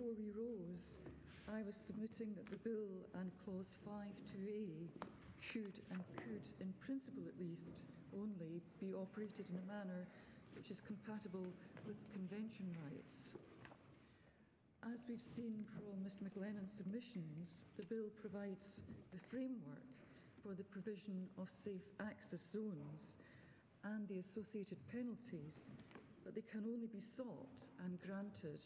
before we rose, I was submitting that the bill and clause 5.2a should and could, in principle at least, only be operated in a manner which is compatible with convention rights. As we've seen from Mr McLennan's submissions, the bill provides the framework for the provision of safe access zones and the associated penalties, but they can only be sought and granted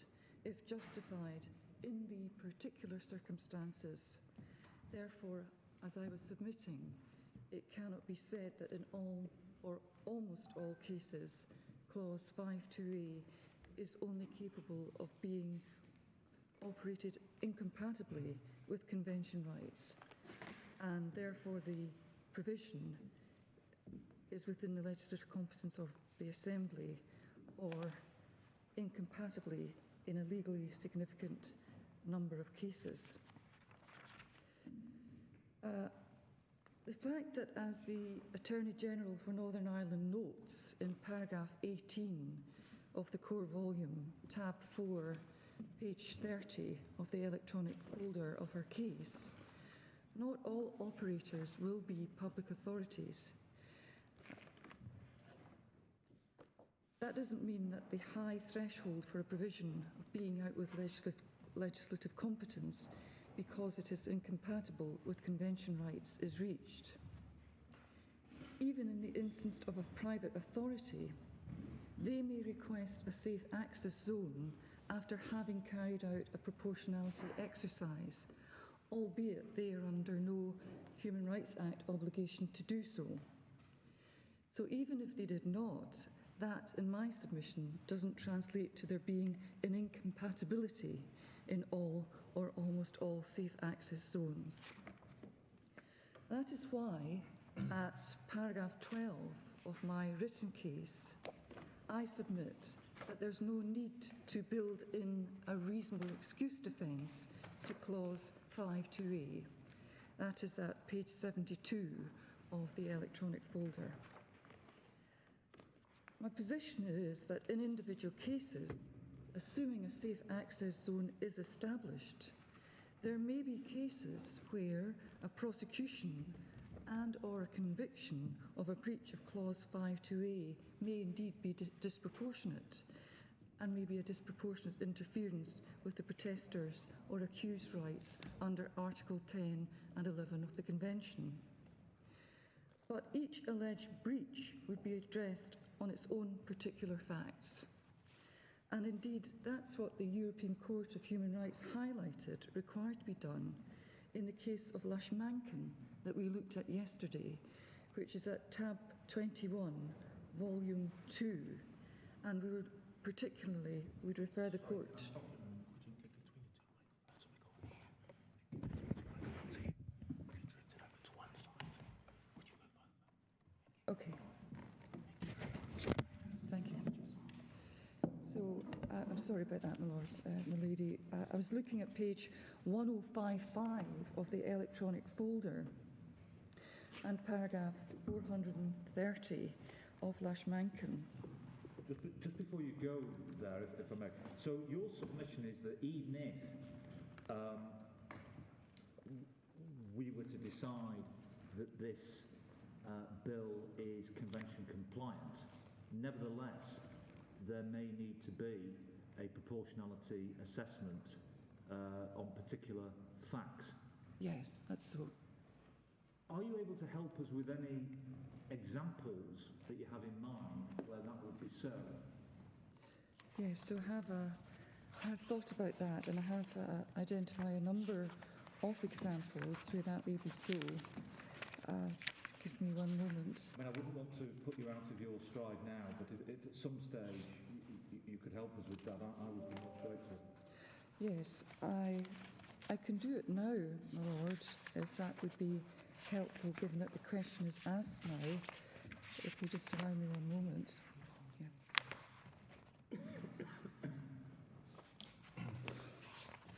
if justified in the particular circumstances. Therefore, as I was submitting, it cannot be said that in all or almost all cases, clause 5.2a is only capable of being operated incompatibly with convention rights, and therefore the provision is within the legislative competence of the Assembly or incompatibly in a legally significant number of cases. The fact that, as the Attorney General for Northern Ireland notes in paragraph 18 of the core volume, tab 4, page 30 of the electronic folder of her case, not all operators will be public authorities. That doesn't mean that the high threshold for a provision of being out with legislative competence because it is incompatible with convention rights is reached. Even in the instance of a private authority, they may request a safe access zone after having carried out a proportionality exercise, albeit they are under no Human Rights Act obligation to do so. So even if they did not, that, in my submission, doesn't translate to there being an incompatibility in all or almost all safe access zones. That is why, at paragraph 12 of my written case, I submit that there's no need to build in a reasonable excuse defence to clause 5.2a. That is at page 72 of the electronic folder. My position is that in individual cases, assuming a safe access zone is established, there may be cases where a prosecution and or a conviction of a breach of clause 5.2a may indeed be disproportionate and may be a disproportionate interference with the protesters' or accused rights under Article 10 and 11 of the Convention. But each alleged breach would be addressed on its own particular facts. And indeed, that's what the European Court of Human Rights highlighted required to be done in the case of Lashmankin that we looked at yesterday, which is at tab 21, volume 2. And we would particularly, we'd refer the court. Okay. Thank you. So, I'm sorry about that, my lords, my lady. I was looking at page 1055 of the electronic folder and paragraph 430 of Lashmankin. Just before you go there, if I may. So your submission is that even if we were to decide that this bill is convention compliant, nevertheless, there may need to be a proportionality assessment on particular facts. Yes, that's so. Are you able to help us with any examples that you have in mind where that would be so? Yes, so I have thought about that, and I have identified a number of examples where that may be so. Give me one moment. I mean, I wouldn't want to put you out of your stride now, but if at some stage you could help us with that, I would be most grateful. Yes, I can do it now, my lord, if that would be helpful, given that the question is asked now. If you just allow me one moment. Yeah.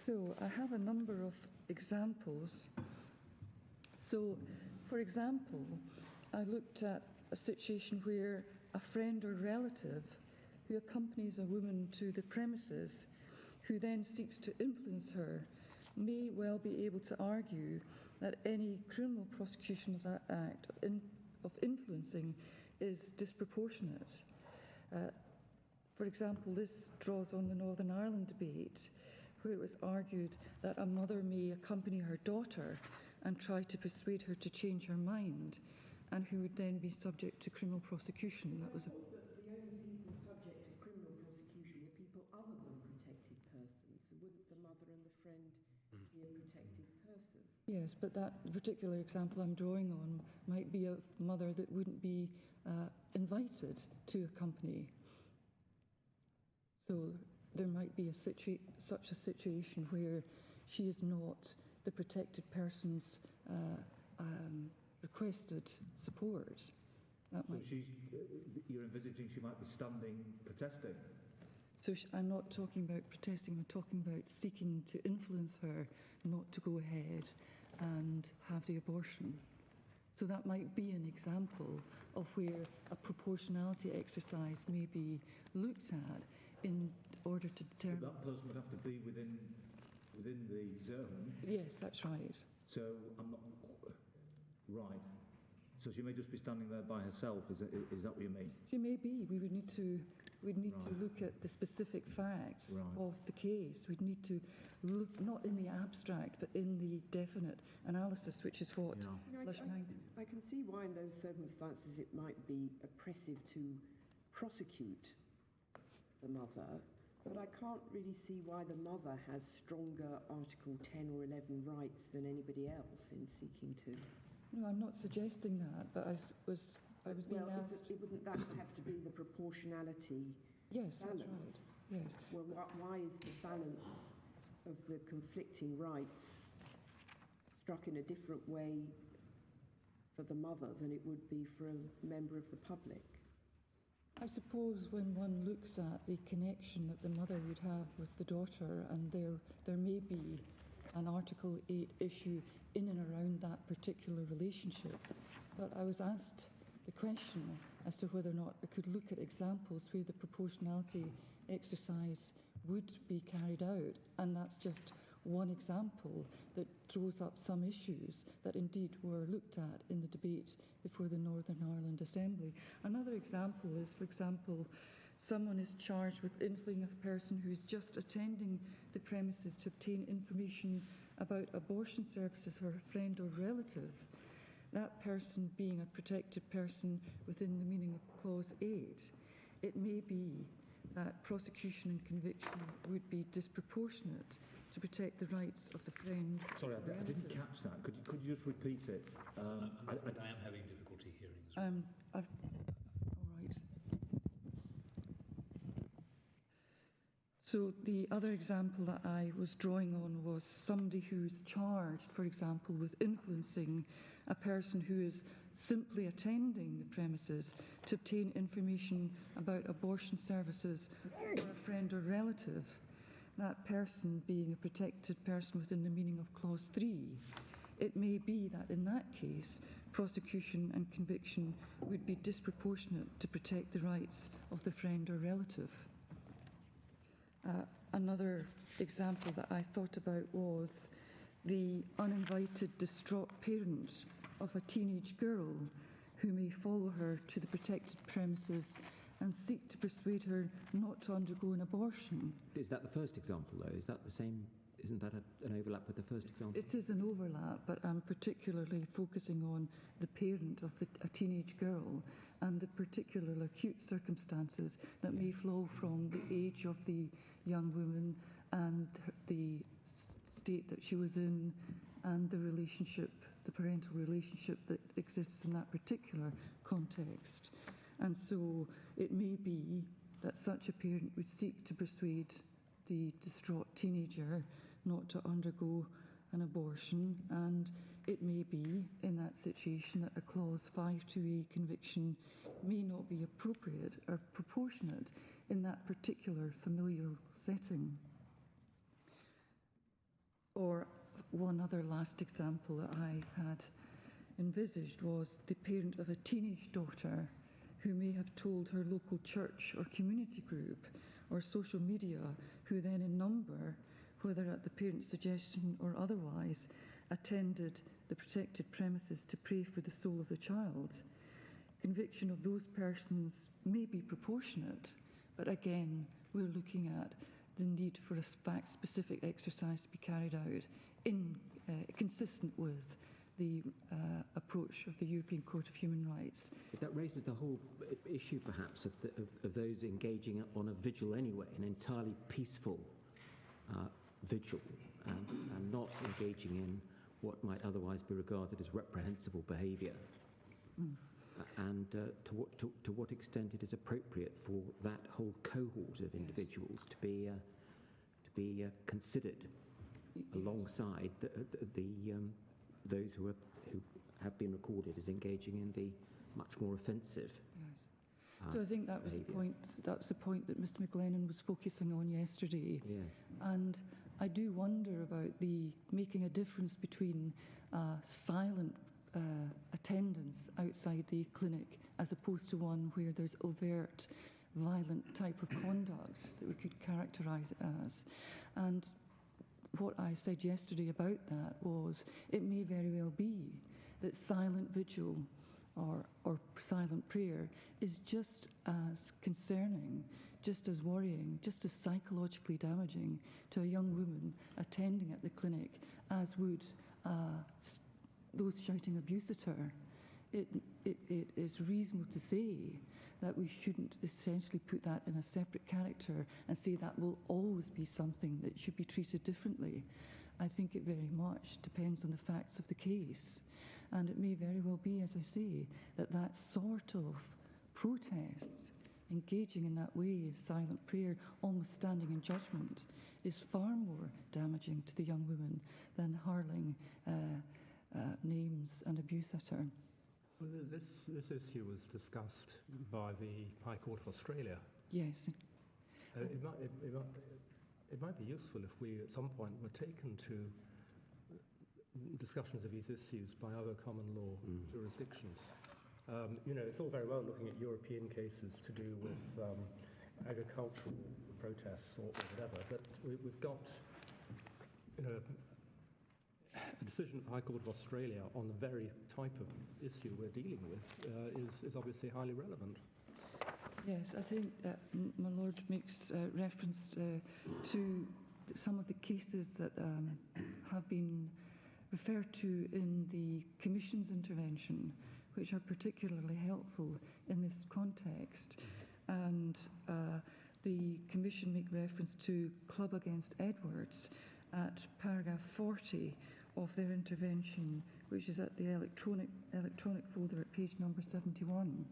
So I have a number of examples. So, for example, I looked at a situation where a friend or relative who accompanies a woman to the premises who then seeks to influence her may well be able to argue that any criminal prosecution of that act of influencing is disproportionate. For example, this draws on the Northern Ireland debate, where it was argued that a mother may accompany her daughter and try to persuade her to change her mind, and who would then be subject to criminal prosecution. That was the only people subject to criminal prosecution were people other than protected persons. So wouldn't the mother and the friend be a protected person? Yes, but that particular example I'm drawing on might be a mother that wouldn't be invited to accompany. So there might be such a situation where she is not the protected person's requested support. That So might. you're envisaging she might be standing protesting? So I'm not talking about protesting, I'm talking about seeking to influence her not to go ahead and have the abortion. So that might be an example of where a proportionality exercise may be looked at in order to determine. But that person would have to be within the zone. Yes, that's right. So I'm not right. So she may just be standing there by herself. Is that what you mean? She may be. We would need to Right. look at the specific facts Right. of the case. We'd need to look not in the abstract, but in the definite analysis, which is what. Yeah. I can see why in those circumstances it might be oppressive to prosecute the mother, but I can't really see why the mother has stronger Article 10 or 11 rights than anybody else in seeking to. No, I'm not suggesting that, but I was being asked. Wouldn't that have to be the proportionality Yes, balance? that's right. Yes. Well, why is the balance of the conflicting rights struck in a different way for the mother than it would be for a member of the public? I suppose when one looks at the connection that the mother would have with the daughter, and there may be an Article 8 issue in and around that particular relationship. But I was asked the question as to whether or not I could look at examples where the proportionality exercise would be carried out, and that's just one example that throws up some issues that indeed were looked at in the debate before the Northern Ireland Assembly. Another example is, for example, someone is charged with influencing a person who is just attending the premises to obtain information about abortion services for a friend or relative, that person being a protected person within the meaning of Clause 8. It may be that prosecution and conviction would be disproportionate to protect the rights of the friend. Sorry, I didn't catch that. Could you just repeat it? I'm afraid I am having difficulty hearing as well. All right. So the other example that I was drawing on was somebody who's charged, for example, with influencing a person who is simply attending the premises to obtain information about abortion services for a friend or relative, that person being a protected person within the meaning of Clause 3. It may be that in that case, prosecution and conviction would be disproportionate to protect the rights of the friend or relative. Another example that I thought about was the uninvited, distraught parent of a teenage girl who may follow her to the protected premises and seek to persuade her not to undergo an abortion. Is that the first example, though? Is that the same? Isn't that an overlap with the first example? It is an overlap, but I'm particularly focusing on the parent of a teenage girl and the particular acute circumstances that may flow from the age of the young woman and the state that she was in and the relationship, the parental relationship that exists in that particular context. And so it may be that such a parent would seek to persuade the distraught teenager not to undergo an abortion, and it may be in that situation that a Clause 5.2a conviction may not be appropriate or proportionate in that particular familial setting. Or one other last example that I had envisaged was the parent of a teenage daughter who may have told her local church or community group or social media, who then in number, whether at the parent's suggestion or otherwise, attended the protected premises to pray for the soul of the child, conviction of those persons may be proportionate, but again, we're looking at the need for a fact-specific exercise to be carried out consistent with the approach of the European Court of Human Rights. But that raises the whole issue, perhaps, of those engaging on a vigil anyway, an entirely peaceful vigil, and not engaging in what might otherwise be regarded as reprehensible behaviour. And to what extent it is appropriate for that whole cohort of individuals to be considered alongside those who have been recorded as engaging in the much more offensive. So I think that was the point that Mr. McLennan was focusing on yesterday. Yes. And I do wonder about the making a difference between silent attendance outside the clinic as opposed to one where there's overt violent type of conduct that we could characterise it as. And what I said yesterday about that was it may very well be that silent vigil or silent prayer is just as concerning, just as worrying, just as psychologically damaging to a young woman attending at the clinic as would those shouting abuse at her. It is reasonable to say that we shouldn't essentially put that in a separate character and say that will always be something that should be treated differently. I think it very much depends on the facts of the case. And it may very well be, as I say, that sort of protest, engaging in that way, silent prayer, almost standing in judgment, is far more damaging to the young woman than hurling names and abuse at her. Well, this issue was discussed by the High Court of Australia. Yes. It might be useful if we, at some point, were taken to discussions of these issues by other common law jurisdictions. It's all very well looking at European cases to do with agricultural protests or whatever, but we've got, a decision of the High Court of Australia on the very type of issue we're dealing with is obviously highly relevant. Yes, I think my Lord makes reference to some of the cases that have been referred to in the Commission's intervention, which are particularly helpful in this context. And the Commission make reference to Club Against Edwards at paragraph 40 of their intervention, which is at the electronic folder at page number 71.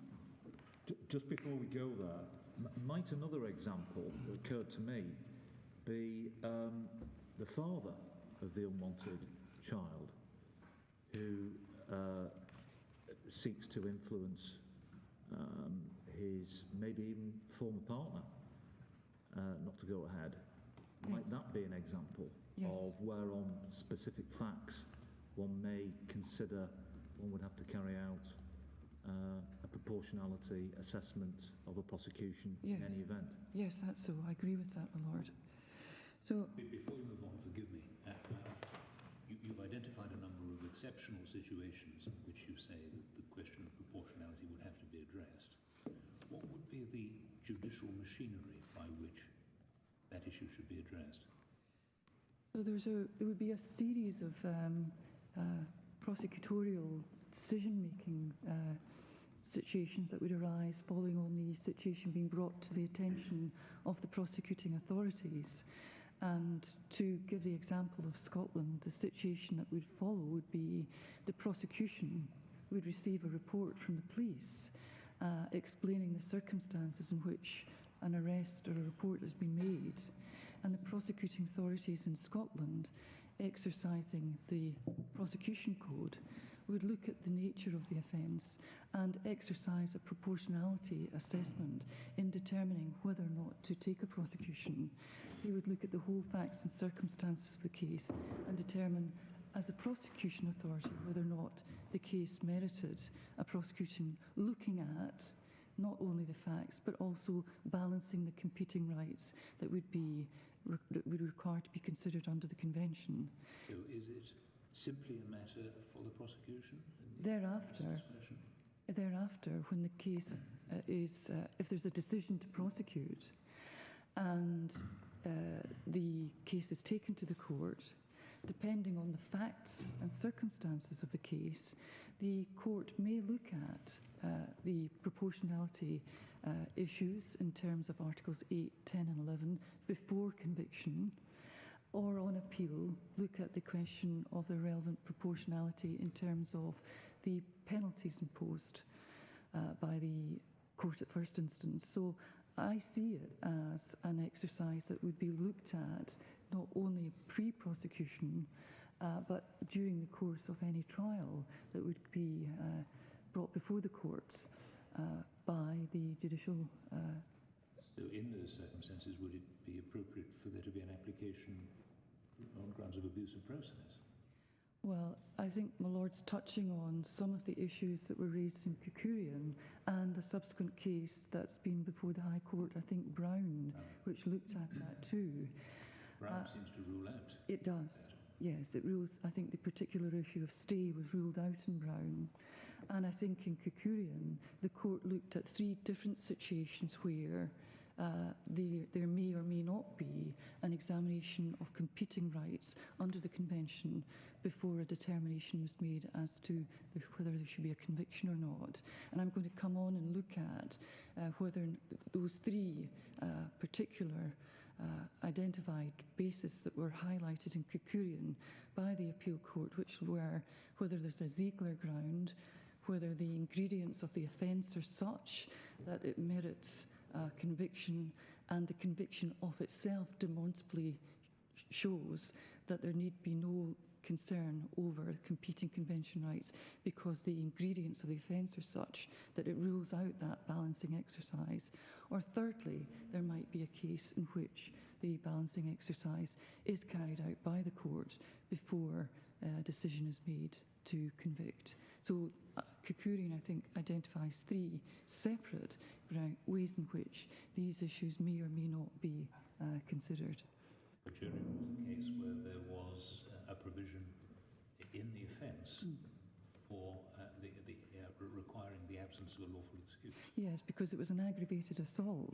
Just before we go there, might another example that occurred to me be the father of the unwanted child who seeks to influence his maybe even former partner not to go ahead. Might that be an example of where on specific facts one may consider one would have to carry out a proportionality assessment of a prosecution in any event? Yes, that's so. I agree with that, my Lord. So, before you move on, forgive me. You've identified a number of exceptional situations in which you say that the question of proportionality would have to be addressed. What would be the judicial machinery by which that issue should be addressed? So there would be a series of prosecutorial decision-making situations that would arise following on the situation being brought to the attention of the prosecuting authorities. And to give the example of Scotland, the situation that would follow would be the prosecution would receive a report from the police explaining the circumstances in which an arrest or a report has been made. And the prosecuting authorities in Scotland, exercising the prosecution code, would look at the nature of the offence and exercise a proportionality assessment in determining whether or not to take a prosecution. They would look at the whole facts and circumstances of the case and determine, as a prosecution authority, whether or not the case merited a prosecution, looking at not only the facts, but also balancing the competing rights that would require to be considered under the Convention. So is it simply a matter for the prosecution? Thereafter, when the case if there's a decision to prosecute and the case is taken to the court, depending on the facts and circumstances of the case, the court may look at the proportionality issues in terms of Articles 8, 10 and 11 before conviction, or on appeal, look at the question of the relevant proportionality in terms of the penalties imposed by the court at first instance. So I see it as an exercise that would be looked at not only pre-prosecution, but during the course of any trial that would be brought before the courts by the judicial. So in those circumstances, would it be appropriate for there to be an application on grounds of abuse of process? Well, I think my Lord's touching on some of the issues that were raised in Kukurian and a subsequent case that's been before the High Court, I think Brown, which looked at that too. Brown seems to rule out. It does, yes. It rules, I think the particular issue of stay was ruled out in Brown. And I think in Kukurian, the court looked at 3 different situations where there may or may not be an examination of competing rights under the Convention before a determination was made as to whether there should be a conviction or not. And I'm going to come on and look at whether those 3 particular identified bases that were highlighted in Kukurian by the appeal court, which were whether there's a Ziegler ground, whether the ingredients of the offence are such that it merits conviction, and the conviction of itself demonstrably shows that there need be no concern over competing convention rights because the ingredients of the offence are such that it rules out that balancing exercise. Or thirdly, there might be a case in which the balancing exercise is carried out by the court before a decision is made to convict. So Kukurian, I think, identifies 3 separate ways in which these issues may or may not be considered. Kukurian was a case where there was a provision in the offence for requiring the absence of a lawful excuse. Yes, because it was an aggravated assault,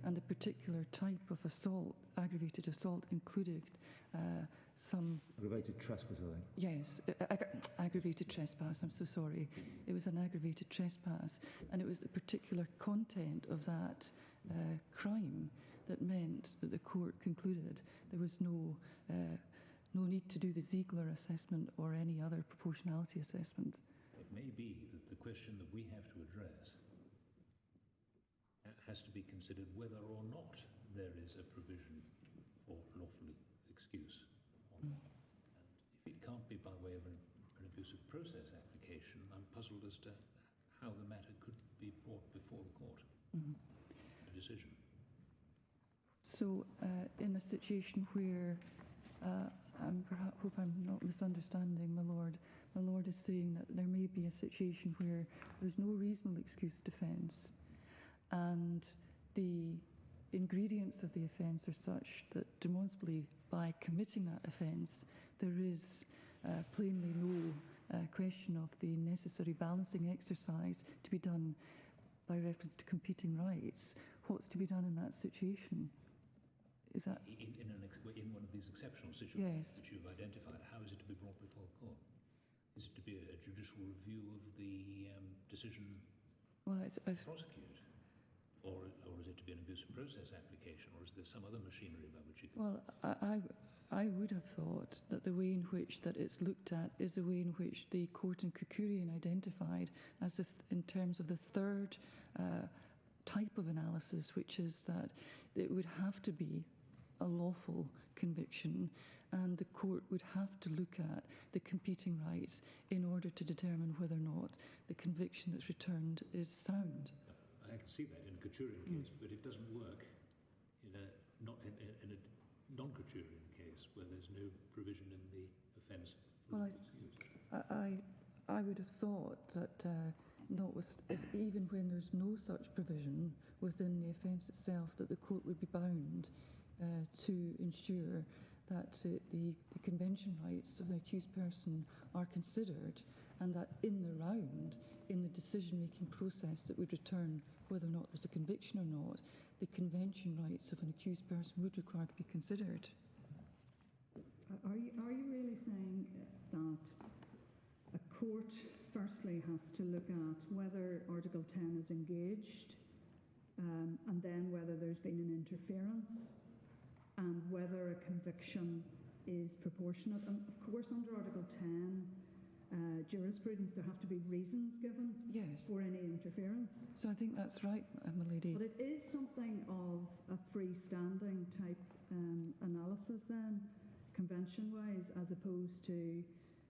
and the particular type of assault, aggravated assault, included some... Aggravated trespass, I think. Yes, aggravated trespass, I'm so sorry. It was an aggravated trespass, and it was the particular content of that crime that meant that the court concluded there was no need to do the Ziegler assessment or any other proportionality assessment. It may be that the question that we have to address has to be considered whether or not there is a provision for lawful excuse. And if it can't be by way of an abuse of process application, I'm puzzled as to how the matter could be brought before the court, a decision. So in a situation where, hope I'm not misunderstanding my Lord is saying that there may be a situation where there's no reasonable excuse defence and the ingredients of the offence are such that demonstrably by committing that offence there is plainly no question of the necessary balancing exercise to be done by reference to competing rights. What's to be done in that situation? Is that... In one of these exceptional situations Yes. that you've identified, how is it to be brought before the court? Is it to be a judicial review of the decision to prosecute? Or is it to be an abuse of process application? Or is there some other machinery by which you can... Well, I would have thought that the way in which that it's looked at is the way in which the court in Kukurian identified as in terms of the third type of analysis, which is that it would have to be a lawful conviction and the court would have to look at the competing rights in order to determine whether or not the conviction that's returned is sound. I can see that in a Kukurian case, but it doesn't work in a non-Kukurian case where there's no provision in the offence for Well, excuse. I would have thought that even when there's no such provision within the offence itself, that the court would be bound to ensure that the convention rights of the accused person are considered, and that in the round, in the decision-making process that would return whether or not there's a conviction or not, the convention rights of an accused person would require to be considered. Are you really saying that a court firstly has to look at whether Article 10 is engaged, and then whether there's been an interference, and whether a conviction is proportionate? And of course, under Article 10 jurisprudence, there have to be reasons given for any interference. So I think that's right, my lady. But it is something of a freestanding type analysis then, convention-wise, as opposed to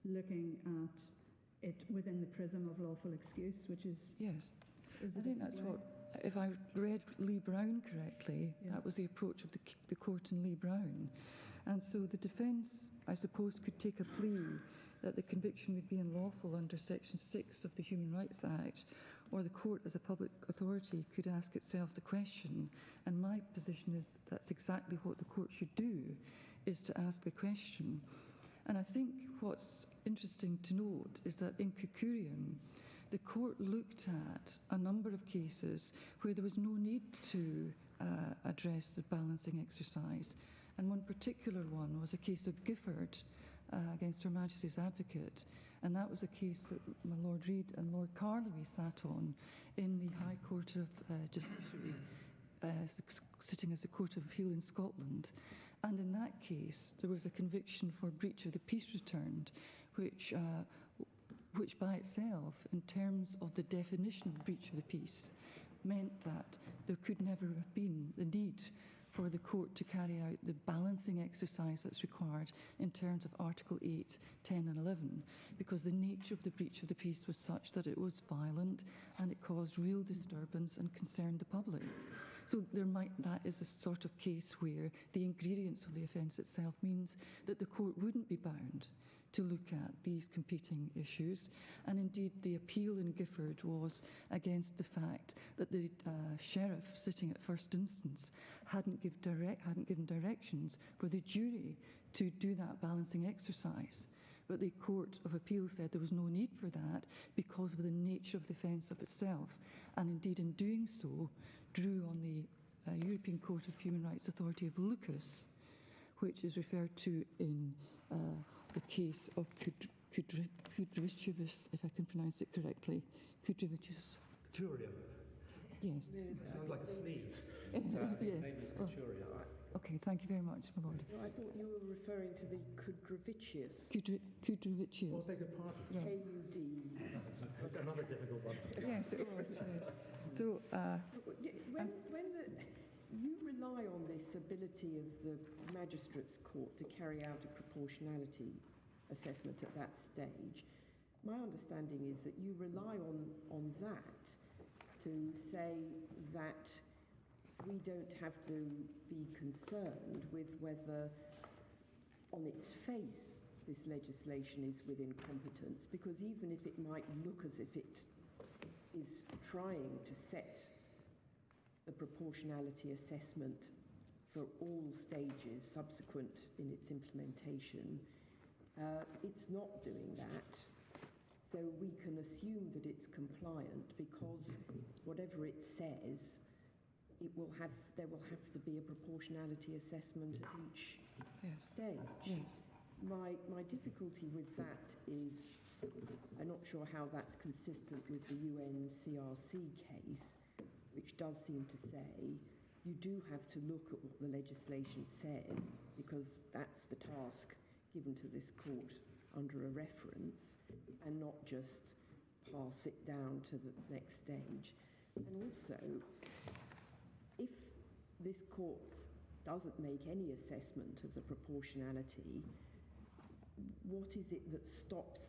looking at it within the prism of lawful excuse, which is... Yes. I think that's what, if I read Lee Brown correctly, that was the approach of the court in Lee Brown. And so the defence, I suppose, could take a plea that the conviction would be unlawful under Section 6 of the Human Rights Act, or the court as a public authority could ask itself the question, and my position is that's exactly what the court should do, is to ask the question. And I think what's interesting to note is that in Kukurian, the court looked at a number of cases where there was no need to address the balancing exercise. And one particular one was a case of Gifford against Her Majesty's Advocate. And that was a case that my Lord Reid and Lord Carloway sat on in the High Court of Justiciary, sitting as the Court of Appeal in Scotland. And in that case, there was a conviction for breach of the peace returned, which by itself, in terms of the definition of breach of the peace, meant that there could never have been the need for the court to carry out the balancing exercise that's required in terms of Article 8, 10 and 11, because the nature of the breach of the peace was such that it was violent and it caused real disturbance and concerned the public. So that is a sort of case where the ingredients of the offence itself means that the court wouldn't be bound to look at these competing issues. And indeed, the appeal in Gifford was against the fact that the sheriff sitting at first instance hadn't given directions for the jury to do that balancing exercise. But the Court of Appeal said there was no need for that because of the nature of the offence of itself. And indeed, in doing so, drew on the European Court of Human Rights Authority of Lucas, which is referred to in the case of Kudryavicius, if I can pronounce it correctly. Kudryavicius. Kuturian. Yes. Sounds like a sneeze. Yes. Maybe it's Kuturian. Okay, thank you very much, my lord. No, I thought you were referring to the Kudryavicius. Kudryavicius. Oh, beg your pardon. Yes. K-U-D. Another difficult one. Yes, it was. Yes. So, You rely on this ability of the magistrate's court to carry out a proportionality assessment at that stage. My understanding is that you rely on that to say that we don't have to be concerned with whether on its face this legislation is within competence, because even if it might look as if it is trying to set a proportionality assessment for all stages subsequent in its implementation, it's not doing that. So we can assume that it's compliant because whatever it says, there will have to be a proportionality assessment at each stage. yes. My difficulty with that is, I'm not sure how that's consistent with the UNCRC case, which does seem to say you do have to look at what the legislation says, because that's the task given to this court under a reference, and not just pass it down to the next stage. And also, if this court doesn't make any assessment of the proportionality, what is it that stops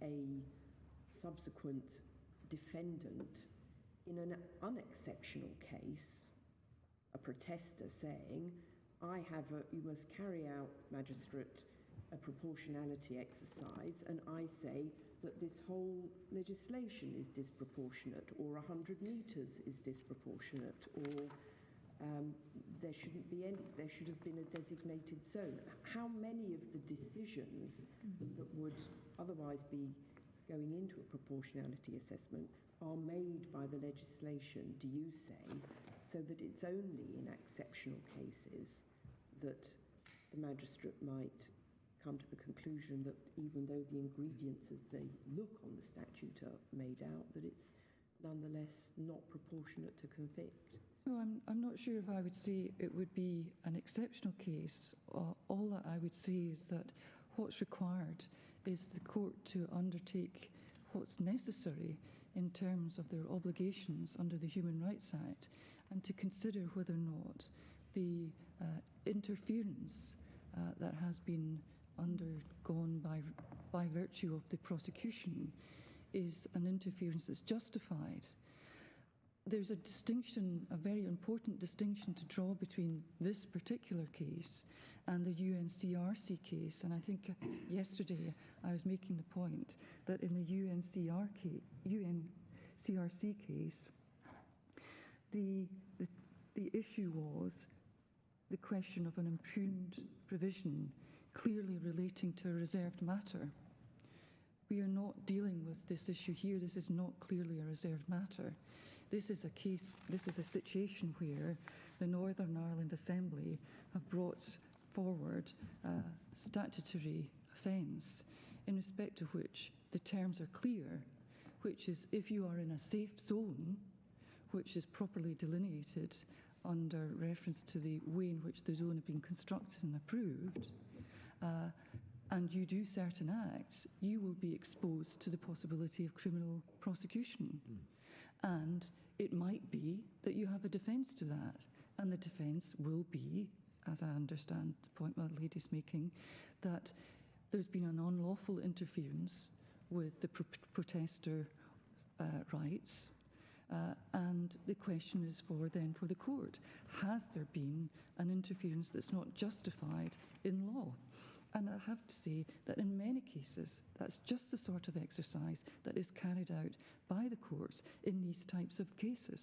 a subsequent defendant in an unexceptional case, a protester saying, you must carry out, magistrate, a proportionality exercise, and I say that this whole legislation is disproportionate, or 100 metres is disproportionate, or there shouldn't be any, there should have been a designated zone. How many of the decisions that would otherwise be going into a proportionality assessment are made by the legislation, do you say, so that it's only in exceptional cases that the magistrate might come to the conclusion that even though the ingredients as they look on the statute are made out, that it's nonetheless not proportionate to convict? So I'm not sure if I would say it would be an exceptional case. All that I would say is that what's required is the court to undertake what's necessary in terms of their obligations under the Human Rights Act, and to consider whether or not the interference that has been undergone by virtue of the prosecution is an interference that's justified. There's a distinction, a very important distinction to draw between this particular case and the UNCRC case. And I think yesterday I was making the point that in the UNCRC case, the issue was the question of an impugned provision clearly relating to a reserved matter. We are not dealing with this issue here. This is not clearly a reserved matter. This is a situation where the Northern Ireland Assembly have brought forward a statutory offence in respect of which the terms are clear, which is if you are in a safe zone, which is properly delineated under reference to the way in which the zone has been constructed and approved, and you do certain acts, you will be exposed to the possibility of criminal prosecution. And it might be that you have a defence to that, and the defence will be, as I understand the point my lady's making, that there's been an unlawful interference with the protester rights, and the question is for the court, has there been an interference that's not justified in law? And I have to say that in many cases, that's just the sort of exercise that is carried out by the courts in these types of cases.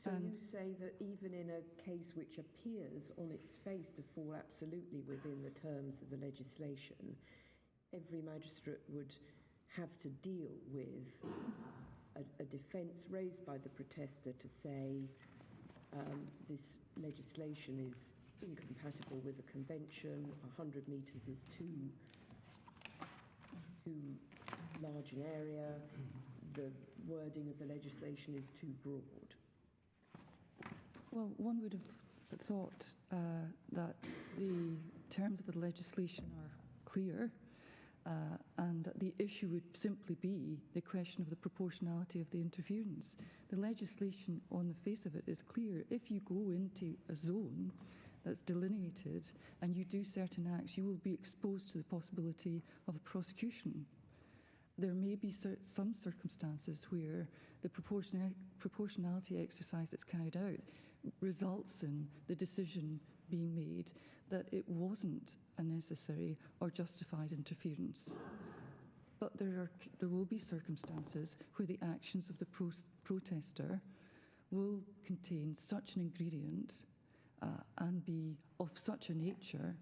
So you say that even in a case which appears on its face to fall absolutely within the terms of the legislation, every magistrate would have to deal with a defence raised by the protester to say this legislation is incompatible with the convention, 100 metres is too large an area, the wording of the legislation is too broad? Well, one would have thought that the terms of the legislation are clear, and that the issue would simply be the question of the proportionality of the interference. The legislation on the face of it is clear. If you go into a zone that's delineated and you do certain acts, you will be exposed to the possibility of a prosecution. There may be some circumstances where the proportionality exercise that's carried out results in the decision being made that it wasn't a necessary or justified interference. But there will be circumstances where the actions of the protester will contain such an ingredient and be of such a nature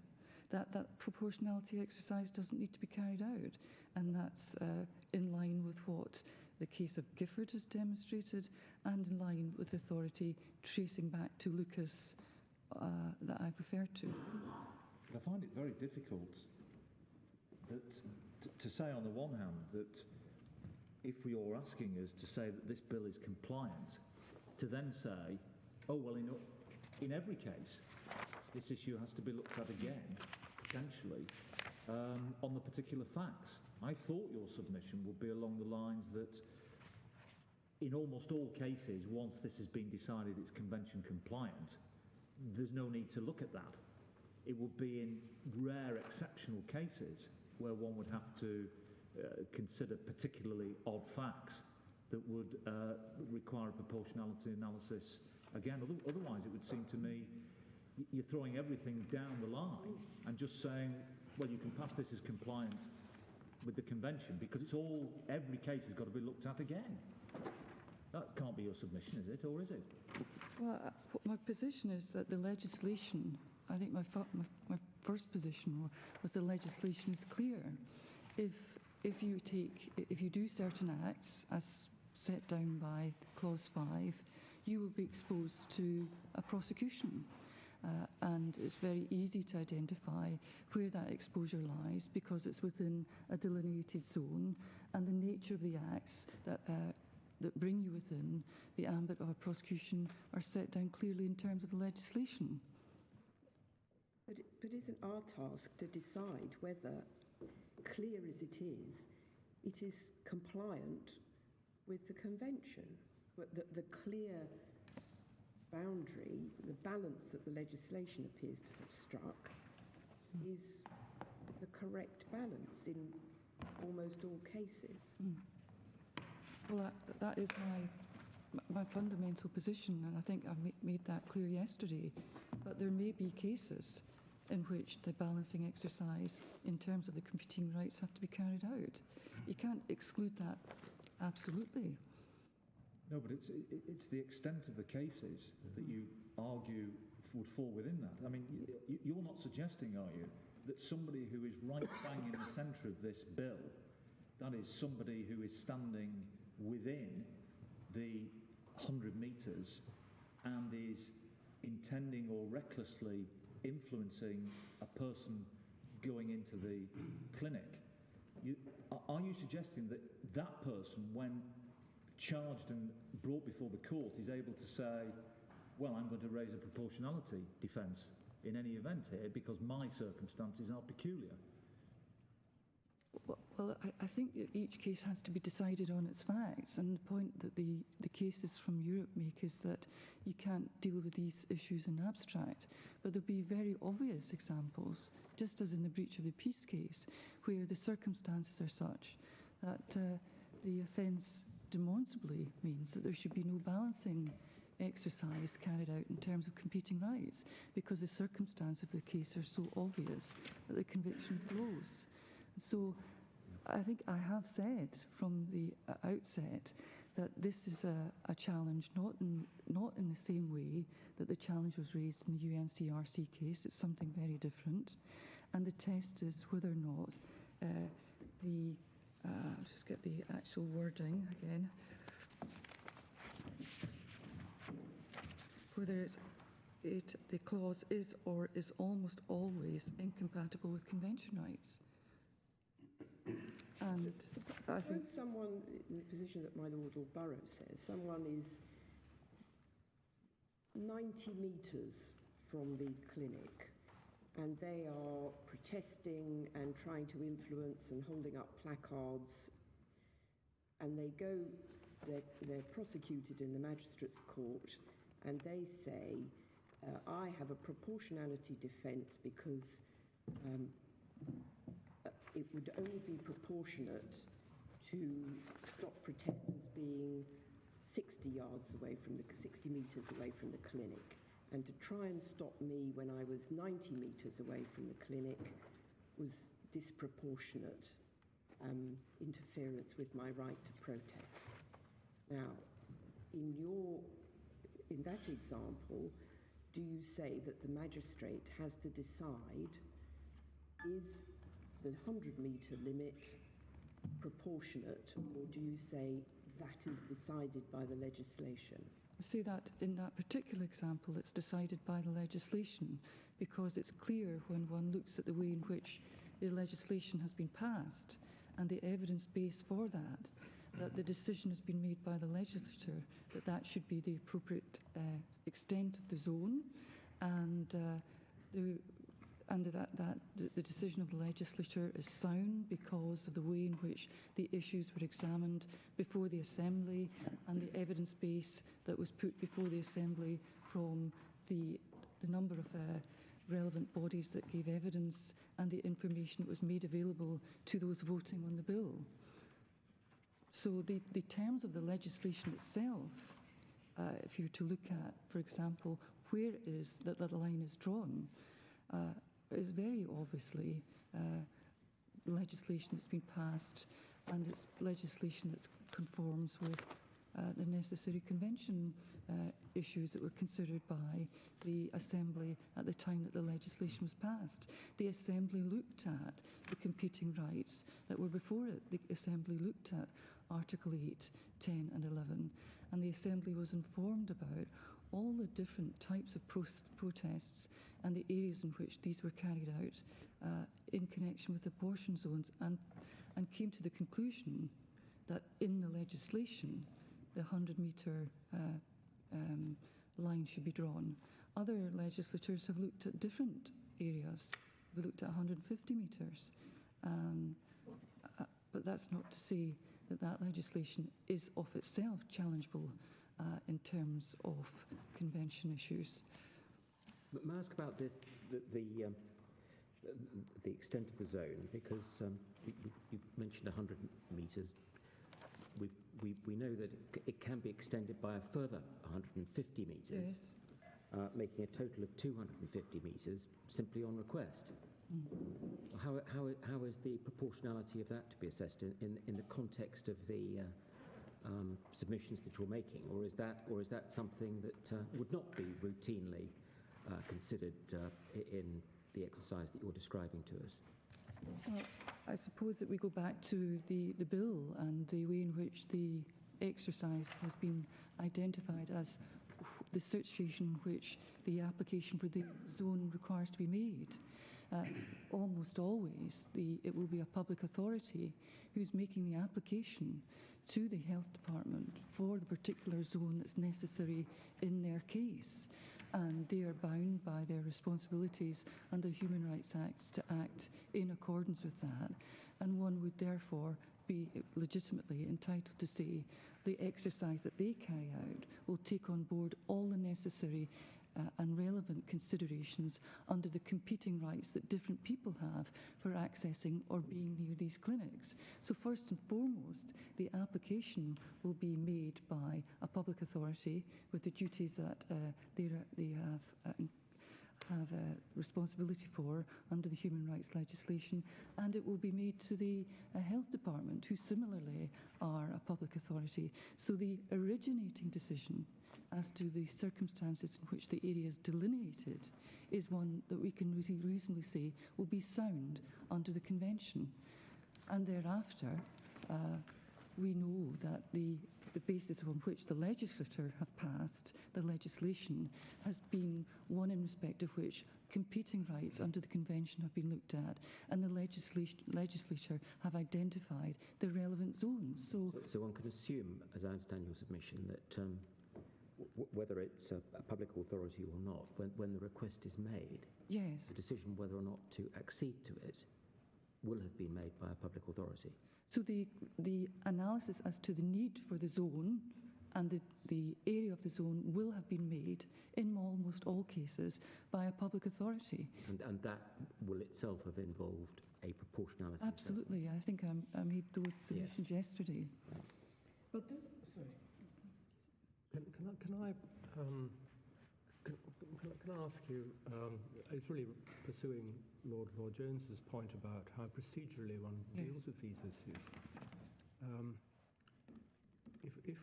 that that proportionality exercise doesn't need to be carried out. And that's in line with what the case of Gifford has demonstrated, and in line with authority tracing back to Lucas that I referred to. I find it very difficult to say on the one hand that if you're asking us to say that this bill is compliant, to then say, oh, well, in every case, this issue has to be looked at again, potentially, on the particular facts. I thought your submission would be along the lines that in almost all cases, once this has been decided it's convention compliant, there's no need to look at that. It would be in rare exceptional cases where one would have to consider particularly odd facts that would require a proportionality analysis. Again, otherwise it would seem to me you're throwing everything down the line and just saying well, you can pass this as compliant with the convention because every case has got to be looked at again. That can't be your submission, is it, or is it? Well, my position is that the legislation, I think my first position was the legislation is clear. If you do certain acts as set down by Clause 5, you will be exposed to a prosecution. And it's very easy to identify where that exposure lies because it's within a delineated zone, and the nature of the acts that bring you within the ambit of a prosecution are set down clearly in terms of the legislation. But isn't our task to decide whether, clear as it is compliant with the convention? But the clear boundary, the balance that the legislation appears to have struck is the correct balance in almost all cases. Well, that is my fundamental position, and I think I've made that clear yesterday. But there may be cases in which the balancing exercise in terms of the competing rights have to be carried out. You can't exclude that absolutely. No, but it's the extent of the cases that you argue would fall within that. I mean, you're not suggesting, are you, that somebody who is right bang in the centre of this bill, that is somebody who is standing within the 100 metres and is intending or recklessly influencing a person going into the clinic, are you suggesting that that person, when charged and brought before the court, is able to say, well, I'm going to raise a proportionality defence in any event here because my circumstances are peculiar? Well, I think that each case has to be decided on its facts, and the point that the cases from Europe make is that you can't deal with these issues in abstract, but there'll be very obvious examples, just as in the breach of the peace case, where the circumstances are such that the offence demonstrably means that there should be no balancing exercise carried out in terms of competing rights, because the circumstances of the case are so obvious that the conviction flows. So I think I have said from the outset that this is a challenge not in the same way that the challenge was raised in the UNCRC case. It's something very different. And the test is whether or not I'll just get the actual wording again, whether the clause is or is almost always incompatible with convention rights. And I think someone in the position that my Lord Borough says, someone is 90 metres from the clinic and they are protesting and trying to influence and holding up placards, and they're prosecuted in the magistrate's court, and they say, I have a proportionality defence because it would only be proportionate to stop protesters being 60 metres away from the clinic, and to try and stop me when I was 90 metres away from the clinic was disproportionate interference with my right to protest. Now, in that example, do you say that the magistrate has to decide, is the 100-metre limit proportionate, or do you say that is decided by the legislation? I say that in that particular example, it's decided by the legislation, because it's clear when one looks at the way in which the legislation has been passed and the evidence base for that the decision has been made by the legislature that should be the appropriate extent of the zone, and the decision of the legislature is sound because of the way in which the issues were examined before the Assembly and the evidence base that was put before the Assembly from the number of relevant bodies that gave evidence and the information that was made available to those voting on the bill. So the terms of the legislation itself, if you were to look at, for example, where it is that the line is drawn, is very obviously legislation that's been passed, and it's legislation that conforms with the necessary convention issues that were considered by the Assembly at the time that the legislation was passed. The Assembly looked at the competing rights that were before it. The Assembly looked at Article 8, 10 and 11, and the Assembly was informed about all the different types of protests and the areas in which these were carried out in connection with abortion zones, and came to the conclusion that in the legislation the 100-metre line should be drawn. Other legislators have looked at different areas. We looked at 150 metres. But that's not to say that that legislation is of itself challengeable in terms of convention issues. But may I ask about the extent of the zone? Because you've mentioned 100 metres. We know that it can be extended by a further 150 metres, Yes. Making a total of 250 metres simply on request. How is the proportionality of that to be assessed in the context of the submissions that you're making, or is that something that would not be routinely considered in the exercise that you're describing to us? Well, I suppose that we go back to the bill and the way in which the exercise has been identified as the situation in which the application for the zone requires to be made. Almost always it will be a public authority who's making the application to the health department for the particular zone that's necessary in their case. And they are bound by their responsibilities under the Human Rights Act to act in accordance with that. And one would therefore be legitimately entitled to say the exercise that they carry out will take on board all the necessary and relevant considerations under the competing rights that different people have for accessing or being near these clinics. So first and foremost, the application will be made by a public authority with the duties that they have responsibility for under the human rights legislation, and it will be made to the health department, who similarly are a public authority. So the originating decision as to the circumstances in which the area is delineated is one that we can reasonably say will be sound under the convention. And thereafter, we know that the basis on which the legislature have passed the legislation has been one in respect of which competing rights under the convention have been looked at, and the legislature have identified the relevant zones. So one can assume, as I understand your submission, that whether it's a public authority or not, when the request is made, yes, the decision whether or not to accede to it will have been made by a public authority. So the analysis as to the need for the zone and the area of the zone will have been made in almost all cases by a public authority. And that will itself have involved a proportionality Absolutely. assessment. I think I made those submissions yesterday. But this, sorry. Can I ask you, it's really pursuing Lord Jones's point about how procedurally one deals with these issues. If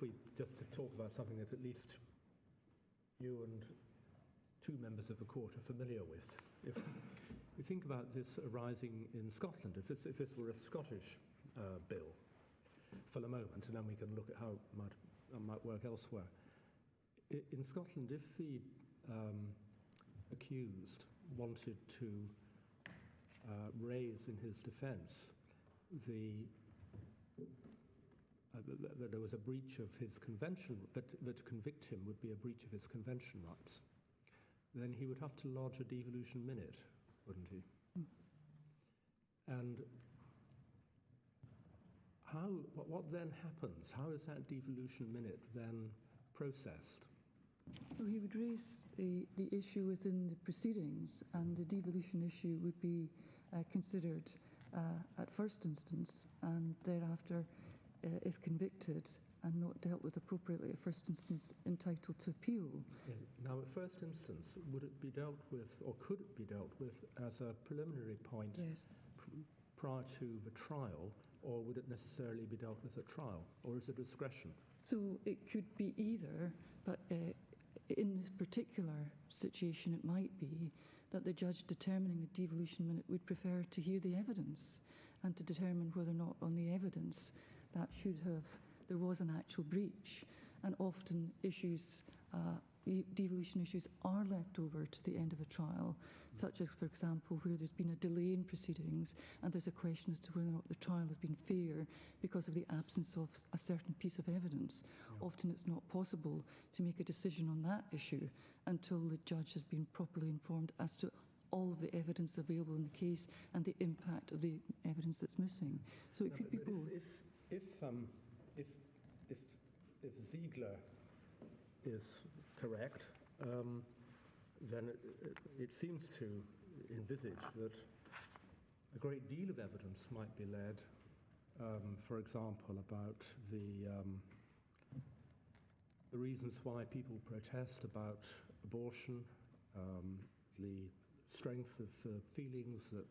we just to talk about something that at least you and two members of the court are familiar with, if we think about this arising in Scotland, if this were a Scottish bill for the moment, and then we can look at how it might work elsewhere. In Scotland, if the accused wanted to raise in his defence that there was a breach of his convention, that to convict him would be a breach of his convention rights, then he would have to lodge a devolution minute, wouldn't he? And what then happens? How is that devolution minute then processed? So he would raise the issue within the proceedings, and the devolution issue would be considered at first instance, and thereafter, if convicted, and not dealt with appropriately at first instance entitled to appeal. Yeah. Now, at first instance, would it be dealt with, or could it be dealt with, as a preliminary point Yes. prior to the trial, or would it necessarily be dealt with at trial, or is it discretion? So it could be either, but in this particular situation it might be that the judge determining a devolution minute would prefer to hear the evidence and to determine whether or not on the evidence that there was an actual breach. And often devolution issues are left over to the end of a trial, such as, for example, where there's been a delay in proceedings and there's a question as to whether or not the trial has been fair because of the absence of a certain piece of evidence. Yeah. Often it's not possible to make a decision on that issue until the judge has been properly informed as to all of the evidence available in the case and the impact of the evidence that's missing. So it could be both. If Ziegler is correct, then it seems to envisage that a great deal of evidence might be led, for example, about the reasons why people protest about abortion, the strength of feelings that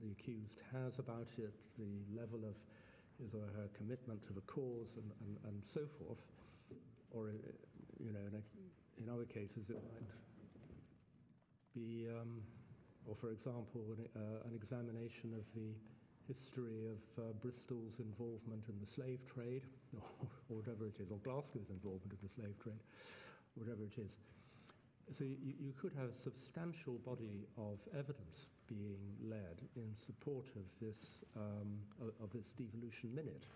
the accused has about it, the level of his or her commitment to the cause, and so forth. Or, in other cases, it might be, or for example, an examination of the history of Bristol's involvement in the slave trade, or whatever it is, or Glasgow's involvement in the slave trade, whatever it is. So you could have a substantial body of evidence being led in support of this devolution minute.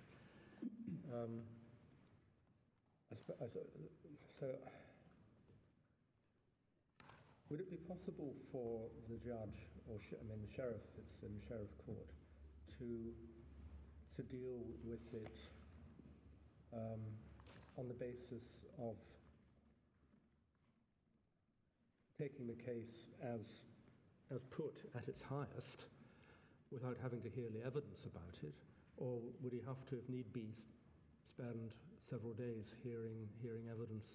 So, would it be possible for the judge, or the sheriff, if it's in the sheriff court, to deal with it on the basis of taking the case as put at its highest, without having to hear the evidence about it, or would he have to, if need be, spend several days hearing evidence,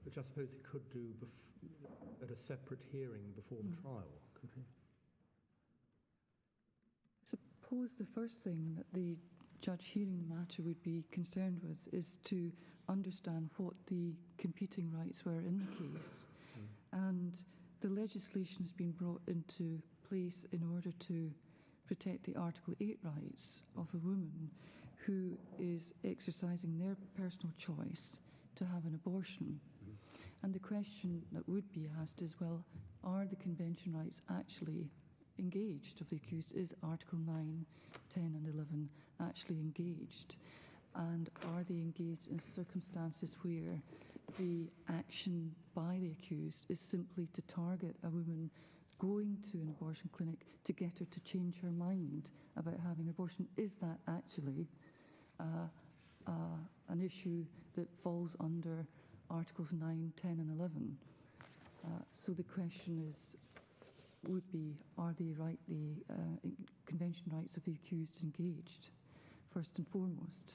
which I suppose he could do at a separate hearing before the trial, could he? Suppose the first thing that the judge hearing the matter would be concerned with is to understand what the competing rights were in the case. And the legislation has been brought into place in order to protect the Article 8 rights of a woman who is exercising their personal choice to have an abortion. And the question that would be asked is, well, are the convention rights actually engaged of the accused? Is Article 9, 10 and 11 actually engaged? And are they engaged in circumstances where the action by the accused is simply to target a woman going to an abortion clinic to get her to change her mind about having abortion? Is that actually an issue that falls under Articles 9, 10 and 11? So the question would be, are the convention rights of the accused engaged, first and foremost?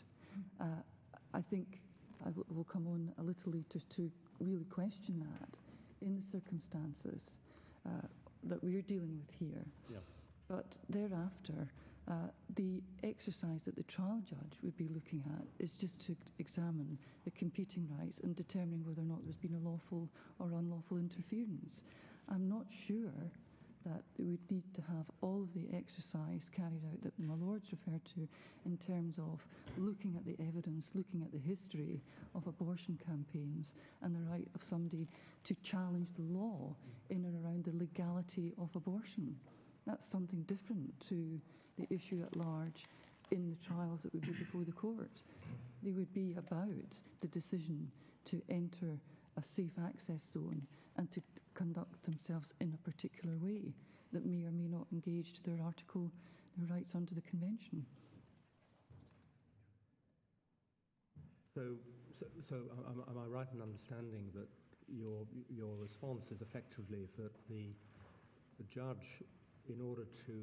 I think I will come on a little later to really question that in the circumstances that we're dealing with here. Yeah. But thereafter, the exercise that the trial judge would be looking at is just to examine the competing rights and determining whether or not there's been a lawful or unlawful interference. I'm not sure that we would need to have all of the exercise carried out that my lords referred to in terms of looking at the evidence, looking at the history of abortion campaigns and the right of somebody to challenge the law in and around the legality of abortion. That's something different to the issue at large in the trials that would be before the court. They would be about the decision to enter a safe access zone and to conduct themselves in a particular way that may or may not engage their rights under the convention. So am I right in understanding that your response is effectively that the judge, in order to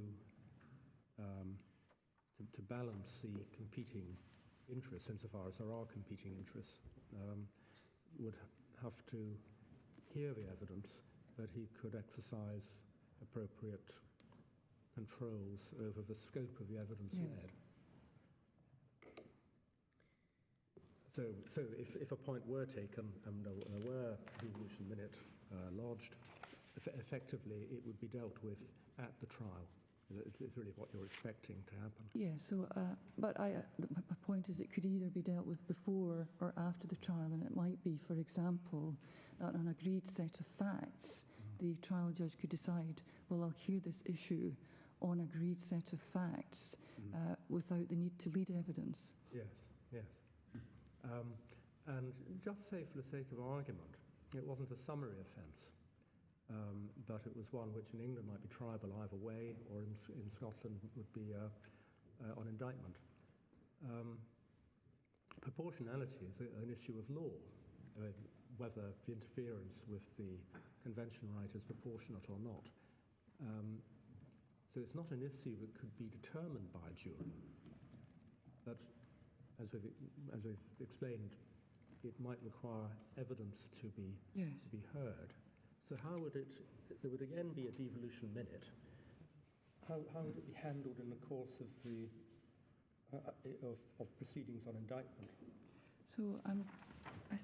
balance the competing interests, insofar as there are competing interests, would have to hear the evidence, that he could exercise appropriate controls over the scope of the evidence led. So if a point were taken and there were a devolution minute lodged, effectively it would be dealt with at the trial. It's really what you're expecting to happen. Yeah, so, but my point is it could either be dealt with before or after the trial, and it might be, for example, that on an agreed set of facts, the trial judge could decide, well, I'll hear this issue on agreed set of facts without the need to lead evidence. Yes, yes. And just say for the sake of argument, it wasn't a summary offence, but it was one which in England might be triable either way, or in Scotland would be on indictment. Proportionality is an issue of law, whether the interference with the convention right is proportionate or not. So it's not an issue that could be determined by a jury, but as we've explained, it might require evidence to be heard. So how would it? There would again be a devolution minute. How would it be handled in the course of the of proceedings on indictment? So I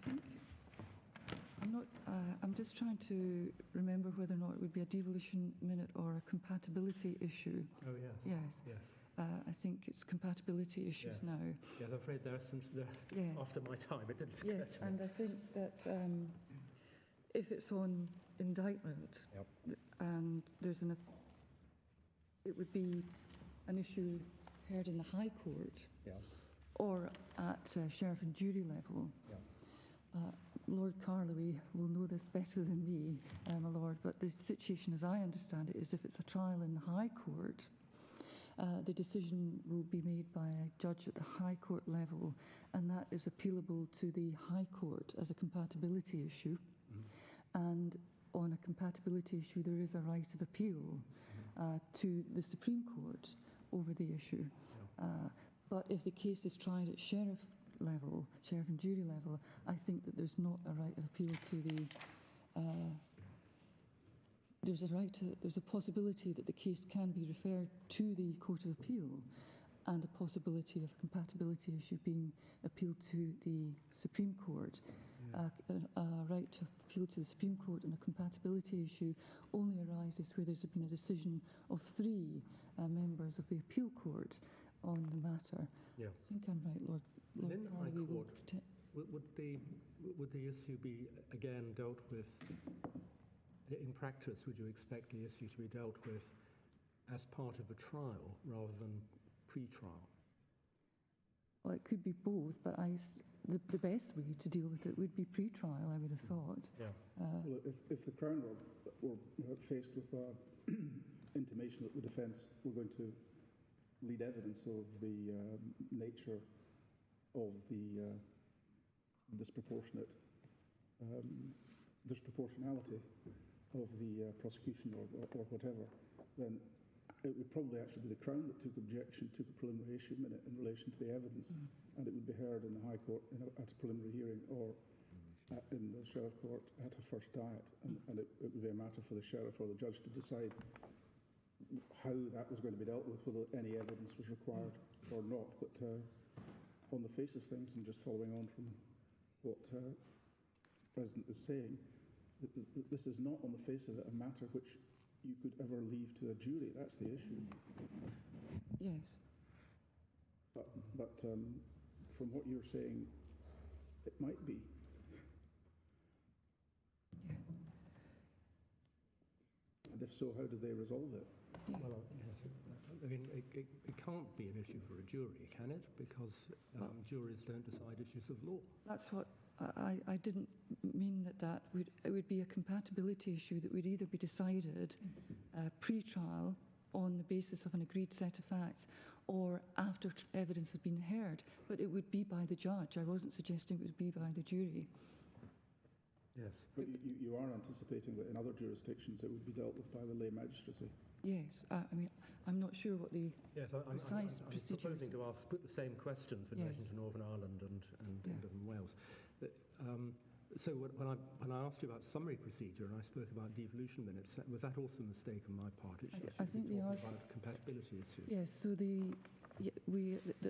think I'm not. I'm just trying to remember whether or not it would be a devolution minute or a compatibility issue. Oh yes. Yes. Yes. I think it's compatibility issues now. Yes, I'm afraid there since after my time it didn't. Yes, and I think that if it's on indictment, and there's it would be an issue heard in the High Court, or at sheriff and jury level. Lord Carlowy will know this better than me, my lord, but the situation as I understand it is if it's a trial in the High Court, the decision will be made by a judge at the High Court level, and that is appealable to the High Court as a compatibility issue. And on a compatibility issue, there is a right of appeal to the Supreme Court over the issue. But if the case is tried at sheriff level, sheriff and jury level, I think that there's not a right of appeal to the there's a possibility that the case can be referred to the Court of Appeal, and a possibility of a compatibility issue being appealed to the Supreme Court. A right to appeal to the Supreme Court on a compatibility issue only arises where there's been a decision of 3 members of the Appeal Court on the matter. Yeah. I think I'm right, Lord in the High Carlowy Court, would the issue be again dealt with? In practice, would you expect the issue to be dealt with as part of a trial rather than pre-trial? Well, it could be both, but the best way to deal with it would be pre-trial, I would have thought. Yeah. Well, if the Crown were faced with intimation that the defence were going to lead evidence of the nature of the disproportionality of the prosecution or whatever, then it would probably actually be the Crown that took objection, took a preliminary issue minute in relation to the evidence, and it would be heard in the High Court at a preliminary hearing or in the Sheriff Court at a first diet, and it would be a matter for the Sheriff or the Judge to decide how that was going to be dealt with, whether any evidence was required or not. But on the face of things, and just following on from what the President is saying, this is not on the face of it a matter which you could ever leave to a jury. That's the issue. Yes. But from what you're saying, it might be. Yeah. And if so, how do they resolve it? Yeah. Well, yes. I mean, it can't be an issue for a jury, can it? Because juries don't decide issues of law. That's what I didn't mean that it would be a compatibility issue that would either be decided pre-trial on the basis of an agreed set of facts or after evidence had been heard, but it would be by the judge. I wasn't suggesting it would be by the jury. Yes. But you are anticipating that in other jurisdictions it would be dealt with by the lay magistracy. Yes, I mean, I'm not sure what the Yes, I'm proposing to put the same questions in relation to Northern Ireland and England and Wales. So when I asked you about summary procedure and I spoke about devolution minutes, was that also a mistake on my part? I think they are about compatibility issues. Yes, so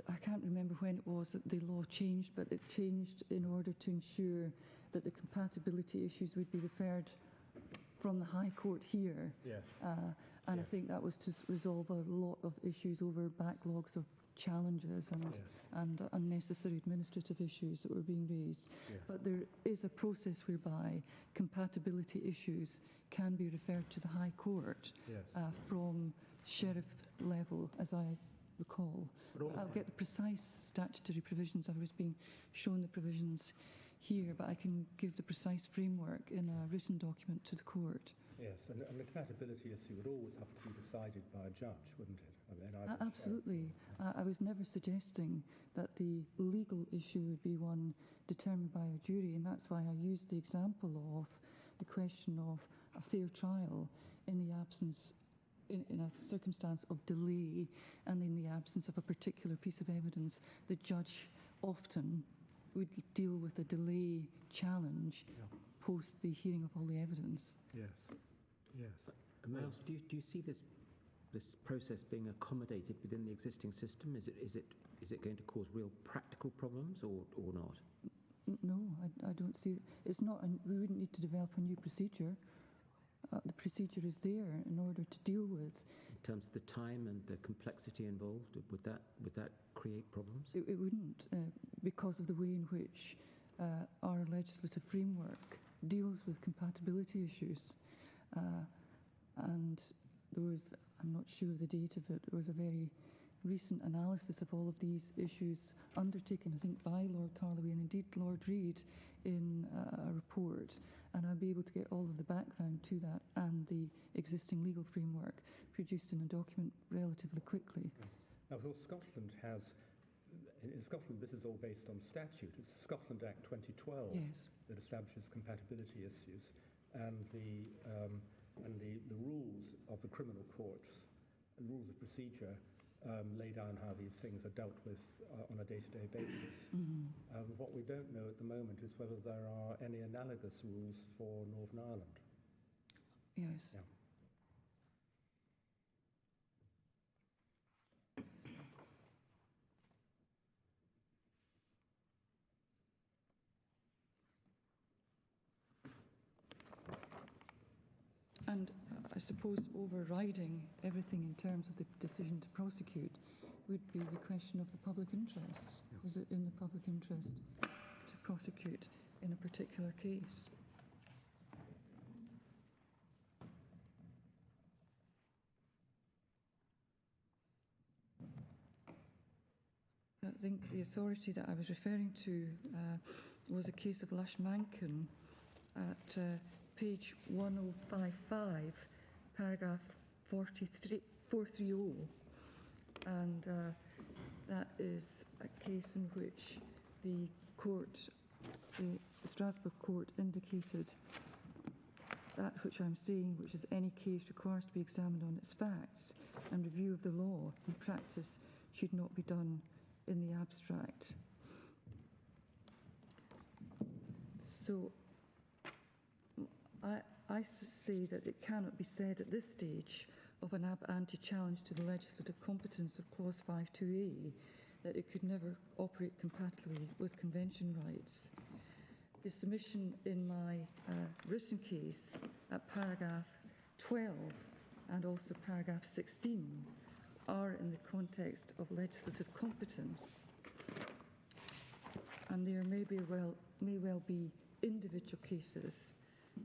I can't remember when it was that the law changed, but it changed in order to ensure that the compatibility issues would be referred from the High Court here. Yes. And I think that was to resolve a lot of issues over backlogs of challenges and unnecessary administrative issues that were being raised. Yes. But there is a process whereby compatibility issues can be referred to the High Court from sheriff level, as I recall. I'll get the precise statutory provisions. I was being shown the provisions here, but I can give the precise framework in a written document to the court. Yes, and the compatibility issue would always have to be decided by a judge, wouldn't it? I mean, absolutely. I was never suggesting that the legal issue would be one determined by a jury, and that's why I used the example of the question of a fair trial in the absence, in a circumstance of delay, and in the absence of a particular piece of evidence. The judge often would deal with a delay challenge post the hearing of all the evidence. Yes, yes. Miles, do you see this process being accommodated within the existing system? Is it going to cause real practical problems or not? No, I don't see. It's not. We wouldn't need to develop a new procedure. The procedure is there in order to deal with. In terms of the time and the complexity involved, would that create problems? It wouldn't, because of the way in which our legislative framework deals with compatibility issues. And there was, I'm not sure of the date of it, there was a very recent analysis of all of these issues undertaken, I think, by Lord Carloway and indeed Lord Reid in a report. And I'll be able to get all of the background to that and the existing legal framework produced in a document relatively quickly. Now, of course, Scotland has, in Scotland, this is all based on statute. It's the Scotland Act 2012 that establishes compatibility issues, and the rules of the criminal courts and rules of procedure lay down how these things are dealt with on a day-to-day basis. What we don't know at the moment is whether there are any analogous rules for Northern Ireland. Yes. Yeah. And I suppose overriding everything in terms of the decision to prosecute would be the question of the public interest. Yeah. Is it in the public interest to prosecute in a particular case? I think the authority that I was referring to was a case of Lushmankin at page 1055, paragraph 430, and that is a case in which the court, the Strasbourg court, indicated that which I'm saying, which is any case requires to be examined on its facts, and review of the law in practice should not be done in the abstract. So I say that it cannot be said at this stage of an ab ante challenge to the legislative competence of Clause 5.2a that it could never operate compatibly with convention rights. The submission in my written case at paragraph 12 and also paragraph 16 are in the context of legislative competence, and there may well be individual cases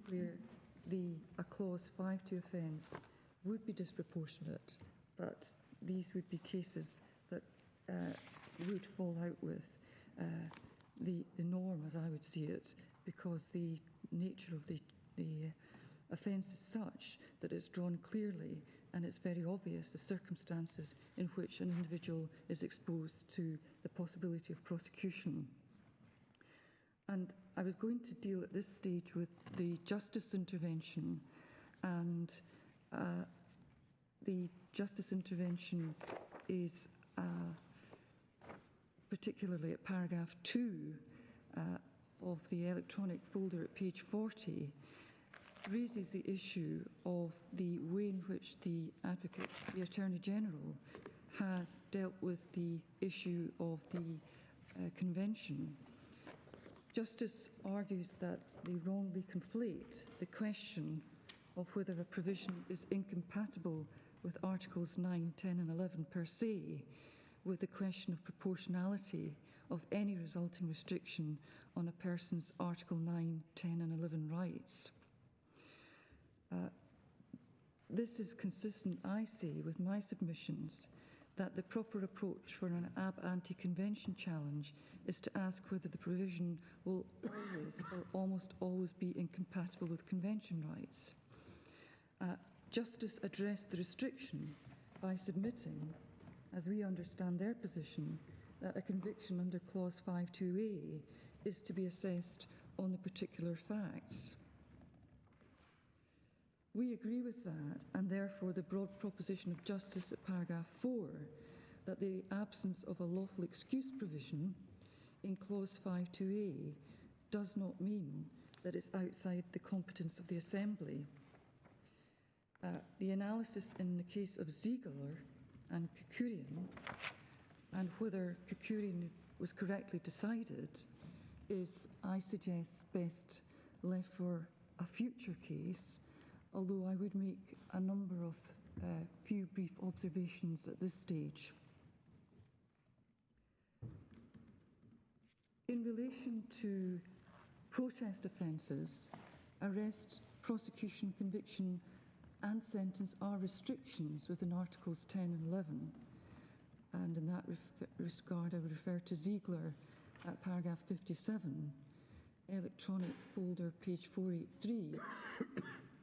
where a clause 5.2 offence would be disproportionate, but these would be cases that would fall out with the norm, as I would see it, because the nature of the offence is such that it's drawn clearly and it's very obvious the circumstances in which an individual is exposed to the possibility of prosecution. And I was going to deal at this stage with the justice intervention, and the justice intervention is particularly at paragraph 2 of the electronic folder at page 40, raises the issue of the way in which the advocate, the Attorney General, has dealt with the issue of the convention. Justice argues that they wrongly conflate the question of whether a provision is incompatible with Articles 9, 10 and 11 per se with the question of proportionality of any resulting restriction on a person's Article 9, 10 and 11 rights. This is consistent, I say, with my submissions that the proper approach for an ab ante convention challenge is to ask whether the provision will always or almost always be incompatible with convention rights. Justice addressed the restriction by submitting, as we understand their position, that a conviction under Clause 5.2a is to be assessed on the particular facts. We agree with that, and therefore the broad proposition of justice at paragraph 4, that the absence of a lawful excuse provision in Clause 5.2a does not mean that it's outside the competence of the Assembly. The analysis in the case of Ziegler and Kekurian, and whether Kekurian was correctly decided, is, I suggest, best left for a future case, although I would make a number of few brief observations at this stage. In relation to protest offences, arrest, prosecution, conviction and sentence are restrictions within Articles 10 and 11. And in that regard, I would refer to Ziegler at paragraph 57, electronic folder page 483,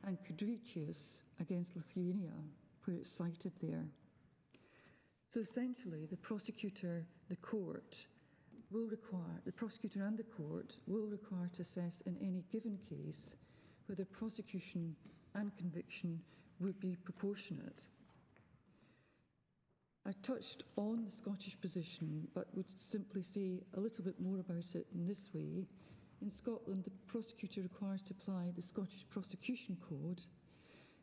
and Kudrycius against Lithuania, where it's cited there. So essentially, the prosecutor, the court, will require, the prosecutor and the court will require to assess in any given case whether prosecution and conviction would be proportionate. I touched on the Scottish position, but would simply say a little bit more about it in this way. In Scotland, the prosecutor requires to apply the Scottish Prosecution Code.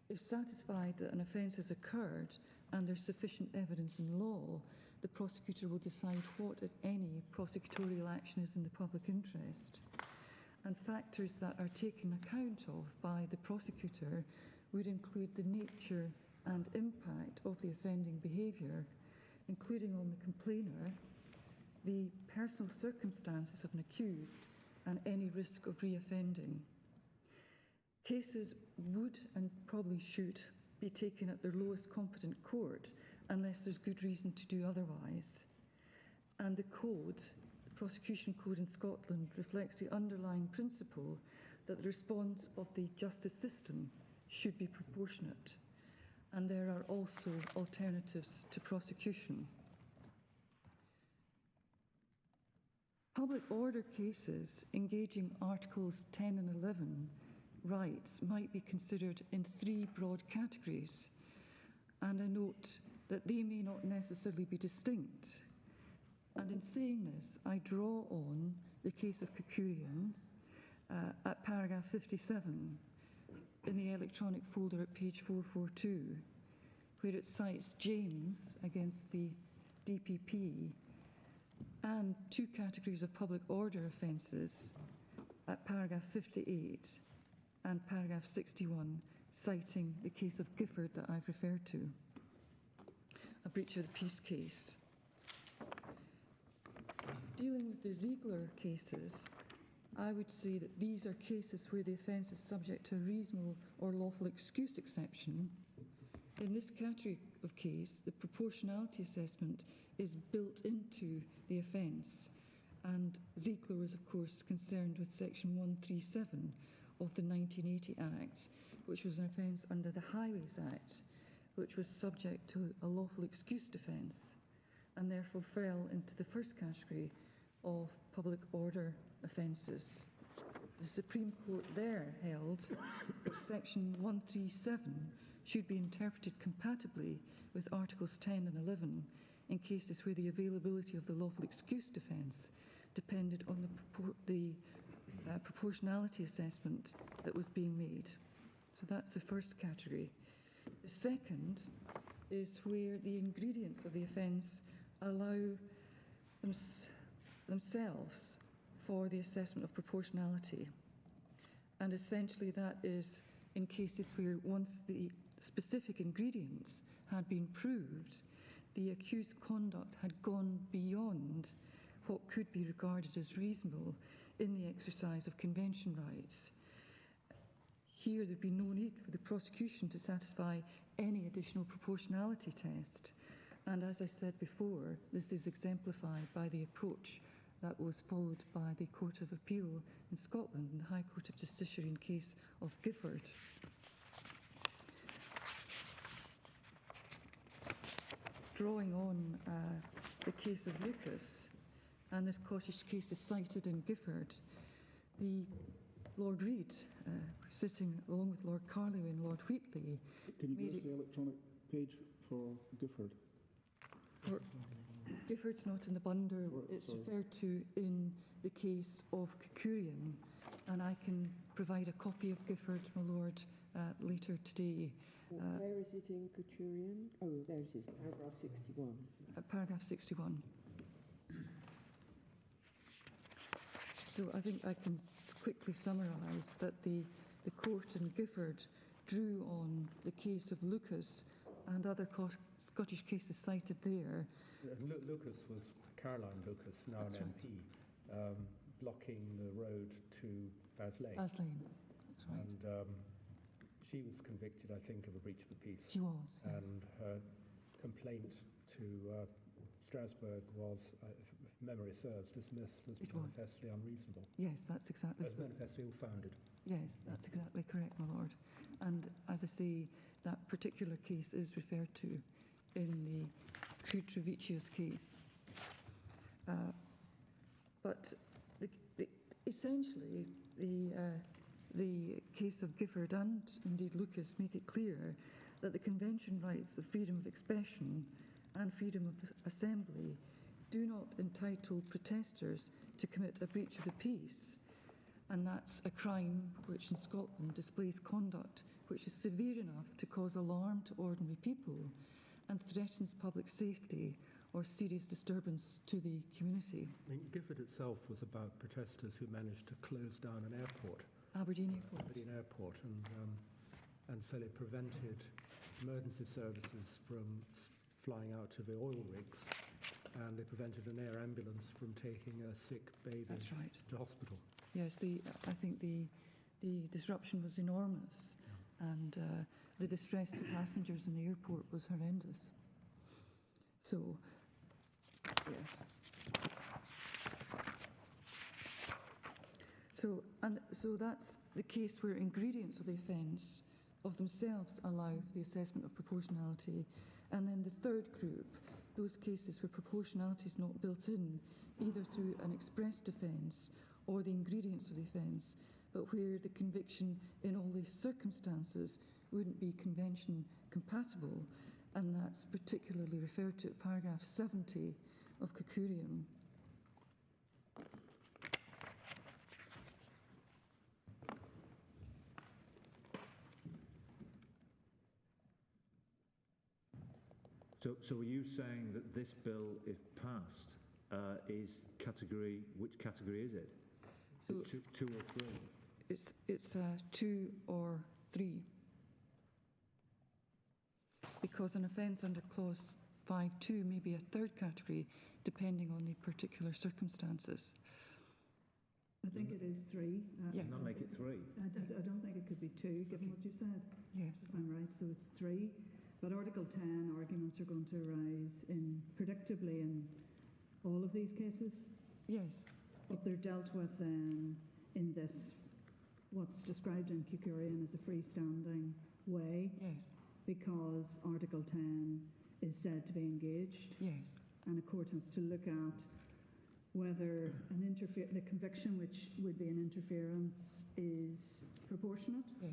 If satisfied that an offence has occurred and there's sufficient evidence in law, the prosecutor will decide what, if any, prosecutorial action is in the public interest. And factors that are taken account of by the prosecutor would include the nature and impact of the offending behaviour, including on the complainer, the personal circumstances of an accused, and any risk of reoffending. Cases would and probably should be taken at their lowest competent court unless there's good reason to do otherwise. And the code, the prosecution code in Scotland, reflects the underlying principle that the response of the justice system should be proportionate. And there are also alternatives to prosecution. Public order cases engaging Articles 10 and 11 rights might be considered in three broad categories, and I note that they may not necessarily be distinct. And in saying this, I draw on the case of Kekurian at paragraph 57 in the electronic folder at page 442, where it cites James against the DPP and two categories of public order offences at paragraph 58 and paragraph 61, citing the case of Gifford that I've referred to, a breach of the peace case. Dealing with the Ziegler cases, I would say that these are cases where the offence is subject to a reasonable or lawful excuse exception. In this category of case, the proportionality assessment is built into the offence, and Ziegler was, of course, concerned with Section 137 of the 1980 Act, which was an offence under the Highways Act, which was subject to a lawful excuse defence, and therefore fell into the first category of public order offences. The Supreme Court there held that Section 137 should be interpreted compatibly with Articles 10 and 11 in cases where the availability of the lawful excuse defence depended on the proportionality assessment that was being made. So that's the first category. The second is where the ingredients of the offence allow themselves for the assessment of proportionality. And essentially that is in cases where once the specific ingredients had been proved, the accused conduct had gone beyond what could be regarded as reasonable in the exercise of convention rights. Here there'd be no need for the prosecution to satisfy any additional proportionality test. And as I said before, this is exemplified by the approach that was followed by the Court of Appeal in Scotland and the High Court of Justiciary in case of Gifford. Drawing on the case of Lucas, and this Scottish case is cited in Gifford, the Lord Reid, sitting along with Lord Carlyle and Lord Wheatley, Can you give us the electronic page for Gifford? Gifford's not in the bundle, it's referred to in the case of Kukurian, and I can provide a copy of Gifford, my lord, later today. Where is it in Kukurian? Oh, there it is, paragraph 61. Paragraph 61. So I think I can quickly summarise that the court in Gifford drew on the case of Lucas and other Scottish cases cited there. Lucas was Caroline Lucas, now That's an MP, blocking the road to Faslane. Faslane, that's right. And she was convicted, I think, of a breach of the peace. She was, yes. And her complaint to Strasbourg was, if memory serves, dismissed as manifestly unreasonable. Yes, that's exactly As so. manifestly ill-founded. Yes, that's exactly correct, my lord. And as I say, that particular case is referred to in the Kutrovicius case. But essentially, the case of Gifford and indeed Lucas make it clear that the Convention rights of freedom of expression and freedom of assembly do not entitle protesters to commit a breach of the peace. And that's a crime which in Scotland displays conduct which is severe enough to cause alarm to ordinary people and threatens public safety or serious disturbance to the community. I mean, Gifford itself was about protesters who managed to close down an airport. Aberdeen Airport. Aberdeen Airport, and so it prevented emergency services from flying out to the oil rigs, and they prevented an air ambulance from taking a sick baby to hospital. Yes, I think the disruption was enormous, and the distress to passengers in the airport was horrendous. So, yes. So that's the case where ingredients of the offence of themselves allow for the assessment of proportionality. And then the third group, those cases where proportionality is not built in, either through an express defence or the ingredients of the offence, but where the conviction in all these circumstances wouldn't be convention compatible, and that's particularly referred to at paragraph 70 of Kukurian. So are you saying that this bill, if passed, is category, which category is it? So is it two or three? It's 2 or 3. Because an offence under clause 5.2 may be a third category depending on the particular circumstances. I think it is 3. Yes. Does that make it 3? I don't think it could be 2, given what you said. Yes. If I'm right, so it's 3. But Article 10 arguments are going to arise predictably in all of these cases. Yes. But they're dealt with in this, what's described in Kukurian as a freestanding way. Yes. Because Article 10 is said to be engaged. Yes. And a court has to look at whether the conviction, which would be an interference, is proportionate Yes.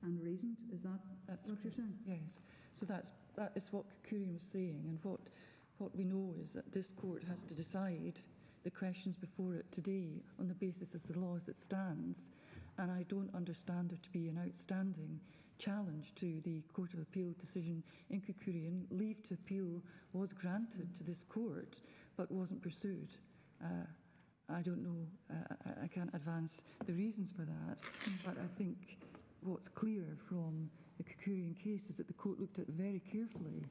and reasoned. Is that That's what you're saying? Yes. So that is what Kukurian was saying, and what we know is that this court has to decide the questions before it today on the basis of the law as it stands, and I don't understand there to be an outstanding challenge to the Court of Appeal decision in Kukurian. Leave to appeal was granted to this court, but wasn't pursued. I don't know, I can't advance the reasons for that, but I think what's clear from the Kukurian case is that the court looked at it very carefully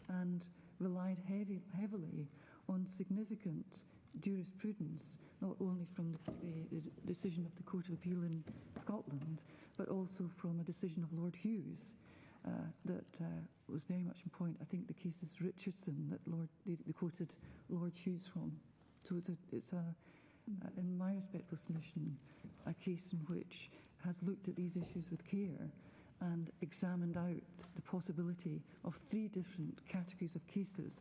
and relied heavily on significant jurisprudence, not only from the decision of the Court of Appeal in Scotland, but also from a decision of Lord Hughes that was very much in point. I think the case is Richardson that they quoted Lord Hughes from. So it's in my respectful submission, a case in which has looked at these issues with care and examined out the possibility of 3 different categories of cases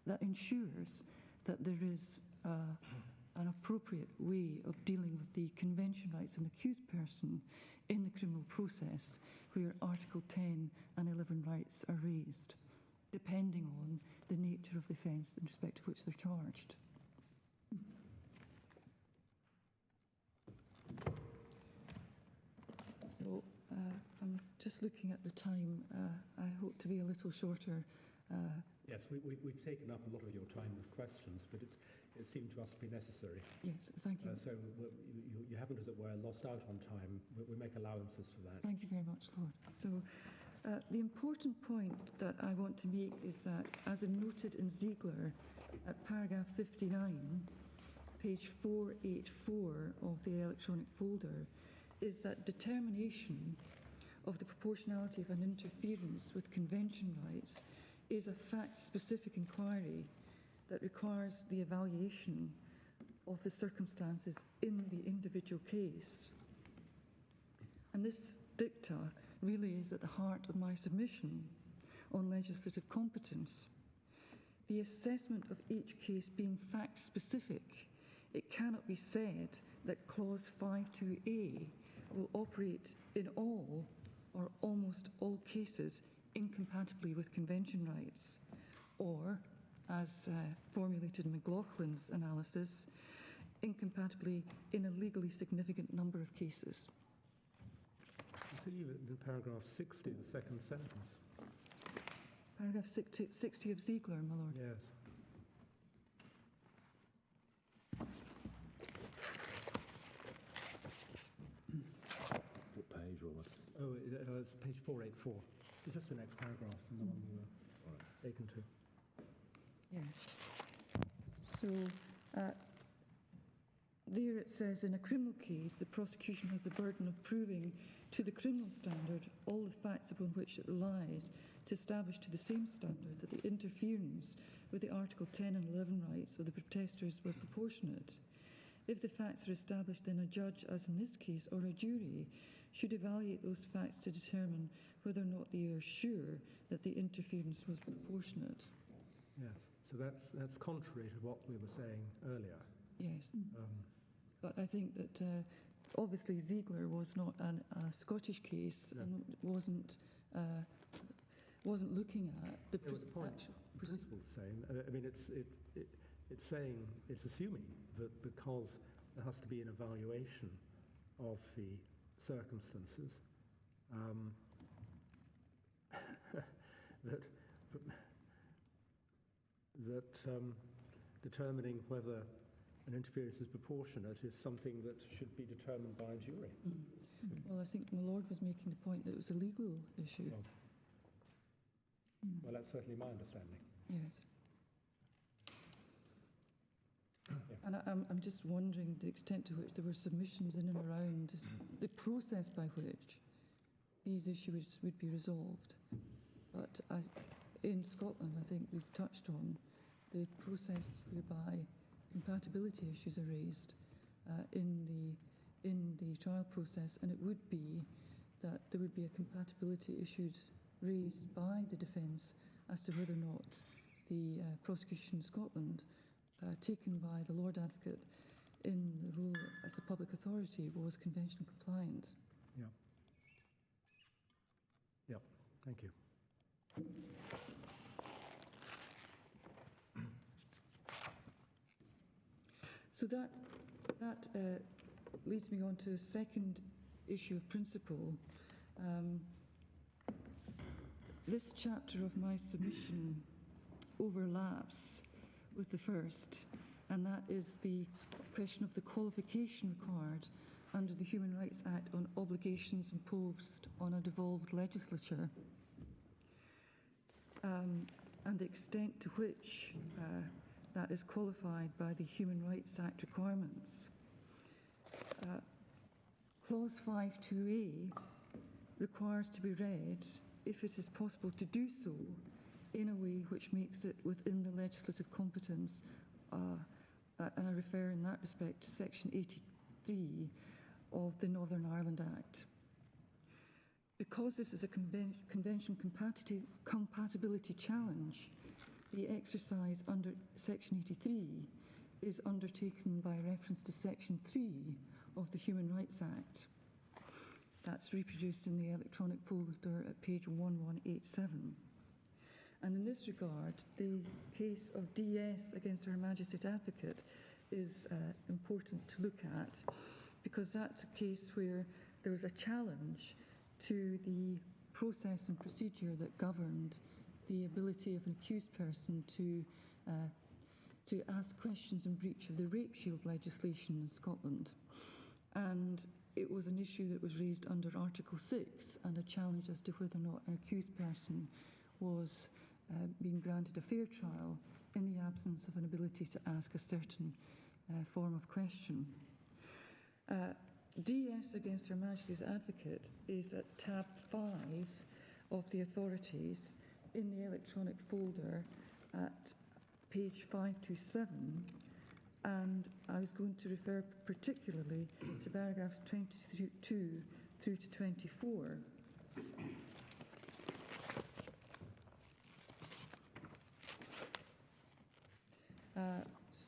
that ensures that there is an appropriate way of dealing with the convention rights of an accused person in the criminal process where Article 10 and 11 rights are raised, depending on the nature of the offence in respect of which they're charged. So I'm just looking at the time. I hope to be a little shorter. Yes, we've taken up a lot of your time with questions, but it seemed to us to be necessary. Yes, thank you. So you haven't, as it were, lost out on time. We make allowances for that. Thank you very much, Lord. So the important point that I want to make is that, as noted in Ziegler at paragraph 59, page 484 of the electronic folder, is that determination of the proportionality of an interference with convention rights is a fact-specific inquiry that requires the evaluation of the circumstances in the individual case. And this dicta really is at the heart of my submission on legislative competence. The assessment of each case being fact-specific, it cannot be said that Clause 5.2a will operate in all or almost all cases incompatibly with convention rights, or, as formulated in McLaughlin's analysis, incompatibly in a legally significant number of cases. You see in paragraph 60, the second sentence. Paragraph 60 of Ziegler, my lord. Yes. What page, Robert? Oh, it's page 484. It's just the next paragraph from the one you were taken to. Yes. So there it says, in a criminal case, the prosecution has the burden of proving to the criminal standard all the facts upon which it relies to establish to the same standard that the interference with the Article 10 and 11 rights of the protesters were proportionate. If the facts are established, then a judge, as in this case, or a jury, should evaluate those facts to determine whether or not they are sure that the interference was proportionate. Yes, so that's contrary to what we were saying earlier. Yes. But I think that obviously Ziegler was not a Scottish case, No. and wasn't looking at the The principle's the same. I mean, it's saying, it's assuming that because there has to be an evaluation of the circumstances, that determining whether an interference is proportionate is something that should be determined by a jury. Well, I think my lord was making the point that it was a legal issue. Well, that's certainly my understanding. Yes. And I'm just wondering the extent to which there were submissions in and around the process by which these issues would be resolved. But in Scotland, I think we've touched on the process whereby compatibility issues are raised in the trial process, and it would be that there would be a compatibility issue raised by the defence as to whether or not the prosecution in Scotland taken by the Lord Advocate in the role as a public authority was convention compliant. Yeah. Yeah, thank you. So that leads me on to a second issue of principle. This chapter of my submission overlaps with the first, and that is the question of the qualification required under the Human Rights Act on obligations imposed on a devolved legislature, and the extent to which that is qualified by the Human Rights Act requirements. Clause 5.2a requires to be read, if it is possible to do so, in a way which makes it within the legislative competence, and I refer in that respect to Section 83 of the Northern Ireland Act. Because this is a convention compatibility challenge, the exercise under Section 83 is undertaken by reference to Section 3 of the Human Rights Act. That's reproduced in the electronic folder at page 1187. And in this regard, the case of DS against Her Majesty's Advocate is important to look at, because that's a case where there was a challenge to the process and procedure that governed the ability of an accused person to ask questions in breach of the Rape Shield legislation in Scotland. And it was an issue that was raised under Article 6, and a challenge as to whether or not an accused person was being granted a fair trial in the absence of an ability to ask a certain form of question. DS against Her Majesty's Advocate is at tab 5 of the authorities in the electronic folder at page 527, and I was going to refer particularly to paragraphs 22 through to 24.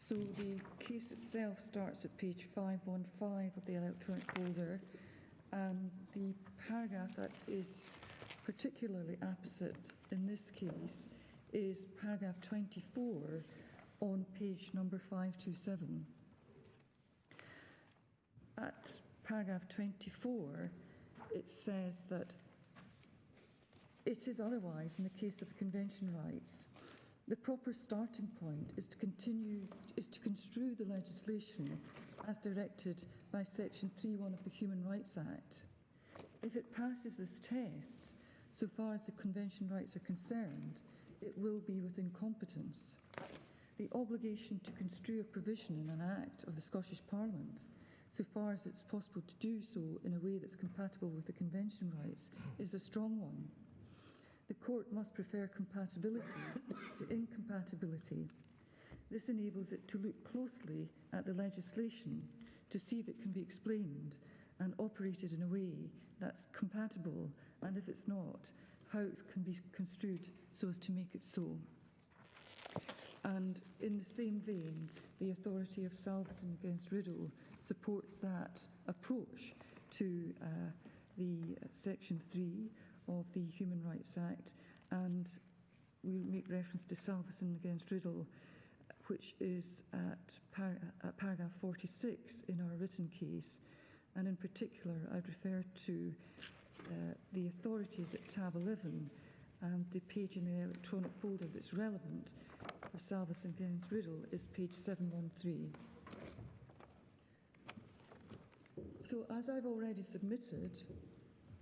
So the case itself starts at page 515 of the electronic folder, and the paragraph that is particularly apposite in this case is paragraph 24 on page number 527. At paragraph 24, it says that it is otherwise in the case of convention rights. The proper starting point is to construe the legislation as directed by Section 3.1 of the Human Rights Act. If it passes this test, so far as the convention rights are concerned, it will be within competence. The obligation to construe a provision in an Act of the Scottish Parliament, so far as it's possible to do so in a way that's compatible with the convention rights, is a strong one. The court must prefer compatibility to incompatibility. This enables it to look closely at the legislation to see if it can be explained and operated in a way that's compatible, and if it's not, how it can be construed so as to make it so. And in the same vein, the authority of Salveson against Riddle supports that approach to the Section 3 of the Human Rights Act, and we make reference to Salveson against Riddle, which is at paragraph 46 in our written case, and in particular I'd refer to the authorities at tab 11, and the page in the electronic folder that's relevant for Salveson against Riddle is page 713. So as I've already submitted,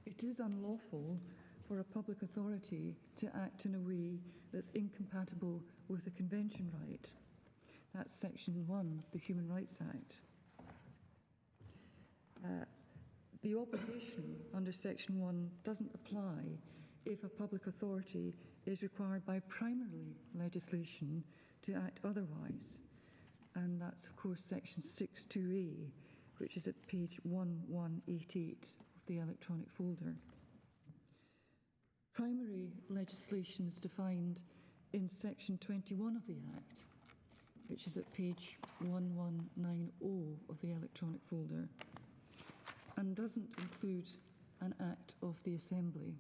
it is unlawful for a public authority to act in a way that's incompatible with a convention right. That's Section 1 of the Human Rights Act. The obligation under Section 1 doesn't apply if a public authority is required by primary legislation to act otherwise. And that's, of course, Section 6.2a, which is at page 1188 of the electronic folder. Primary legislation is defined in Section 21 of the Act. which is at page 1190 of the electronic folder, and doesn't include an act of the Assembly.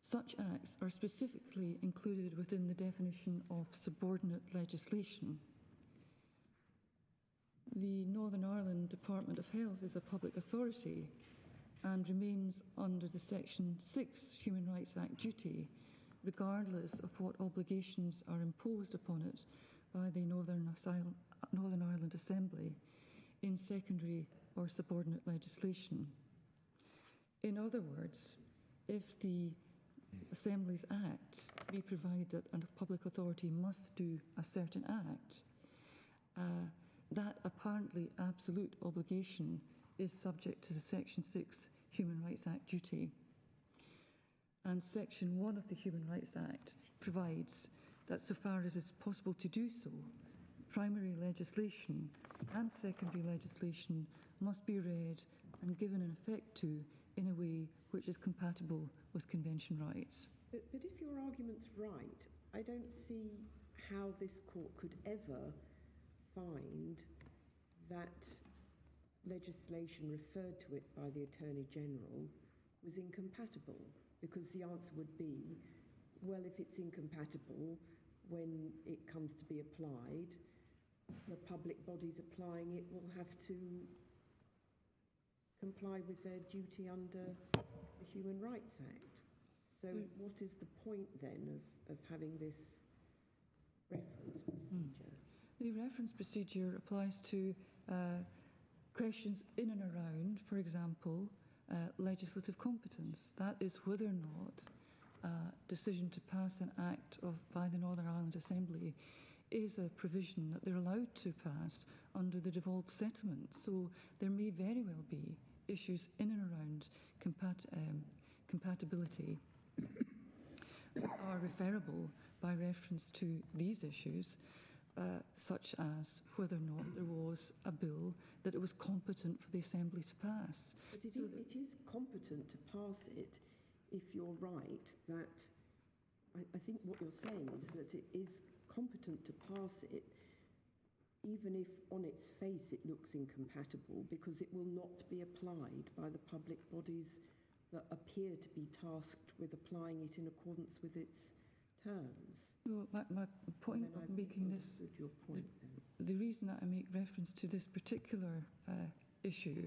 Such acts are specifically included within the definition of subordinate legislation. The Northern Ireland Department of Health is a public authority and remains under the Section 6 Human Rights Act duty, regardless of what obligations are imposed upon it by the Northern Ireland Assembly in secondary or subordinate legislation. In other words, if the Assembly's Act be provided that a public authority must do a certain act, that apparently absolute obligation is subject to the Section 6 Human Rights Act duty. And Section 1 of the Human Rights Act provides that so far as is possible to do so, primary legislation and secondary legislation must be read and given an effect to in a way which is compatible with convention rights. But if your argument's right, I don't see how this court could ever find that legislation referred to it by the Attorney General was incompatible, because the answer would be, well, if it's incompatible, when it comes to be applied, the public bodies applying it will have to comply with their duty under the Human Rights Act. So what is the point then of having this reference procedure? The reference procedure applies to questions in and around, for example, legislative competence. That is whether or not a decision to pass an act by the Northern Ireland Assembly is a provision that they're allowed to pass under the devolved settlement. So there may very well be issues in and around compatibility that are referable by reference to these issues, such as whether or not there was a bill that it was competent for the Assembly to pass. But it is competent to pass it if you're right that, I think what you're saying is that it is competent to pass it even if on its face it looks incompatible, because it will not be applied by the public bodies that appear to be tasked with applying it in accordance with its terms. So my point of making this, your point the reason that I make reference to this particular issue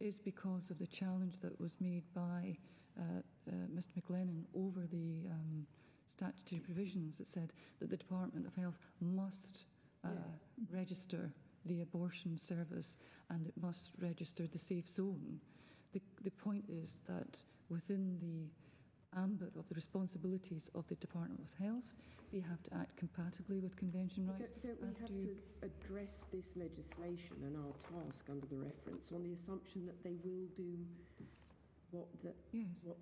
is because of the challenge that was made by Mr McLennan over the statutory provisions that said that the Department of Health must register the abortion service and it must register the safe zone. The point is that within the ambit of the responsibilities of the Department of Health, they have to act compatibly with convention rights. Don't we have to address this legislation and our task under the reference on the assumption that they will do what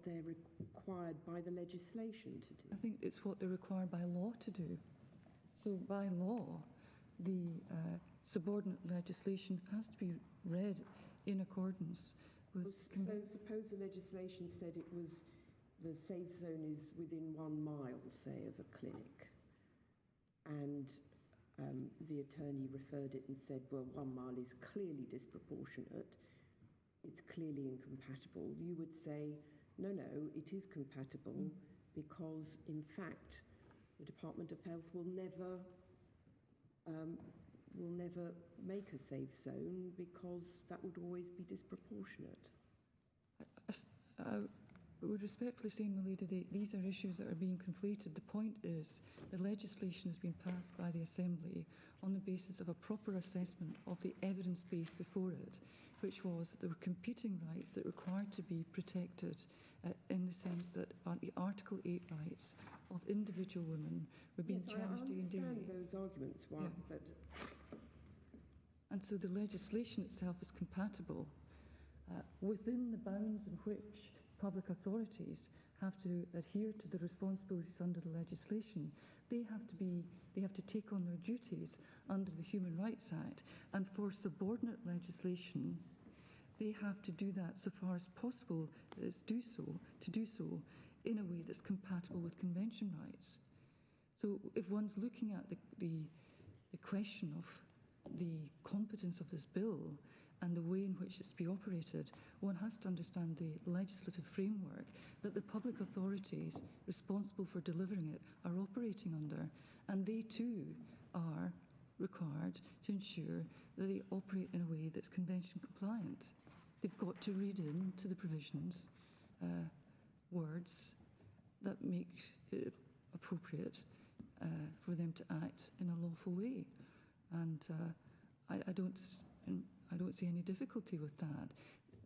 they're required by the legislation to do? I think it's what they're required by law to do. So by law, the subordinate legislation has to be read in accordance with So suppose the legislation said it was the safe zone is within 1 mile, say, of a clinic, and the attorney referred it and said, well, 1 mile is clearly disproportionate, it's clearly incompatible. You would say, no, it is compatible because, in fact, the Department of Health will never make a safe zone because that would always be disproportionate. I would respectfully say, Melita, these are issues that are being conflated. The point is the legislation has been passed by the Assembly on the basis of a proper assessment of the evidence base before it, which was that there were competing rights that required to be protected in the sense that the Article 8 rights of individual women were being challenged day and day. I understand those arguments, but... And so the legislation itself is compatible within the bounds in which public authorities have to adhere to the responsibilities under the legislation. They have to take on their duties under the Human Rights Act, and for subordinate legislation, they have to do that so far as possible to do so in a way that's compatible with convention rights. So if one's looking at the question of the competence of this bill and the way in which it's to be operated, one has to understand the legislative framework that the public authorities responsible for delivering it are operating under, and they too are required to ensure that they operate in a way that's convention compliant. They've got to read into the provisions words that make it appropriate for them to act in a lawful way, and I don't see any difficulty with that.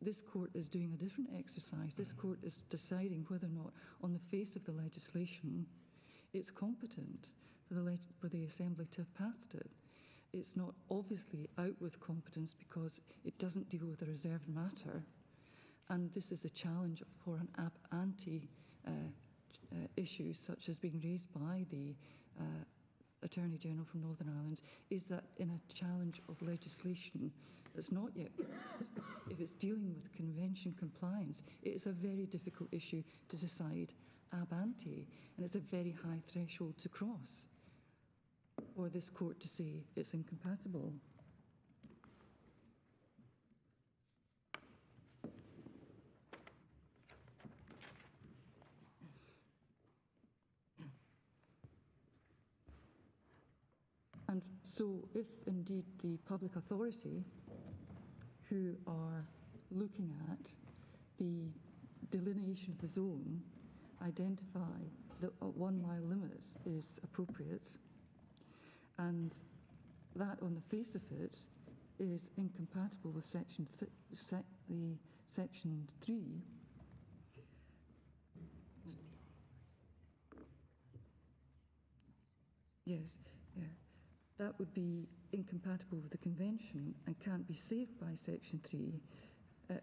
This court is doing a different exercise. This court is deciding whether or not, on the face of the legislation, it's competent for the Assembly to have passed it. It's not obviously out with competence because it doesn't deal with a reserved matter, and this is a challenge for an ab ante issue such as being raised by the Attorney General from Northern Ireland, is that in a challenge of legislation that's not yet passed, if it's dealing with convention compliance, it is a very difficult issue to decide ab ante, and it's a very high threshold to cross for this court to say it's incompatible. And so if indeed the public authority who are looking at the delineation of the zone identify that a 1 mile limit is appropriate, and that on the face of it is incompatible with section 3, yes, yeah, that would be incompatible with the convention and can't be saved by section 3,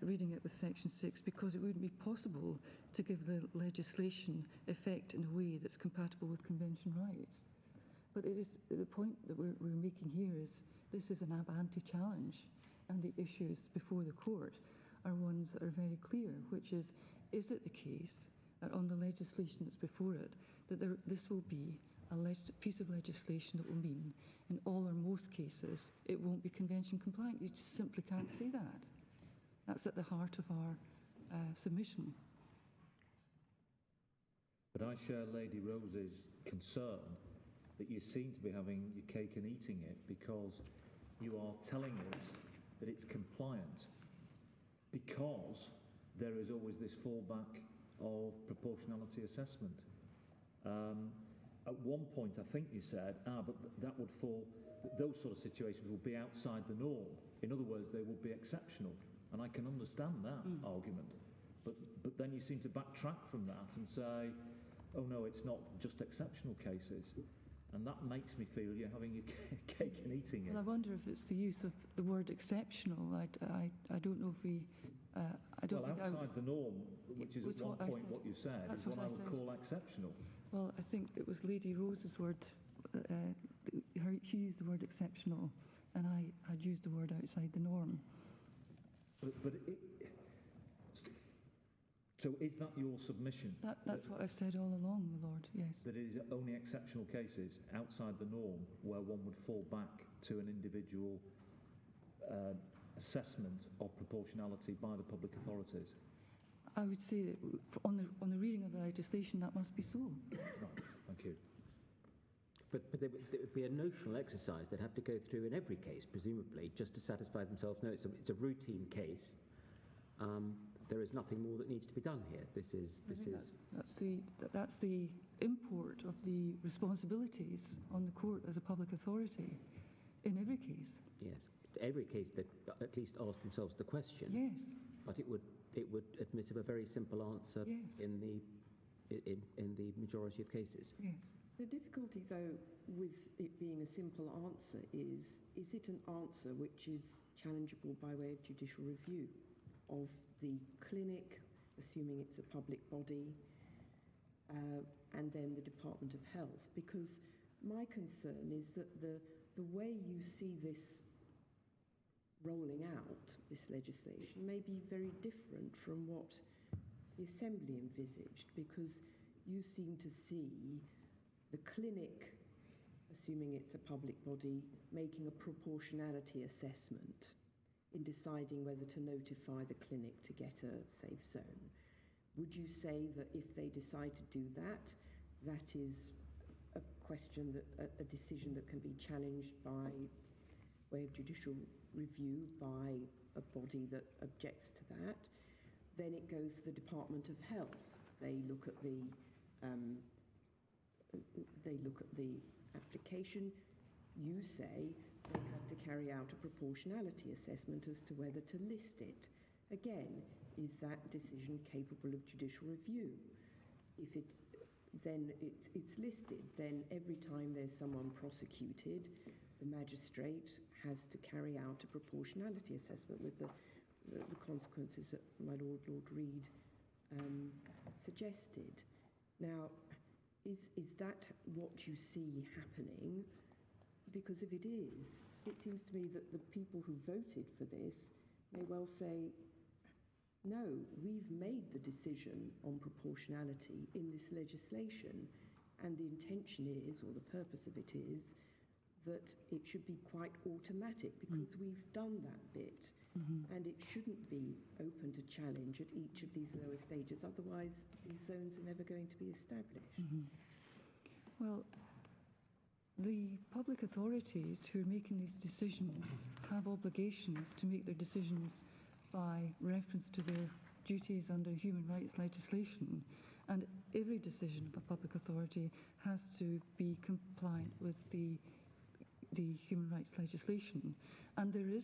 reading it with section 6, because it wouldn't be possible to give the legislation effect in a way that's compatible with convention rights. But it is the point that we're making here is this is an ab ante challenge, and the issues before the court are ones that are very clear, which is it the case that on the legislation that's before it, that this will be a piece of legislation that will mean in all or most cases it won't be convention compliant? You just simply can't say that. That's at the heart of our submission. But I share Lady Rose's concern that you seem to be having your cake and eating it, because you are telling us that it's compliant because there is always this fallback of proportionality assessment. At one point, I think you said, but that would fall, those sort of situations will be outside the norm. In other words, they will be exceptional. And I can understand that argument. But then you seem to backtrack from that and say, oh no, it's not just exceptional cases. And that makes me feel you're having your cake and eating it. Well, I wonder if it's the use of the word exceptional. I don't know if we... I don't think outside the norm, which is at one point what you said, is what I would call exceptional. Well, I think it was Lady Rose's word. She used the word exceptional, and I had used the word outside the norm. So is that your submission? That's what I've said all along, my lord, yes. That it is only exceptional cases outside the norm where one would fall back to an individual assessment of proportionality by the public authorities? I would say that on the reading of the legislation, that must be so. Right, thank you. But there would be a notional exercise they'd have to go through in every case, presumably, just to satisfy themselves. No, it's a routine case. There is nothing more that needs to be done here. That's the import of the responsibilities on the court as a public authority in every case. Yes, every case that at least ask themselves the question. Yes. But it would admit of a very simple answer. Yes. in the majority of cases. Yes. The difficulty, though, with it being a simple answer is it an answer which is challengeable by way of judicial review of the clinic, assuming it's a public body, and then the Department of Health? Because my concern is that the way you see this rolling out, this legislation, may be very different from what the Assembly envisaged, because you seem to see the clinic, assuming it's a public body, making a proportionality assessment in deciding whether to notify the clinic to get a safe zone. Would you say that if they decide to do that, that is a question, that a decision that can be challenged by way of judicial review by a body that objects to that? Then it goes to the Department of Health. They look at the application. You say they have to carry out a proportionality assessment as to whether to list it. Again, is that decision capable of judicial review? If it then it's listed, then every time there's someone prosecuted, the magistrate has to carry out a proportionality assessment with the consequences that my Lord Reed suggested. Now, is that what you see happening? Because if it is, it seems to me that the people who voted for this may well say, no, we've made the decision on proportionality in this legislation, and the intention is, or the purpose of it is, that it should be quite automatic because we've done that bit, and it shouldn't be open to challenge at each of these lower stages, otherwise these zones are never going to be established. Well, the public authorities who are making these decisions have obligations to make their decisions by reference to their duties under human rights legislation, and every decision of a public authority has to be compliant with the human rights legislation. And there is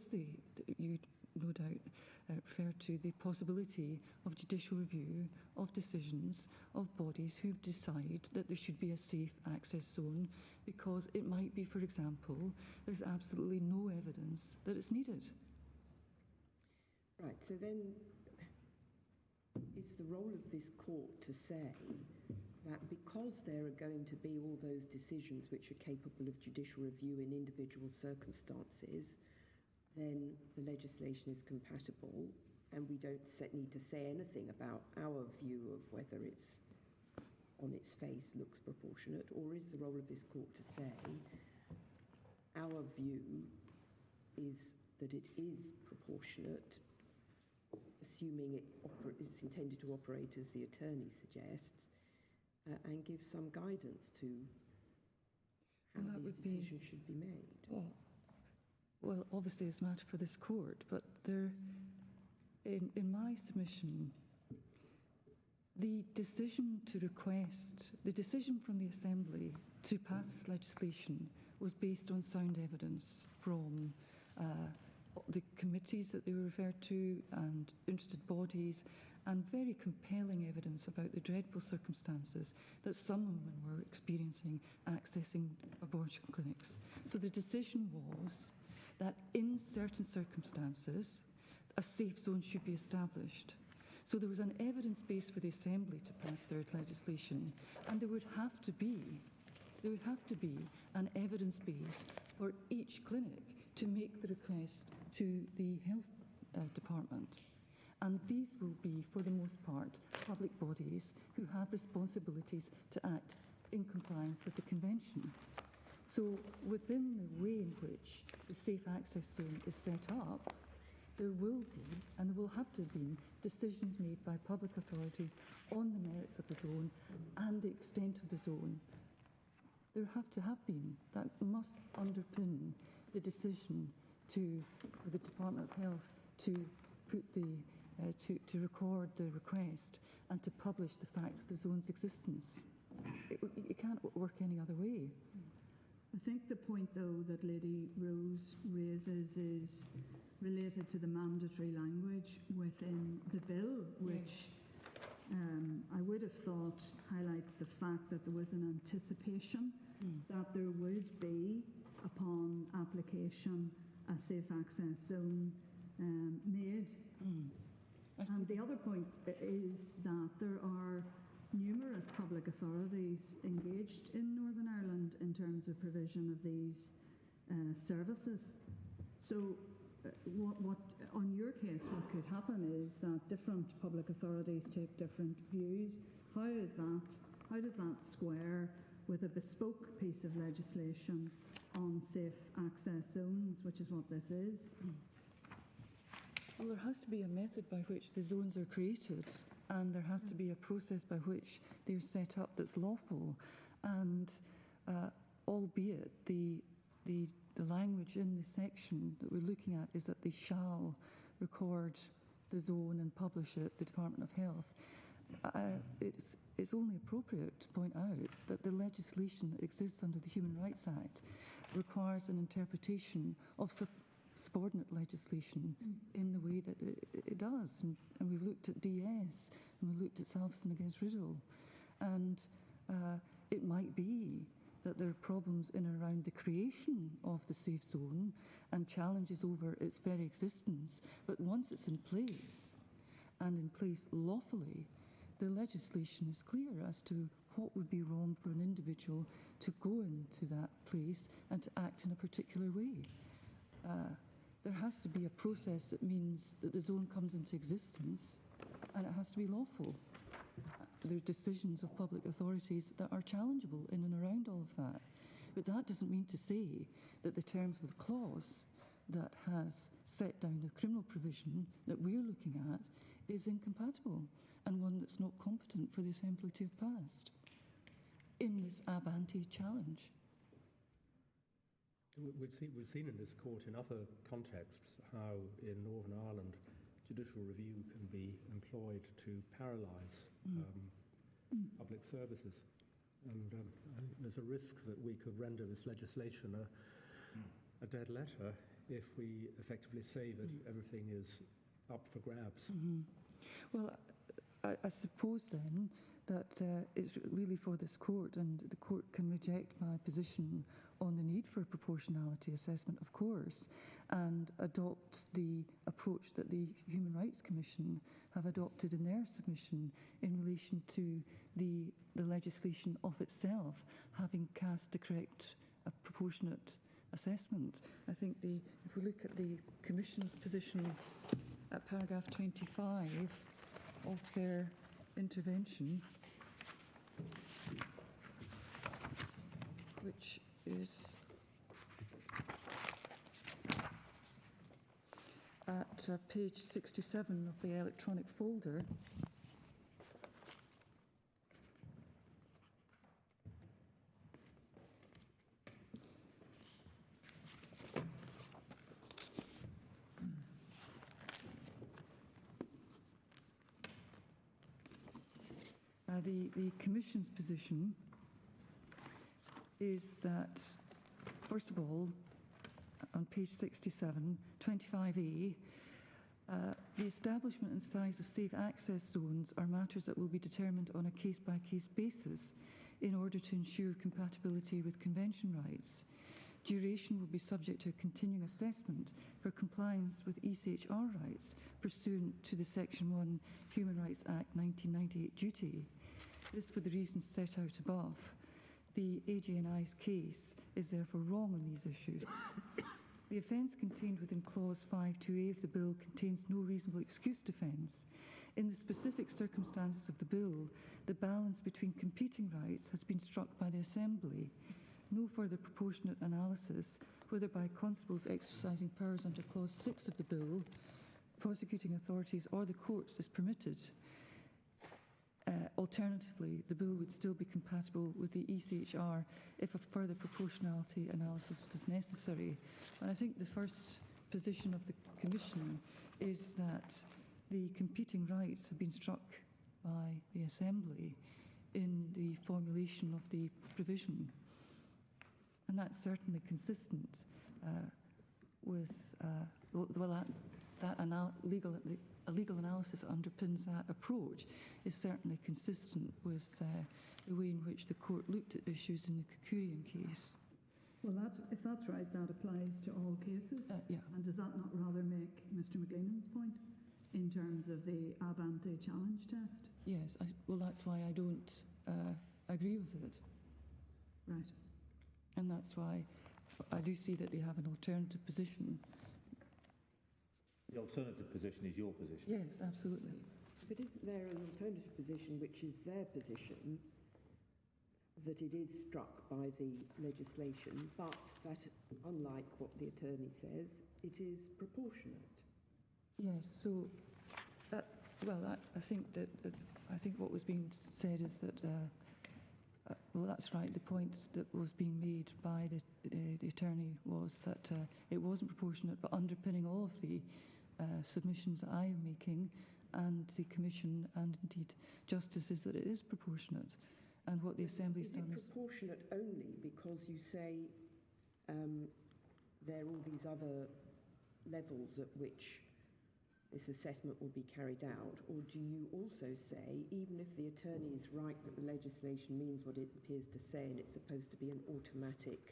you no doubt refer to the possibility of judicial review of decisions of bodies who decide that there should be a safe access zone because it might be, for example, there's absolutely no evidence that it's needed. Right, so then it's the role of this court to say that because there are going to be all those decisions which are capable of judicial review in individual circumstances, then the legislation is compatible and we don't need to say anything about our view of whether it's on its face looks proportionate, or is the role of this court to say our view is that it is proportionate, assuming it is intended to operate as the attorney suggests, and give some guidance to how these decisions should be made? Well, obviously it's a matter for this court, but in my submission, the decision from the Assembly to pass this legislation was based on sound evidence from the committees that they were referred to and interested bodies, and very compelling evidence about the dreadful circumstances that some women were experiencing accessing abortion clinics. So the decision was that in certain circumstances, a safe zone should be established. So there was an evidence base for the Assembly to pass their legislation, and there would have to be an evidence base for each clinic to make the request to the health department. And these will be, for the most part, public bodies who have responsibilities to act in compliance with the Convention. So within the way in which the safe access zone is set up, there will be, and there will have to be, decisions made by public authorities on the merits of the zone and the extent of the zone. There have to have been. That must underpin the decision for the Department of Health to put to record the request and to publish the fact of the zone's existence. It can't work any other way. I think the point, though, that Lady Rose raises is related to the mandatory language within the bill, which I would have thought highlights the fact that there was an anticipation that there would be, upon application, a safe access zone made. And the other point is that there are numerous public authorities engaged in Northern Ireland in terms of provision of these services. So what on your case, what could happen is that different public authorities take different views. How does that square with a bespoke piece of legislation on safe access zones, which is what this is. Well, there has to be a method by which the zones are created, and there has to be a process by which they're set up that's lawful. And albeit the language in the section that we're looking at is that they shall record the zone and publish it, the Department of Health, it's only appropriate to point out that the legislation that exists under the Human Rights Act requires an interpretation of subordinate legislation in the way that it does. And we've looked at DS, and we've looked at Salveson against Riddle. And it might be that there are problems in and around the creation of the safe zone and challenges over its very existence. But once it's in place, and in place lawfully, the legislation is clear as to what would be wrong for an individual to go into that place and to act in a particular way. There has to be a process that means that the zone comes into existence, and it has to be lawful. There are decisions of public authorities that are challengeable in and around all of that. But that doesn't mean to say that the terms of the clause that has set down the criminal provision that we're looking at is incompatible, and one that's not competent for the Assembly to have passed in this ab ante challenge. We've seen in this court in other contexts how in Northern Ireland judicial review can be employed to paralyse public services. And I think there's a risk that we could render this legislation a dead letter if we effectively say that everything is up for grabs. Well, I suppose then that it's really for this court, and the court can reject my position on the need for a proportionality assessment, of course, and adopt the approach that the Human Rights Commission have adopted in their submission in relation to the legislation of itself, having cast the correct, proportionate assessment. I think if we look at the Commission's position at paragraph 25 of their intervention, which is at page 67 of the electronic folder. The Commission's position is that, first of all, on page 67, 25A, the establishment and size of safe access zones are matters that will be determined on a case-by-case basis in order to ensure compatibility with convention rights. Duration will be subject to a continuing assessment for compliance with ECHR rights pursuant to the Section 1 Human Rights Act 1998 duty. This for the reasons set out above. The AGNI's case is therefore wrong on these issues. The offence contained within Clause 5.2a of the Bill contains no reasonable excuse defence. In the specific circumstances of the Bill, the balance between competing rights has been struck by the Assembly. No further proportionate analysis, whether by constables exercising powers under Clause 6 of the Bill, prosecuting authorities or the courts, is permitted. Alternatively, the Bill would still be compatible with the ECHR if a further proportionality analysis was necessary. And I think the first position of the Commission is that the competing rights have been struck by the Assembly in the formulation of the provision. And that's certainly consistent with, a legal analysis underpins that approach, is certainly consistent with the way in which the court looked at issues in the Kukurian case. Well, if that's right, that applies to all cases? Yeah. And does that not rather make Mr. McGlennan's point in terms of the ab ante challenge test? Yes, well, that's why I don't agree with it. Right. And that's why I do see that they have an alternative position. The alternative position is your position? Yes, absolutely. But isn't there an alternative position, which is their position, that it is struck by the legislation, but that, unlike what the attorney says, it is proportionate. Yes, so I think that I think what was being said is that well, that's right. The point that was being made by the attorney was that it wasn't proportionate, but underpinning all of the submissions that I am making and the Commission and indeed Justice is that it is proportionate. And what the Assembly's done is... Is it proportionate only because you say there are all these other levels at which this assessment will be carried out, or do you also say, even if the attorney is right that the legislation means what it appears to say and it's supposed to be an automatic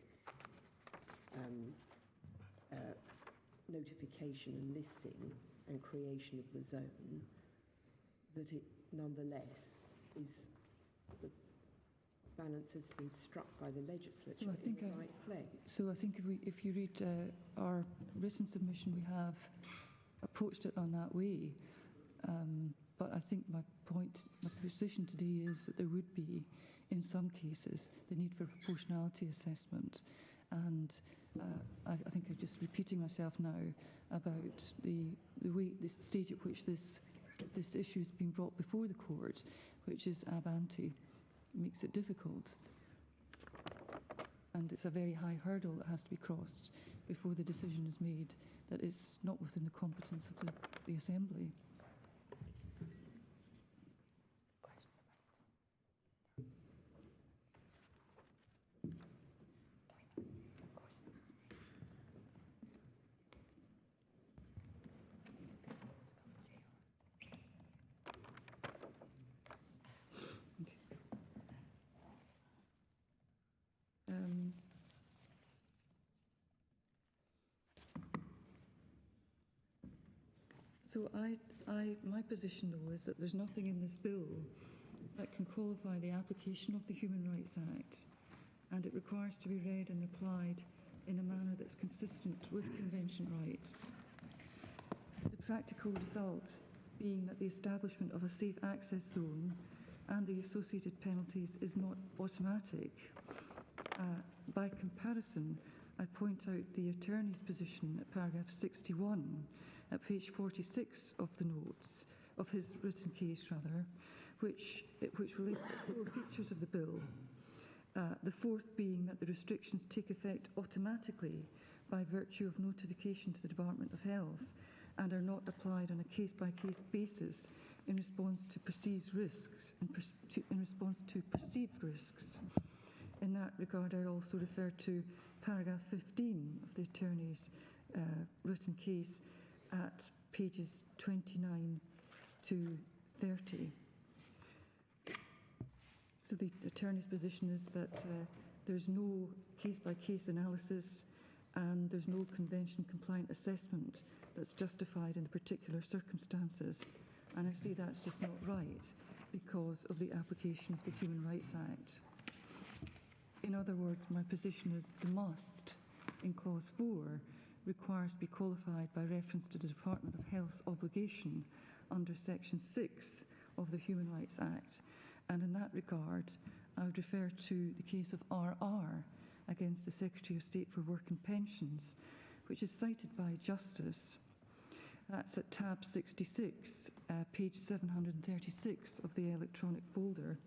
notification and listing and creation of the zone, that it nonetheless is the balance has been struck by the legislature in the right place? So I think if you read our written submission, we have approached it on that way. But I think my position today is that there would be, in some cases, the need for proportionality assessment. And I think I'm just repeating myself now about the stage at which this issue has been brought before the court, which is ab ante, makes it difficult. And it's a very high hurdle that has to be crossed before the decision is made that is not within the competence of the Assembly. So my position, though, is that there's nothing in this bill that can qualify the application of the Human Rights Act, and it requires to be read and applied in a manner that's consistent with convention rights. The practical result being that the establishment of a safe access zone and the associated penalties is not automatic. By comparison, I point out the attorney's position at paragraph 61 at page 46 of the notes, of his written case rather, which relate to the core features of the bill. The fourth being that the restrictions take effect automatically by virtue of notification to the Department of Health and are not applied on a case-by-case basis in response to perceived risks. In that regard, I also refer to paragraph 15 of the attorney's written case at pages 29 to 30. So the attorney's position is that there's no case-by-case analysis and there's no convention-compliant assessment that's justified in the particular circumstances. And I say that's just not right because of the application of the Human Rights Act. In other words, my position is the must in clause 4 requires to be qualified by reference to the Department of Health's obligation under section 6 of the Human Rights Act. And in that regard, I would refer to the case of RR against the Secretary of State for Work and Pensions, which is cited by Justice. That's at tab 66, page 736 of the electronic folder.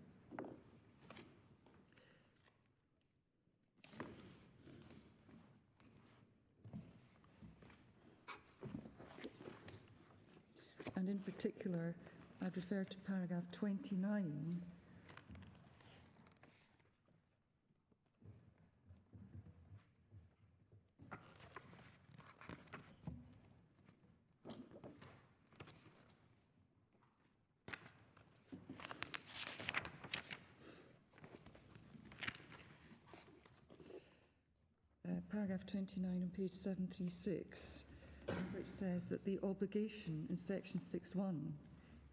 And in particular, I'd refer to paragraph 29 paragraph 29 on page 736, which says that the obligation in section 6.1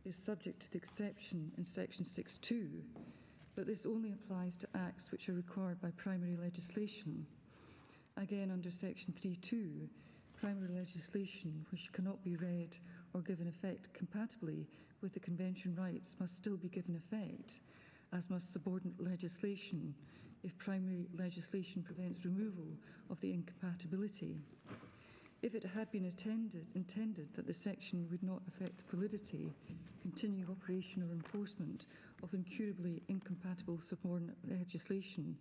is subject to the exception in section 6.2, but this only applies to acts which are required by primary legislation. Again, under section 3.2, primary legislation which cannot be read or given effect compatibly with the convention rights must still be given effect. as must subordinate legislation if primary legislation prevents removal of the incompatibility. If it had been intended that the section would not affect validity, continuing operation or enforcement of incurably incompatible subordinate legislation,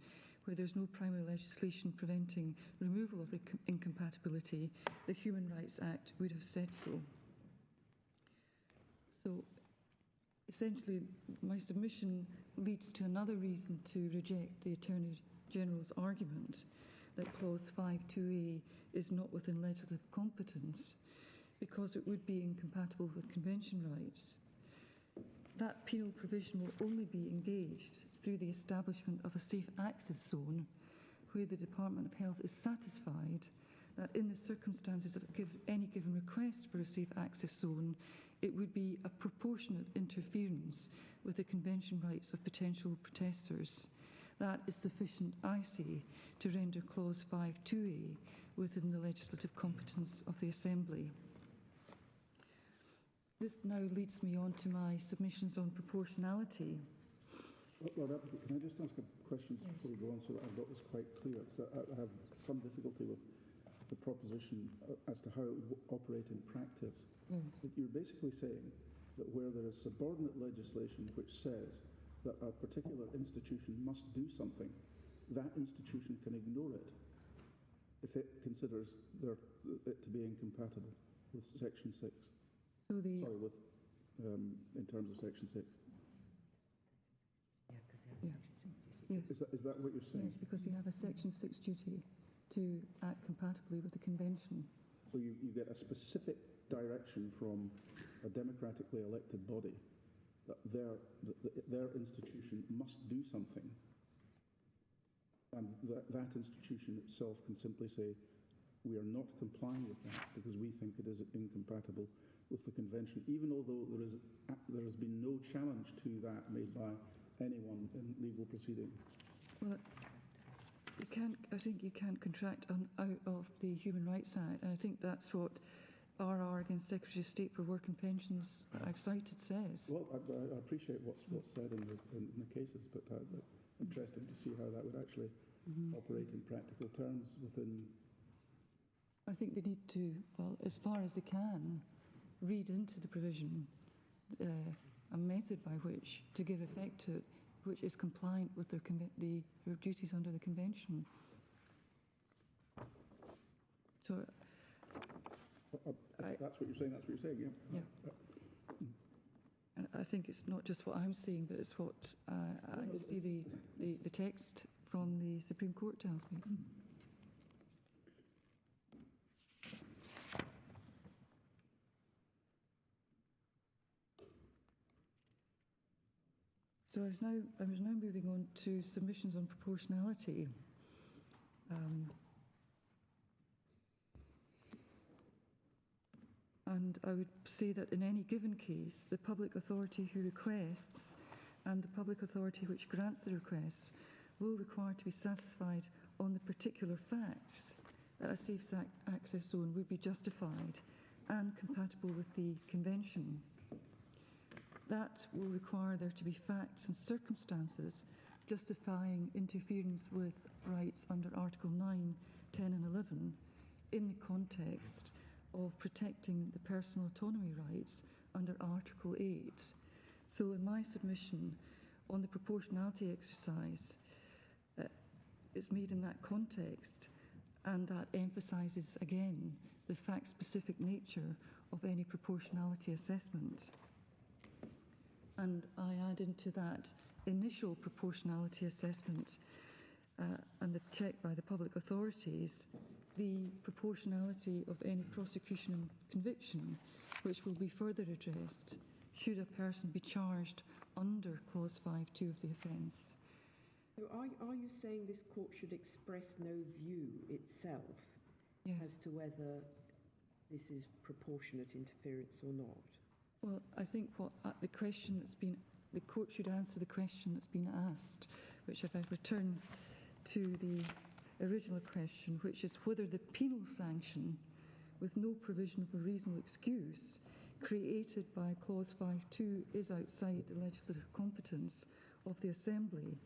where there's no primary legislation preventing removal of the incompatibility, the Human Rights Act would have said so. So, essentially, my submission leads to another reason to reject the Attorney General's argument that Clause 5.2a is not within legislative competence because it would be incompatible with convention rights. That penal provision will only be engaged through the establishment of a safe access zone where the Department of Health is satisfied that in the circumstances of any given request for a safe access zone, it would be a proportionate interference with the convention rights of potential protesters. That is sufficient, I say, to render Clause 5.2a within the legislative competence of the Assembly. This now leads me on to my submissions on proportionality. Lord Advocate, can I just ask a question before we go on so that I've got this quite clear? Because I have some difficulty with the proposition as to how it would operate in practice. Yes. You're basically saying that where there is subordinate legislation which says that a particular institution must do something, that institution can ignore it if it considers it to be incompatible with Section 6. So the Sorry, with in terms of Section 6. Yes. Is that what you're saying? Yes, because you have a Section 6 duty to act compatibly with the Convention. So you get a specific direction from a democratically elected body that their institution must do something, and that institution itself can simply say, we are not complying with that because we think it is incompatible with the Convention, even although there has been no challenge to that made by anyone in legal proceedings. Well, I think you can't contract out of the Human Rights Act, and I think that's what RR against Secretary of State for Work and Pensions I've cited says. Well, I appreciate what's said in the cases, but interesting to see how that would actually operate in practical terms within. I think they need to, well, as far as they can, read into the provision a method by which to give effect to it, which is compliant with their duties under the Convention. So. That's what you're saying. That's what you're saying. Yeah. Yeah. And I think it's not just what I'm saying, but it's what I see the text from the Supreme Court tells me. So I was now moving on to submissions on proportionality. And I would say that in any given case, the public authority who requests and the public authority which grants the request will require to be satisfied on the particular facts that a safe access zone would be justified and compatible with the Convention. That will require there to be facts and circumstances justifying interference with rights under Article 9, 10 and 11 in the context of protecting the personal autonomy rights under Article 8. So in my submission on the proportionality exercise, it's made in that context, and that emphasises again the fact-specific nature of any proportionality assessment. And I add into that initial proportionality assessment and the check by the public authorities, the proportionality of any prosecution and conviction, which will be further addressed should a person be charged under Clause 5.2 of the offence. So are you saying this court should express no view itself as to whether this is proportionate interference or not? Well, I think the question that's been, the court should answer the question that's been asked, which if I return to the original question, which is whether the penal sanction with no provision of a reasonable excuse created by Clause 5.2 is outside the legislative competence of the Assembly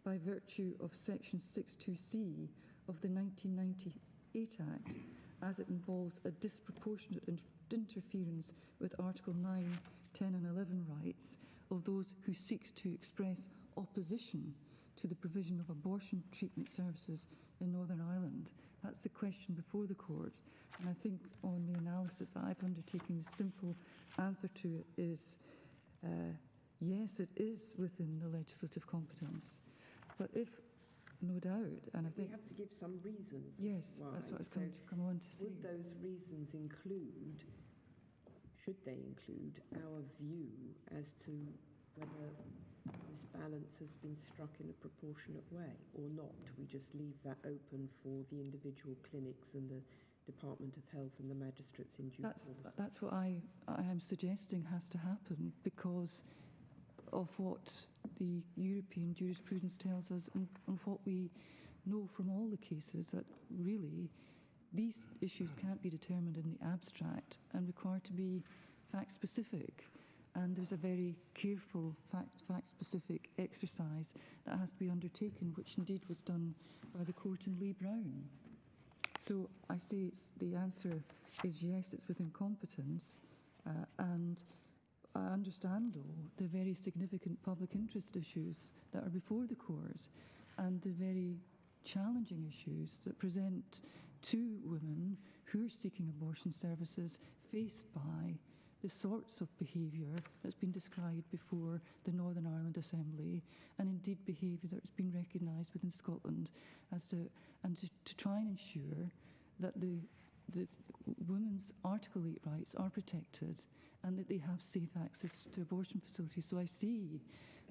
by virtue of Section 62C of the 1998 Act, as it involves a disproportionate interference with Article 9, 10 and 11 rights of those who seek to express opposition to the provision of abortion treatment services in Northern Ireland. That's the question before the court. And I think on the analysis I've undertaken, the simple answer to it is yes, it is within the legislative competence. But if, no doubt, and I think... We have to give some reasons. Yes, why. that's what I was going to come on to say. Would those reasons include, should they include, our view as to whether this balance has been struck in a proportionate way or not? We just leave that open for the individual clinics and the Department of Health and the magistrates in due course. That's what I am suggesting has to happen, because of what the European jurisprudence tells us and what we know from all the cases, that really these issues can't be determined in the abstract and require to be fact-specific. And there's a very careful fact-specific exercise that has to be undertaken, which indeed was done by the court in Lee Brown. So I say the answer is yes, it's within competence, and I understand, though, the very significant public interest issues that are before the court and the very challenging issues that present to women who are seeking abortion services faced by the sorts of behaviour that's been described before the Northern Ireland Assembly, and indeed behaviour that's been recognised within Scotland, to try and ensure that the women's Article 8 rights are protected and that they have safe access to abortion facilities. So I see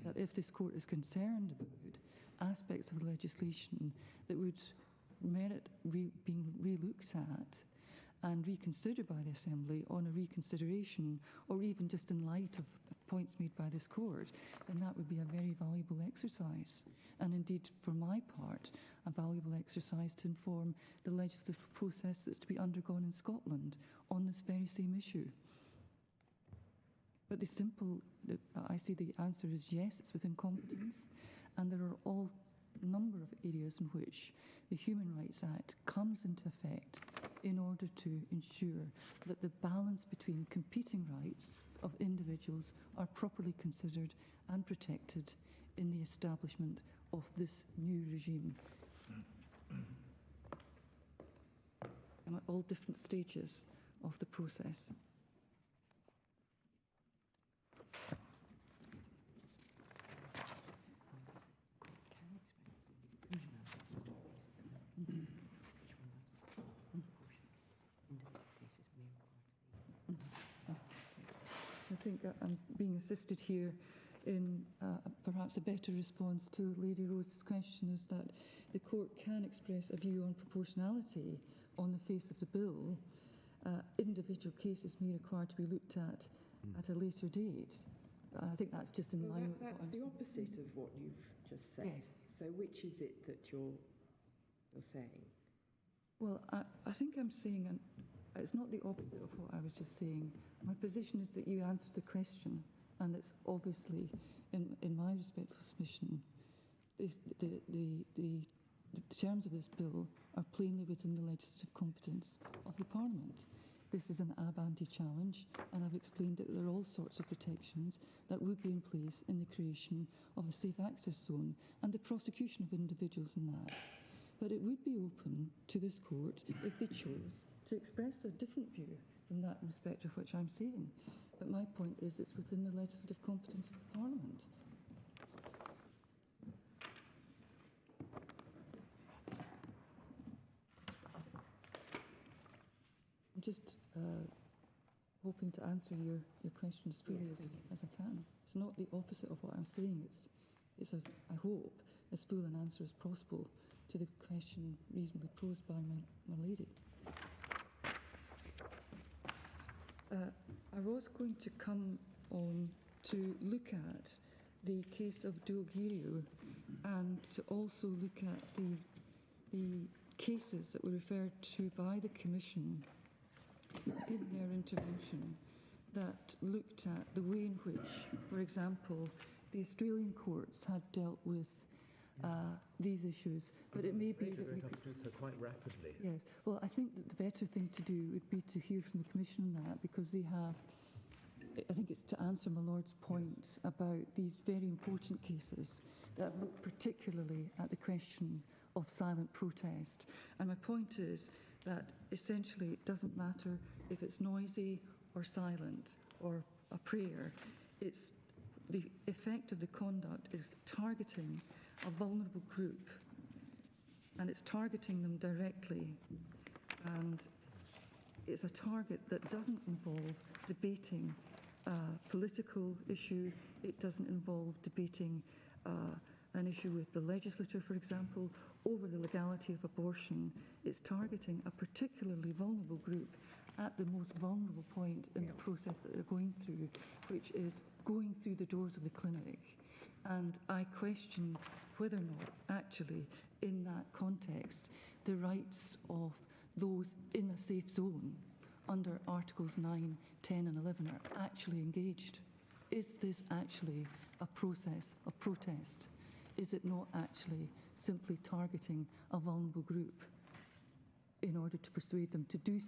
that if this court is concerned about aspects of the legislation that would merit being re-looked at and reconsidered by the Assembly on a reconsideration, or even just in light of points made by this court, then that would be a very valuable exercise. And indeed, for my part, a valuable exercise to inform the legislative process that's to be undergone in Scotland on this very same issue. But I see the answer is yes, it's within competence, and there are all number of areas in which the Human Rights Act comes into effect in order to ensure that the balance between competing rights of individuals are properly considered and protected in the establishment of this new regime. And at all different stages of the process. I think I'm being assisted here in perhaps a better response to Lady Rose's question, is that the court can express a view on proportionality on the face of the bill. Individual cases may require to be looked at a later date. I think that's just in line with what I'm saying. That's the opposite of what you've just said. Yes. So which is it that you're saying? Well, I think I'm saying, and it's not the opposite of what I was just saying. My position is that you answered the question, and it's obviously, in my respectful submission, the terms of this bill are plainly within the legislative competence of the Parliament. This is an ab ante challenge, and I've explained that there are all sorts of protections that would be in place in the creation of a safe access zone and the prosecution of individuals in that. But it would be open to this court, if they chose, to express a different view from that in respect of which I'm saying. But my point is it's within the legislative competence of the Parliament. I'm just hoping to answer your question as fully as I can. It's not the opposite of what I'm saying. It's I hope, as full an answer as possible to the question reasonably posed by my lady. I was going to come on to look at the case of Dogirio and to also look at the cases that were referred to by the Commission in their intervention that looked at the way in which, for example, the Australian courts had dealt with these issues, but it may be that You're we going to have to do so quite rapidly. Yes, well, I think that the better thing to do would be to hear from the Commission on that, because they have, I think it's to answer my Lord's point about these very important cases that have looked particularly at the question of silent protest. And my point is that essentially it doesn't matter if it's noisy or silent or a prayer. It's the effect of the conduct is targeting a vulnerable group, and it's targeting them directly, and it's a target that doesn't involve debating a political issue. It doesn't involve debating an issue with the legislature, for example, over the legality of abortion. It's targeting a particularly vulnerable group at the most vulnerable point in the process that they're going through, which is going through the doors of the clinic. And I question whether or not, actually, in that context, the rights of those in a safe zone under Articles 9, 10 and 11 are actually engaged. Is this actually a process of protest? Is it not actually simply targeting a vulnerable group in order to persuade them to do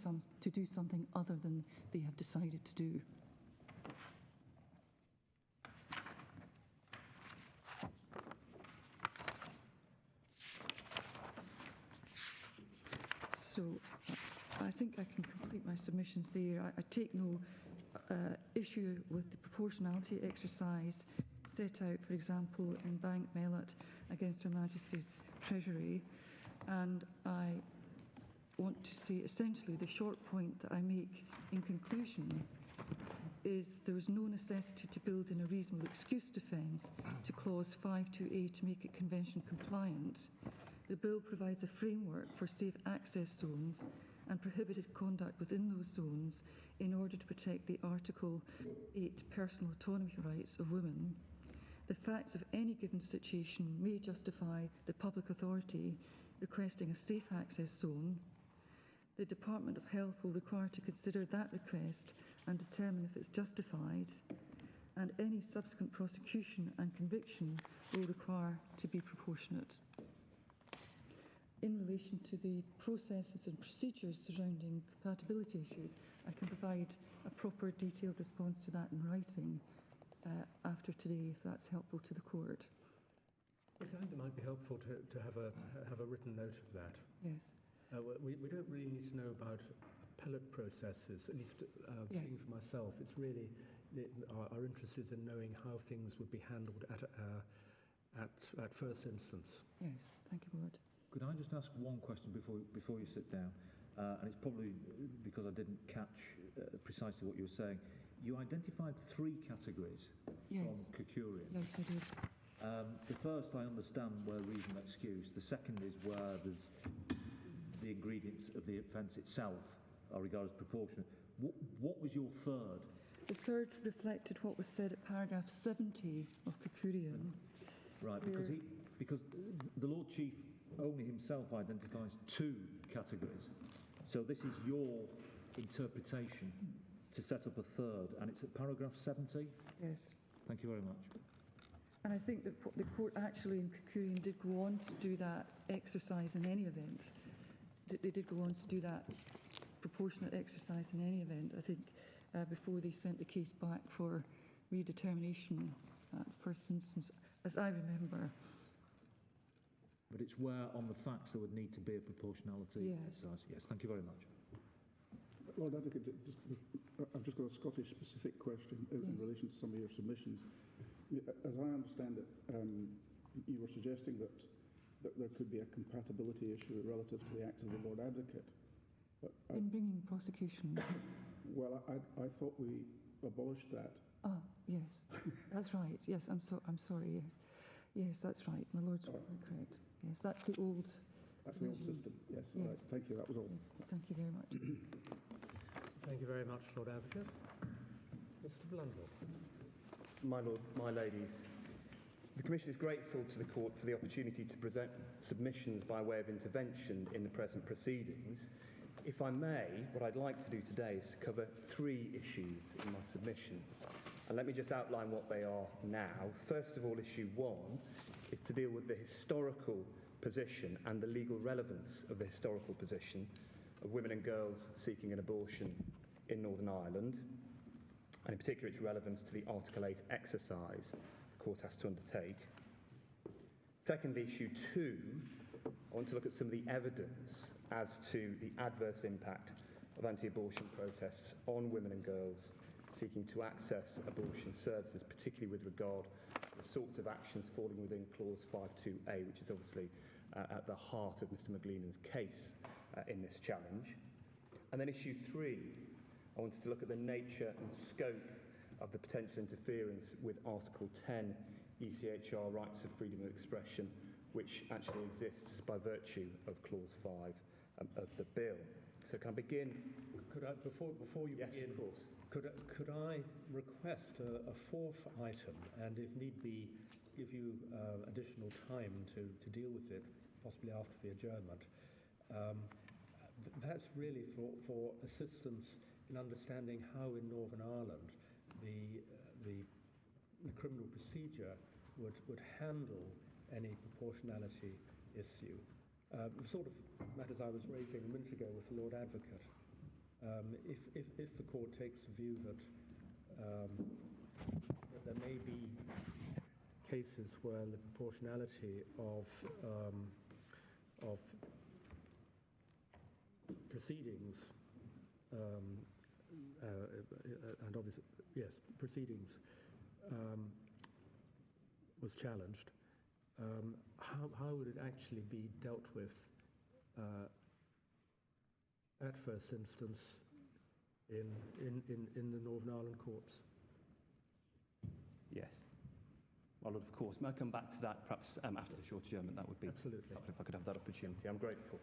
something other than they have decided to do? So I think I can complete my submissions there. I take no issue with the proportionality exercise set out, for example, in Bank Mellet against Her Majesty's Treasury. And I want to say essentially the short point that I make in conclusion is there is no necessity to build in a reasonable excuse defence to clause 5.2a to make it convention compliant. The bill provides a framework for safe access zones and prohibited conduct within those zones in order to protect the Article 8 personal autonomy rights of women. The facts of any given situation may justify the public authority requesting a safe access zone. The Department of Health will require to consider that request and determine if it's justified, and any subsequent prosecution and conviction will require to be proportionate. In relation to the processes and procedures surrounding compatibility issues, I can provide a proper detailed response to that in writing after today, if that's helpful to the court. Yes, I think it might be helpful to have a written note of that. Yes. We don't really need to know about appellate processes, at least speaking for myself. It's really, our interest is in knowing how things would be handled at first instance. Yes, thank you, Lord. Could I just ask one question before you sit down? And it's probably because I didn't catch precisely what you were saying. You identified 3 categories from Kukurian. Yes, I did. The first, I understand, where reasonable excuse. The second is where there's the ingredients of the offence itself are regarded as proportionate. What was your third? The third reflected what was said at paragraph 70 of Kukurian. Right, because the Lord Chief only himself identifies 2 categories. So this is your interpretation to set up a third, and it's at paragraph 70? Yes. Thank you very much. And I think that the court actually in Kukurian did go on to do that exercise in any event. They did go on to do that proportionate exercise in any event, I think, before they sent the case back for redetermination at first instance, as I remember. But it's where on the facts there would need to be a proportionality exercise. Yes, thank you very much. Lord Advocate, I've just got a Scottish-specific question in relation to some of your submissions. As I understand it, you were suggesting that there could be a compatibility issue relative to the act of the Lord Advocate. In bringing prosecution. Well, I thought we abolished that. Ah, yes, that's right. Yes, I'm sorry. Yes, yes, that's right. My Lord's correct. Yes, that's the old. That's the old system. Yes. All right. Thank you. That was all. Yes, thank you very much. Thank you very much, Lord Advocate. Mr. Blundell. My Lord, my ladies, the Commission is grateful to the Court for the opportunity to present submissions by way of intervention in the present proceedings. If I may, what I'd like to do today is to cover 3 issues in my submissions. And let me just outline what they are now. First of all, issue 1 is to deal with the historical position and the legal relevance of the historical position of women and girls seeking an abortion in Northern Ireland, and in particular its relevance to the Article 8 exercise the court has to undertake. Secondly, issue 2, I want to look at some of the evidence as to the adverse impact of anti-abortion protests on women and girls seeking to access abortion services, particularly with regard to the sorts of actions falling within Clause 5.2a, which is obviously at the heart of Mr McGleenan's case in this challenge. And then issue 3, I wanted to look at the nature and scope of the potential interference with Article 10 ECHR rights of freedom of expression, which actually exists by virtue of Clause 5 of the bill. So can I begin? Could I, before you Yes, begin, of course. Could I request a fourth item, and if need be, give you additional time to deal with it, possibly after the adjournment? That's really for assistance in understanding how in Northern Ireland the criminal procedure would handle any proportionality issue. The sort of matters I was raising a minute ago with the Lord Advocate. If the court takes the view that there may be cases where the proportionality of proceedings and obviously proceedings was challenged, how would it actually be dealt with at first instance in the Northern Ireland courts? Yes. Well, of course. May I come back to that perhaps after the short adjournment? That would be Absolutely. helpful if I could have that opportunity. I'm grateful.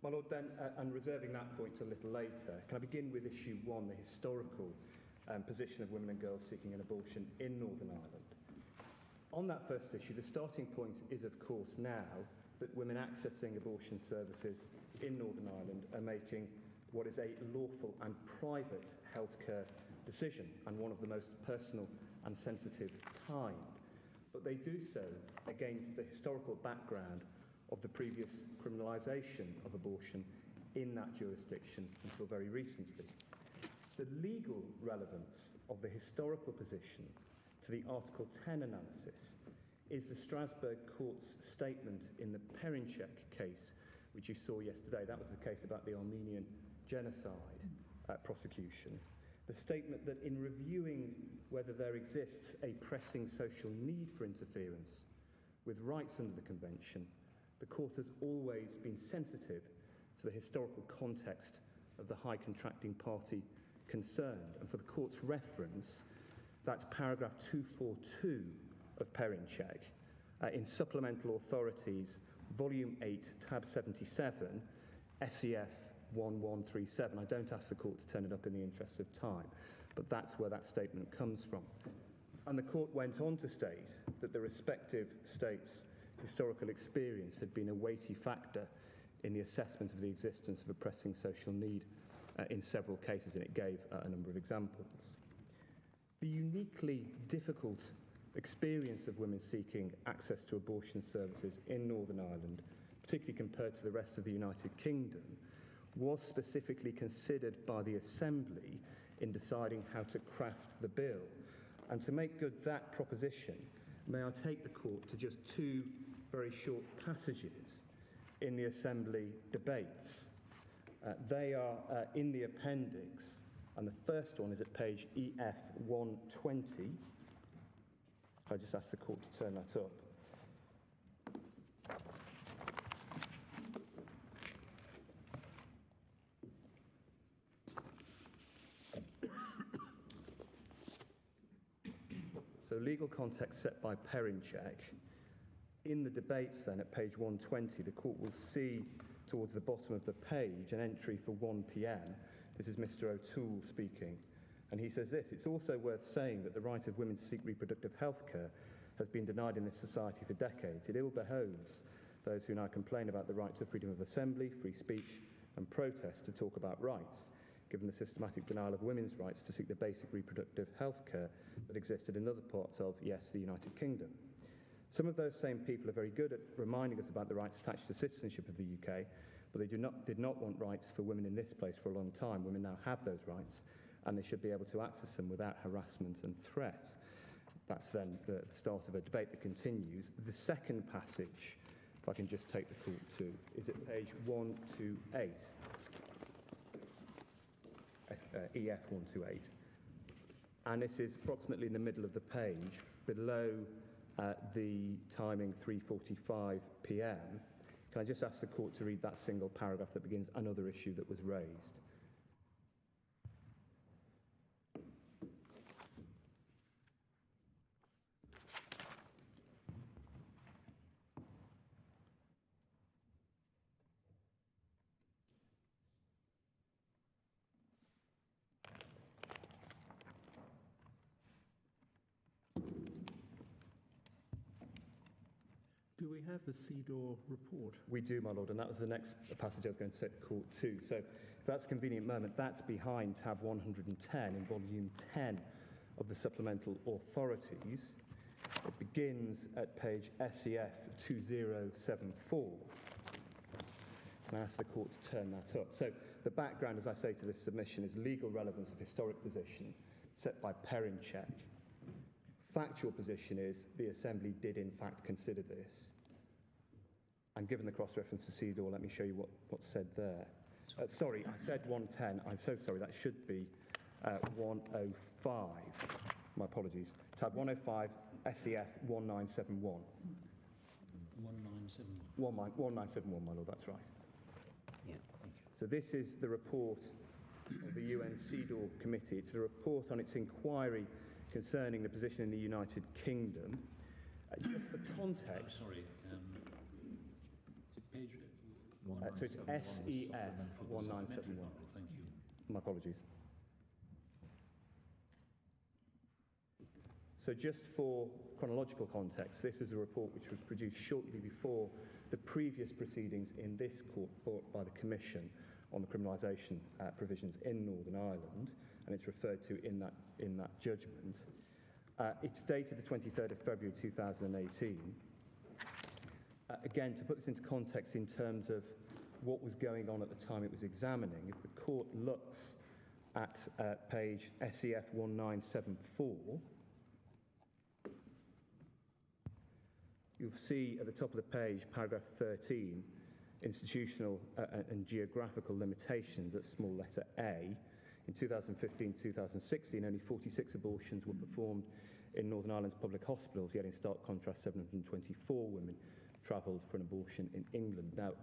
My Lord, then, and reserving that point a little later, can I begin with issue 1, the historical position of women and girls seeking an abortion in Northern Ireland? On that first issue, the starting point is, of course, now that women accessing abortion services in Northern Ireland are making what is a lawful and private healthcare decision, and one of the most personal and sensitive kind. But they do so against the historical background of the previous criminalisation of abortion in that jurisdiction until very recently. The legal relevance of the historical position to the Article 10 analysis is the Strasbourg Court's statement in the Perinchek case, which you saw yesterday. That was the case about the Armenian genocide prosecution. The statement that in reviewing whether there exists a pressing social need for interference with rights under the Convention, the Court has always been sensitive to the historical context of the high contracting party concerned. And for the Court's reference, that's paragraph 242 of Perinchek in Supplemental Authorities, Volume 8, Tab 77, SEF 1137. I don't ask the Court to turn it up in the interest of time, but that's where that statement comes from. And the Court went on to state that the respective states' historical experience had been a weighty factor in the assessment of the existence of a pressing social need in several cases, and it gave a number of examples. The uniquely difficult experience of women seeking access to abortion services in Northern Ireland, particularly compared to the rest of the United Kingdom, was specifically considered by the Assembly in deciding how to craft the bill. And to make good that proposition, may I take the Court to just 2 very short passages in the Assembly debates. They are in the appendix, and the first one is at page EF 120. I just ask the Court to turn that up. So legal context set by Perinchek. In the debates then at page 120, the Court will see towards the bottom of the page an entry for 1 p.m. This is Mr. O'Toole speaking. And he says this: "It's also worth saying that the right of women to seek reproductive health care has been denied in this society for decades. It ill behoves those who now complain about the right to freedom of assembly, free speech and protest to talk about rights, given the systematic denial of women's rights to seek the basic reproductive health care that existed in other parts of, yes, the United Kingdom. Some of those same people are very good at reminding us about the rights attached to citizenship of the UK, but they did not want rights for women in this place for a long time. Women now have those rights, and they should be able to access them without harassment and threat. That's then the start of a debate that continues. The second passage, if I can just take the court to, is at page 128, EF 128. And this is approximately in the middle of the page, below the timing 3:45 p.m. Can I just ask the court to read that single paragraph that begins, another issue that was raised? Do we have the CEDAW report? We do, my lord, and that was the next passage I was going to set the court to. So, if that's a convenient moment, that's behind tab 110 in volume 10 of the supplemental authorities. It begins at page SEF 2074. And I ask the court to turn that up. So, the background, as I say, to this submission is legal relevance of historic position set by Perrincheck. Factual position is the Assembly did in fact consider this. And given the cross-reference to CEDAW, let me show you what's said there. Sorry, I said 110. I'm so sorry. That should be 105. My apologies. Tab 105, SEF 1971. 1971. 1971, my lord, that's right. Yeah. So this is the report of the UN CEDAW Committee. It's a report on its inquiry concerning the position in the United Kingdom. Just for context... sorry, page... so it's SEF 1971. Thank you. My apologies. So just for chronological context, this is a report which was produced shortly before the previous proceedings in this court brought by the Commission on the criminalisation provisions in Northern Ireland, and it's referred to in that judgment. It's dated the 23rd of February 2018. Again, to put this into context in terms of what was going on at the time it was examining, if the court looks at page SEF 1974, you'll see at the top of the page, paragraph 13, institutional and geographical limitations at small letter A. In 2015-2016, only 46 abortions were performed in Northern Ireland's public hospitals, yet in stark contrast, 724 women travelled for an abortion in England. Now,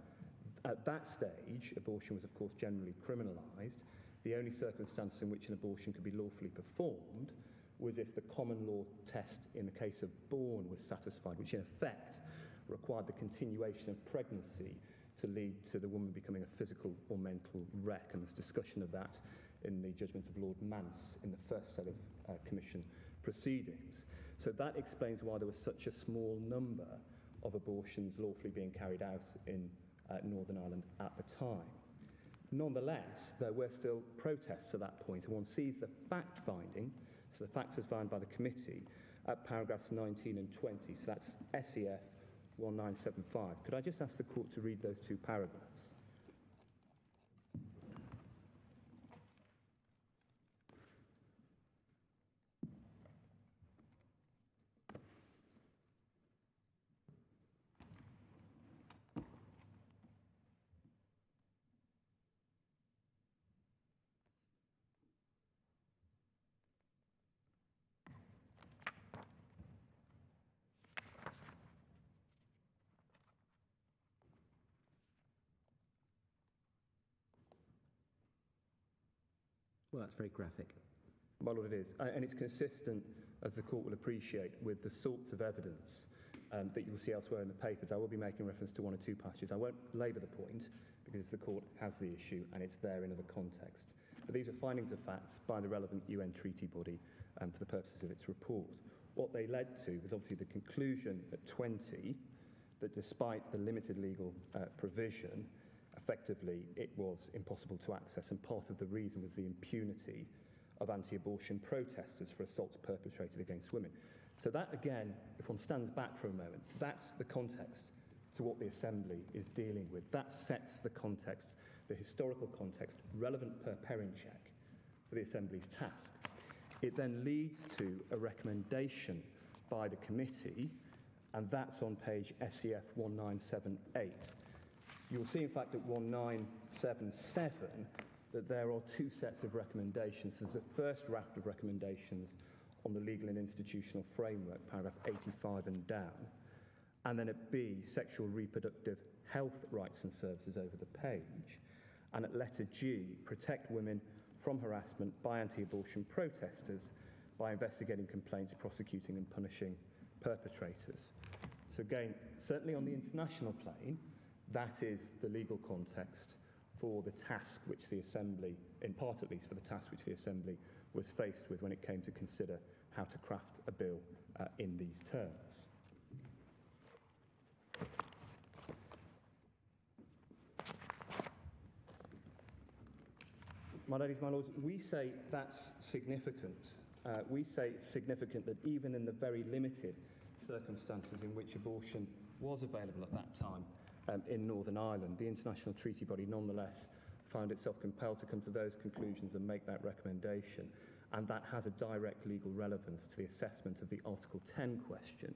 at that stage, abortion was, of course, generally criminalised. The only circumstance in which an abortion could be lawfully performed was if the common law test in the case of born was satisfied, which in effect required the continuation of pregnancy to lead to the woman becoming a physical or mental wreck, and there's discussion of that in the judgment of Lord Mance in the first set of Commission proceedings. So that explains why there was such a small number of abortions lawfully being carried out in Northern Ireland at the time. Nonetheless, there were still protests at that point, and one sees the fact-finding, so the facts as found by the committee, at paragraphs 19 and 20, so that's SEF 1975. Could I just ask the court to read those two paragraphs? Well, that's very graphic. My lord, it is. And it's consistent, as the court will appreciate, with the sorts of evidence that you'll see elsewhere in the papers. I will be making reference to one or two passages. I won't labour the point, because the court has the issue and it's there in other context. But these are findings of facts by the relevant UN treaty body for the purposes of its report. What they led to was obviously the conclusion at 20 that despite the limited legal provision, a effectively it was impossible to access, and part of the reason was the impunity of anti-abortion protesters for assaults perpetrated against women. So that, again, if one stands back for a moment, that's the context to what the Assembly is dealing with. That sets the context, the historical context, relevant per parent check for the Assembly's task. It then leads to a recommendation by the committee, and that's on page SEF 1978. You'll see, in fact, at 1977 that there are two sets of recommendations. There's a first draft of recommendations on the legal and institutional framework, paragraph 85 and down, and then at B, sexual reproductive health rights and services over the page, and at letter G, protect women from harassment by anti-abortion protesters by investigating complaints, prosecuting and punishing perpetrators. So again, certainly on the international plane, that is the legal context for the task which the Assembly, in part at least for the task which the Assembly was faced with when it came to consider how to craft a bill in these terms. My ladies, my lords, we say that's significant. We say it's significant that even in the very limited circumstances in which abortion was available at that time in Northern Ireland, the international treaty body nonetheless found itself compelled to come to those conclusions and make that recommendation. And that has a direct legal relevance to the assessment of the Article 10 question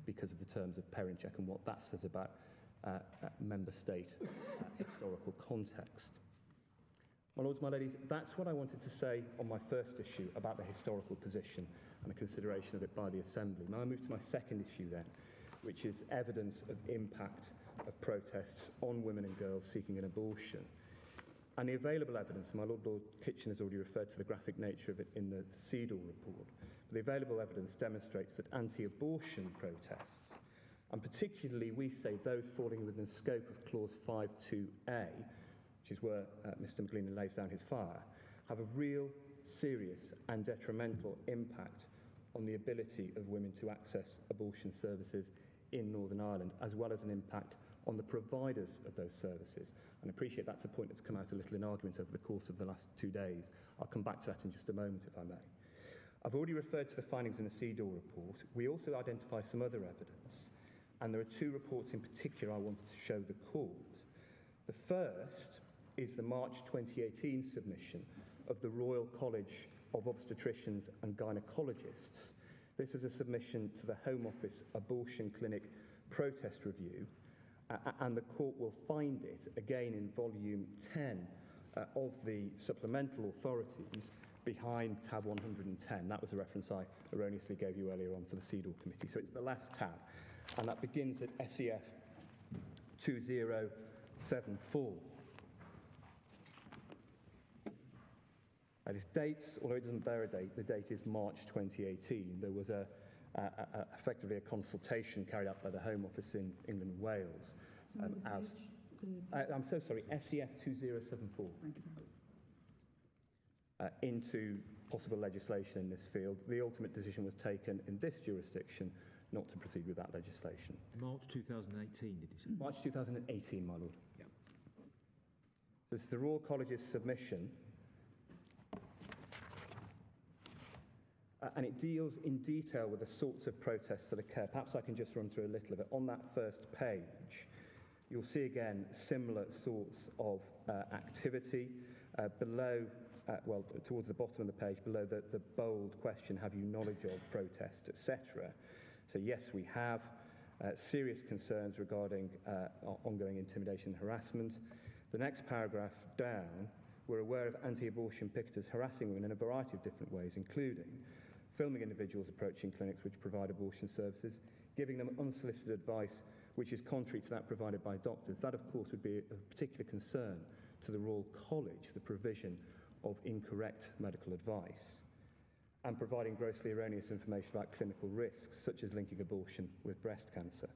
because of the terms of parent check and what that says about member state historical context. My lords, my ladies, that's what I wanted to say on my first issue about the historical position and the consideration of it by the Assembly. Now I move to my second issue then, which is evidence of impact of protests on women and girls seeking an abortion. And the available evidence, and my Lord Kitchen has already referred to the graphic nature of it in the CEDAW report, but the available evidence demonstrates that anti-abortion protests, and particularly we say those falling within the scope of Clause 5.2a, which is where Mr McGleenan lays down his fire, have a real, serious and detrimental impact on the ability of women to access abortion services in Northern Ireland, as well as an impact on the providers of those services. And I appreciate that's a point that's come out a little in argument over the course of the last 2 days. I'll come back to that in just a moment, if I may. I've already referred to the findings in the CEDAW report. We also identify some other evidence, and there are two reports in particular I wanted to show the court. The first is the March 2018 submission of the Royal College of Obstetricians and Gynecologists. This was a submission to the Home Office Abortion Clinic Protest Review, and the court will find it, again in volume 10 of the supplemental authorities behind tab 110. That was a reference I erroneously gave you earlier on for the CEDAW committee. So it's the last tab, and that begins at SEF 2074. This dates, although it doesn't bear a date, the date is March 2018. There was effectively a consultation carried out by the Home Office in England and Wales. I'm so sorry, SEF 2074. Thank you. Into possible legislation in this field. The ultimate decision was taken in this jurisdiction not to proceed with that legislation. March 2018, did you say? March 2018, my lord. Yeah. So it's the Royal College's submission. And it deals in detail with the sorts of protests that occur. Perhaps I can just run through a little of it. On that first page, you'll see again similar sorts of activity. Below, towards the bottom of the page, below the bold question, have you knowledge of protest, etc. So yes, we have serious concerns regarding ongoing intimidation and harassment. The next paragraph down, we're aware of anti-abortion picketers harassing women in a variety of different ways, including filming individuals approaching clinics which provide abortion services, giving them unsolicited advice which is contrary to that provided by doctors. That, of course, would be of particular concern to the Royal College, the provision of incorrect medical advice, and providing grossly erroneous information about clinical risks, such as linking abortion with breast cancer.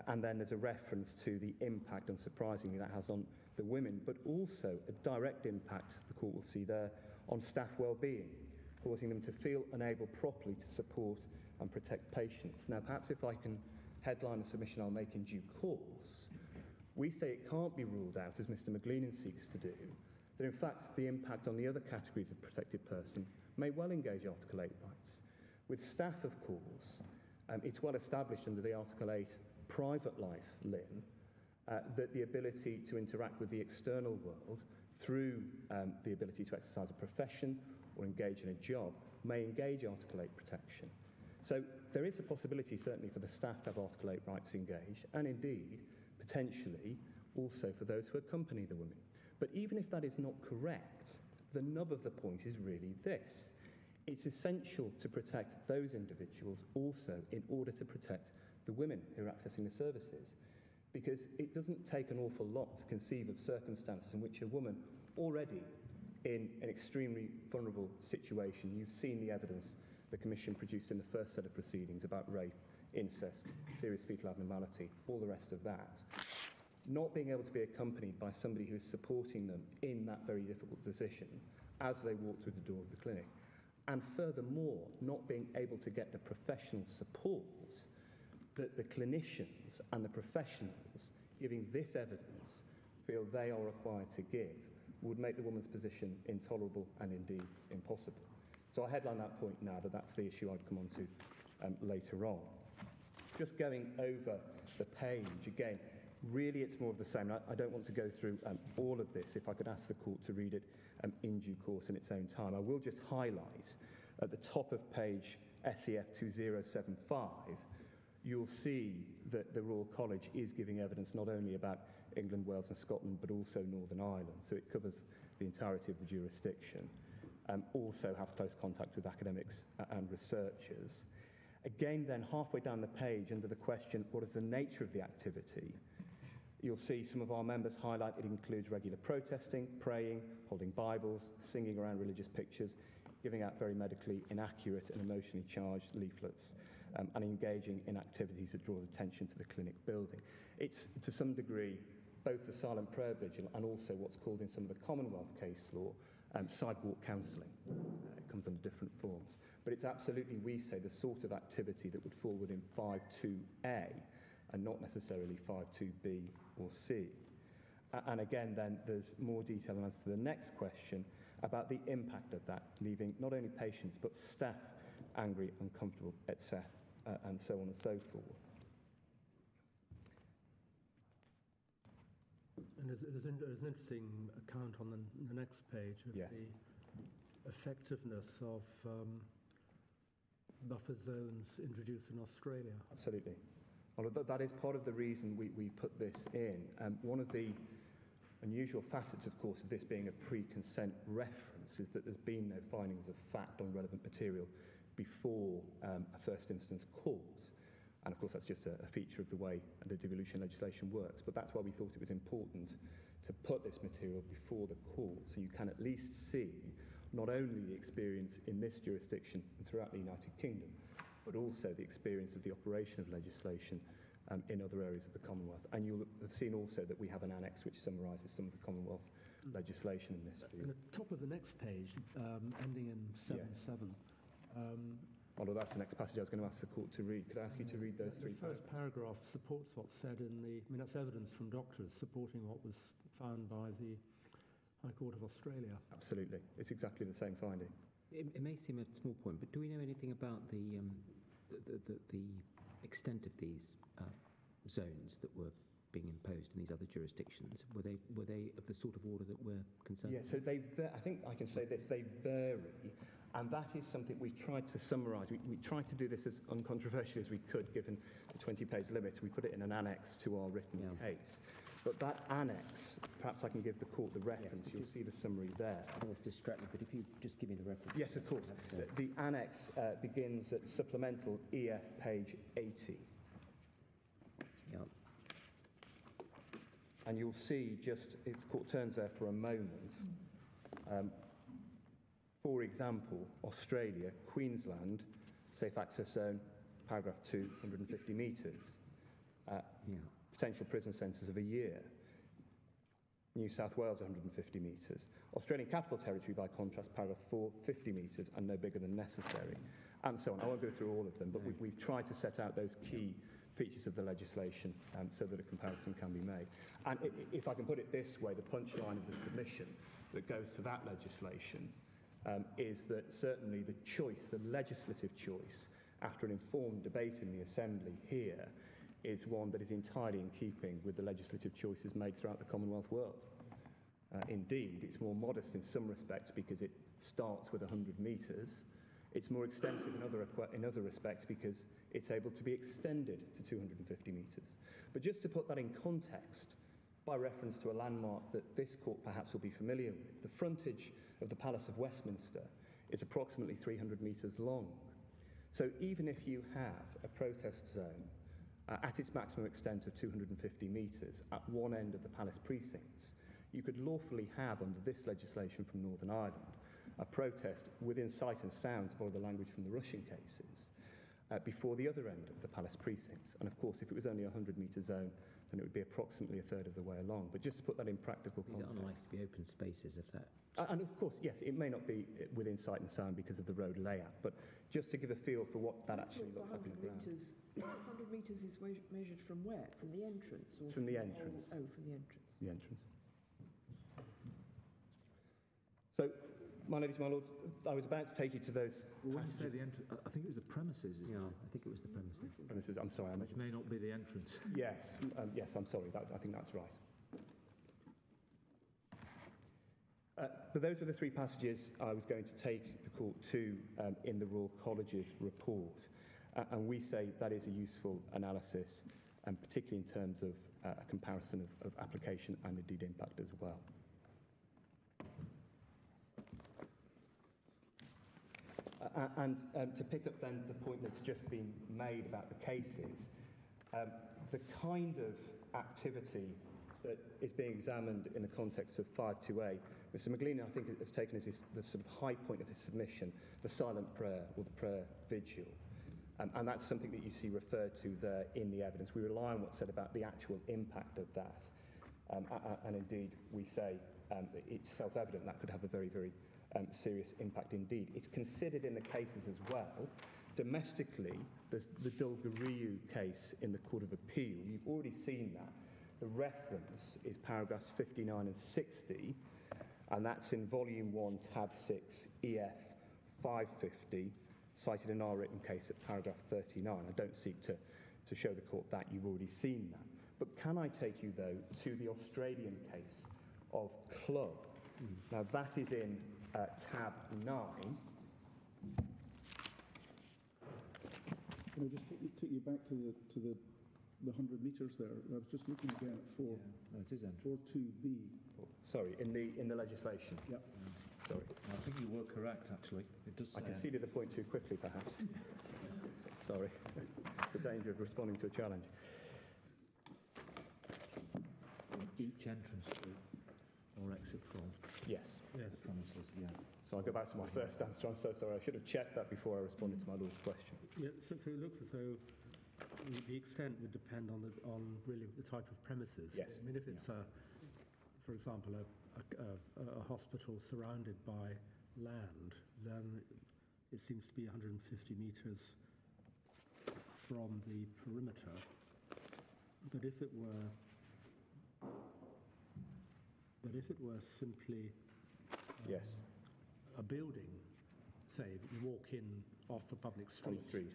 And then there's a reference to the impact, unsurprisingly, that has on the women, but also a direct impact, the court will see there, on staff well-being, causing them to feel unable properly to support and protect patients. Now, perhaps if I can headline a submission I'll make in due course, We say it can't be ruled out, as Mr McGleenan seeks to do, that in fact the impact on the other categories of protected person may well engage Article 8 rights. With staff, of course, it's well established under the Article 8 private life limb that the ability to interact with the external world through the ability to exercise a profession or engage in a job may engage Article 8 protection. So there is a possibility, certainly, for the staff to have Article 8 rights engaged, and indeed, potentially, also for those who accompany the women. But even if that is not correct, the nub of the point is really this. It's essential to protect those individuals also in order to protect the women who are accessing the services. Because it doesn't take an awful lot to conceive of circumstances in which a woman already in an extremely vulnerable situation, you've seen the evidence the Commission produced in the first set of proceedings about rape, incest, serious fetal abnormality, all the rest of that, not being able to be accompanied by somebody who is supporting them in that very difficult decision as they walk through the door of the clinic, and furthermore, not being able to get the professional support that the clinicians and the professionals giving this evidence feel they are required to give would make the woman's position intolerable and indeed impossible. So I headline that point now, but that's the issue I'd come on to later on. Just going over the page again, really it's more of the same. I don't want to go through all of this. If I could ask the court to read it in due course in its own time. I will just highlight at the top of page SEF 2075, you'll see that the Royal College is giving evidence not only about England, Wales and Scotland, but also Northern Ireland. So it covers the entirety of the jurisdiction. Also has close contact with academics and researchers. Again, then, halfway down the page, under the question, what is the nature of the activity? You'll see some of our members highlight it includes regular protesting, praying, holding Bibles, singing around religious pictures, giving out very medically inaccurate and emotionally charged leaflets, and engaging in activities that draws attention to the clinic building. It's, to some degree, both the silent prayer vigil and also what's called in some of the Commonwealth case law, sidewalk counselling. It comes under different forms. But it's absolutely, we say, the sort of activity that would fall within 5.2a and not necessarily 5.2b or c. And again, then, there's more detail in answer to the next question about the impact of that, leaving not only patients but staff angry, uncomfortable, etc., and so on and so forth. And there's an interesting account on the next page of the effectiveness of buffer zones introduced in Australia. Absolutely. Well, that is part of the reason we put this in. One of the unusual facets, of course, of this being a pre-consent reference is that there's been no findings of fact on relevant material before a first instance court. And of course, that's just a feature of the way the devolution legislation works. But that's why we thought it was important to put this material before the court, so you can at least see not only the experience in this jurisdiction and throughout the United Kingdom, but also the experience of the operation of legislation in other areas of the Commonwealth. And you'll have seen also that we have an annex which summarises some of the Commonwealth legislation in this field. And at the top of the next page, ending in 7.7. Although that's the next passage I was going to ask the court to read. Could I ask you to read those three paragraphs? The first paragraph supports what's said in the... I mean, that's evidence from doctors supporting what was found by the High Court of Australia. Absolutely. It's exactly the same finding. It may seem a small point, but do we know anything about the extent of these zones that were being imposed in these other jurisdictions? Were they of the sort of order that we're concerned with? Yeah, so I think I can say this, they vary, and that is something we tried to summarise. We tried to do this as uncontroversially as we could, given the 20-page limit. We put it in an annex to our written case. But that annex, perhaps I can give the court the reference, you'll see the summary there. I don't want to distract me, but if you just give me the reference. Yes, of course. The annex begins at supplemental EF page 80. Yeah. And you'll see, just if the court turns there for a moment, for example, Australia, Queensland, safe access zone, paragraph 2, 150 metres. Potential prison sentences of a year. New South Wales, 150 metres. Australian Capital Territory, by contrast, paragraph 4, 50 metres and no bigger than necessary. And so on. I won't go through all of them, but we've tried to set out those key features of the legislation so that a comparison can be made. And if I can put it this way, the punchline of the submission that goes to that legislation is that certainly the choice, the legislative choice, after an informed debate in the Assembly here, is one that is entirely in keeping with the legislative choices made throughout the Commonwealth world. Indeed, it's more modest in some respects because it starts with 100 metres. It's more extensive in other respects because it's able to be extended to 250 metres. But just to put that in context, by reference to a landmark that this court perhaps will be familiar with, the frontage of the Palace of Westminster is approximately 300 metres long. So even if you have a protest zone at its maximum extent of 250 metres at one end of the palace precincts, you could lawfully have, under this legislation from Northern Ireland, a protest within sight and sound, to borrow the language from the Russian cases, before the other end of the palace precincts. And of course, if it was only a 100-metre zone, then it would be approximately a third of the way along. But just to put that in practical context. These are unlikely to be open spaces if that... And of course, yes, it may not be within sight and sound because of the road layout, but just to give a feel for what that actually looks like on the ground. 100 metres is measured from where? From the entrance? Or from the entrance. Oh, from the entrance. The entrance. So, my ladies, my lords, I was about to take you to those. Well, when you say the entrance, I think it was the premises, isn't it? I think it was the premises. Premises, I'm sorry. Which may not be the entrance. Yes, yes, I'm sorry. I think that's right. But those were the three passages I was going to take the court to in the Royal College's report. And we say that is a useful analysis, and particularly in terms of a comparison of application and indeed impact as well. And to pick up then the point that's just been made about the cases, the kind of activity that is being examined in the context of 528, Mr. McGlean, I think, has taken as the sort of high point of his submission, the silent prayer or the prayer vigil. And that's something that you see referred to there in the evidence. We rely on what's said about the actual impact of that. And indeed, we say it's self-evident that could have a very, very serious impact indeed. It's considered in the cases as well. Domestically, there's the Dulgariu case in the Court of Appeal. You've already seen that. The reference is paragraphs 59 and 60, and that's in Volume 1, Tab 6, EF 550, cited in our written case at paragraph 39. I don't seek to show the court that. You've already seen that. But can I take you, though, to the Australian case of Club? Now, that is in tab 9. Can I just take you back to the 100 metres there? I was just looking again at 4. No, it is entrance. 4.2b. Sorry, in the legislation. Yep. Sorry. I think you were correct, actually. It does say I conceded the point too quickly, perhaps. Sorry. It's a danger of responding to a challenge. each entrance to or exit from. Yes. Yes. The premises, yeah. So I'll go back to my first answer. I'm so sorry. I should have checked that before I responded to my Lord's question. Yeah, so it looks as though the extent would depend on really the type of premises. Yes. I mean, if it's for example, a hospital surrounded by land, then it seems to be 150 metres from the perimeter. But if it were simply Yes. a building, say that you walk in off a public On street, the street.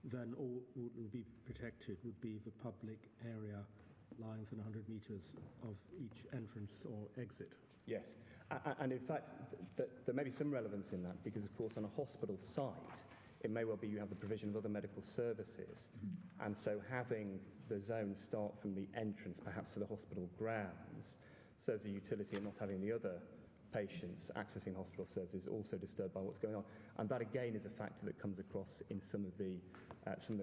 then all would be protected would be the public area lying within 100 metres of each entrance or exit. Yes. And in fact, there may be some relevance in that because, of course, on a hospital site, it may well be you have the provision of other medical services. And so having the zone start from the entrance, perhaps to the hospital grounds, serves a utility in not having the other patients accessing hospital services also disturbed by what's going on. And that, again, is a factor that comes across in some of the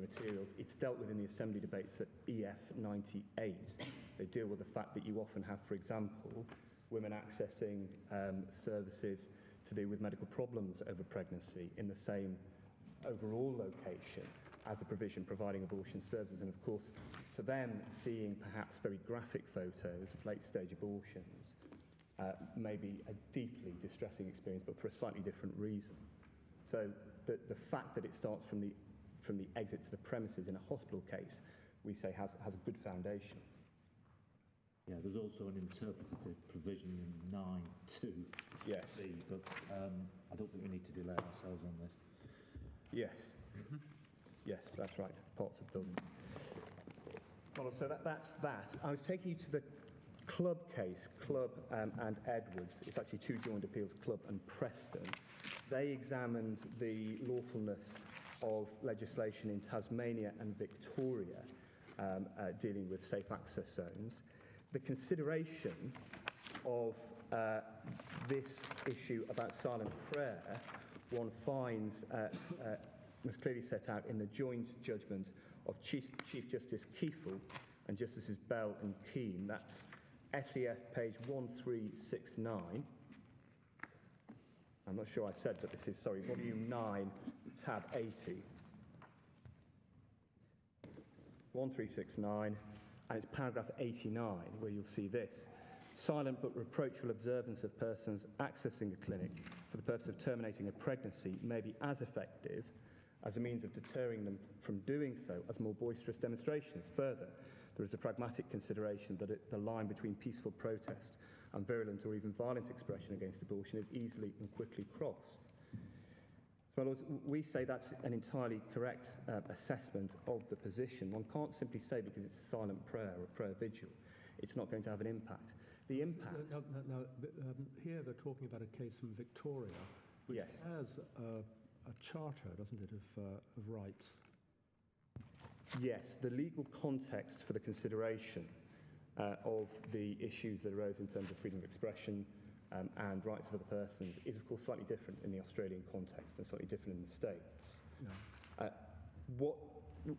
materials. It's dealt with in the Assembly debates at EF 98. They deal with the fact that you often have, for example, women accessing services to do with medical problems over pregnancy in the same overall location as a provision providing abortion services. And of course, for them, seeing perhaps very graphic photos of late-stage abortions may be a deeply distressing experience, but for a slightly different reason. So the fact that it starts from from the exit to the premises in a hospital case, we say has a good foundation. Yeah, there's also an interpretative provision in 9(2)(b), Yes. but I don't think we need to delay ourselves on this. Yes. Yes, that's right, parts of buildings. Well, so that's that. I was taking you to the Clubb case, Clubb and Edwards. It's actually two joint appeals, Clubb and Preston. They examined the lawfulness of legislation in Tasmania and Victoria dealing with safe access zones. The consideration of this issue about silent prayer, one finds, was clearly set out in the joint judgment of Chief Justice Kiefel and Justices Bell and Keane. That's SEF page 1369. I'm not sure I said that this is, sorry, volume 9, tab 80. 1369, and it's paragraph 89 where you'll see this. Silent but reproachful observance of persons accessing a clinic for the purpose of terminating a pregnancy may be as effective as a means of deterring them from doing so as more boisterous demonstrations. Further, there is a pragmatic consideration that the line between peaceful protest and virulent or even violent expression against abortion is easily and quickly crossed. So, my Lords, we say that's an entirely correct assessment of the position. One can't simply say because it's a silent prayer or a prayer vigil, it's not going to have an impact. The impact... Here they're talking about a case from Victoria, which yes. has a charter, doesn't it, of rights? Yes, the legal context for the consideration of the issues that arose in terms of freedom of expression and rights of other persons is, of course, slightly different in the Australian context and slightly different in the States. Yeah.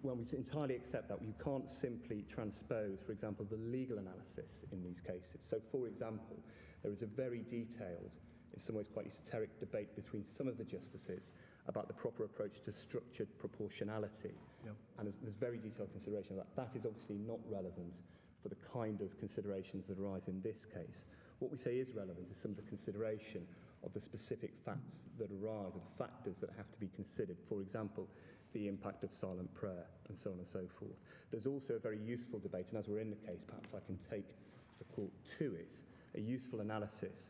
When we entirely accept that, you can't simply transpose, for example, the legal analysis in these cases. So, for example, there is a very detailed, in some ways quite esoteric debate between some of the justices about the proper approach to structured proportionality. Yep. And there's very detailed consideration of that. That is obviously not relevant for the kind of considerations that arise in this case. What we say is relevant is some of the consideration of the specific facts that arise, or the factors that have to be considered. For example, the impact of silent prayer, and so on and so forth. There's also a very useful debate, and as we're in the case, perhaps I can take the court to it, a useful analysis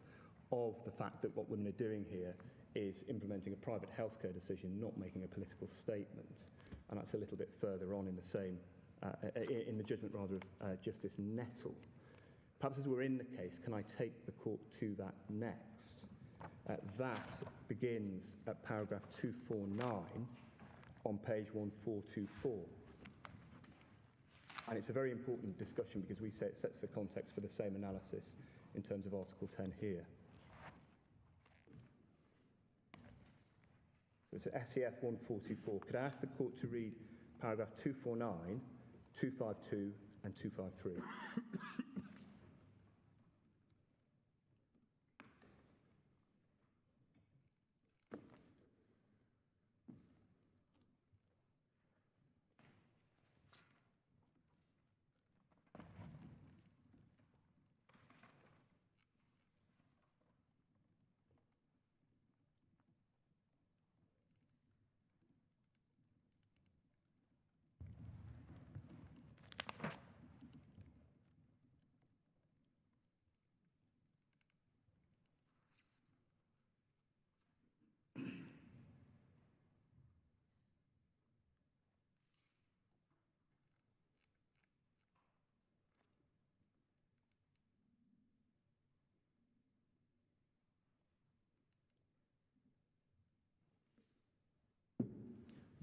of the fact that what women are doing here is implementing a private healthcare decision, not making a political statement. And that's a little bit further on in the same, in the judgment rather of Justice Nettle. Perhaps as we're in the case, can I take the court to that next? That begins at paragraph 249 on page 1424. And it's a very important discussion because we say it sets the context for the same analysis in terms of Article 10 here. So it's at SEF 1424. Could I ask the court to read paragraph 249, 252 and 253?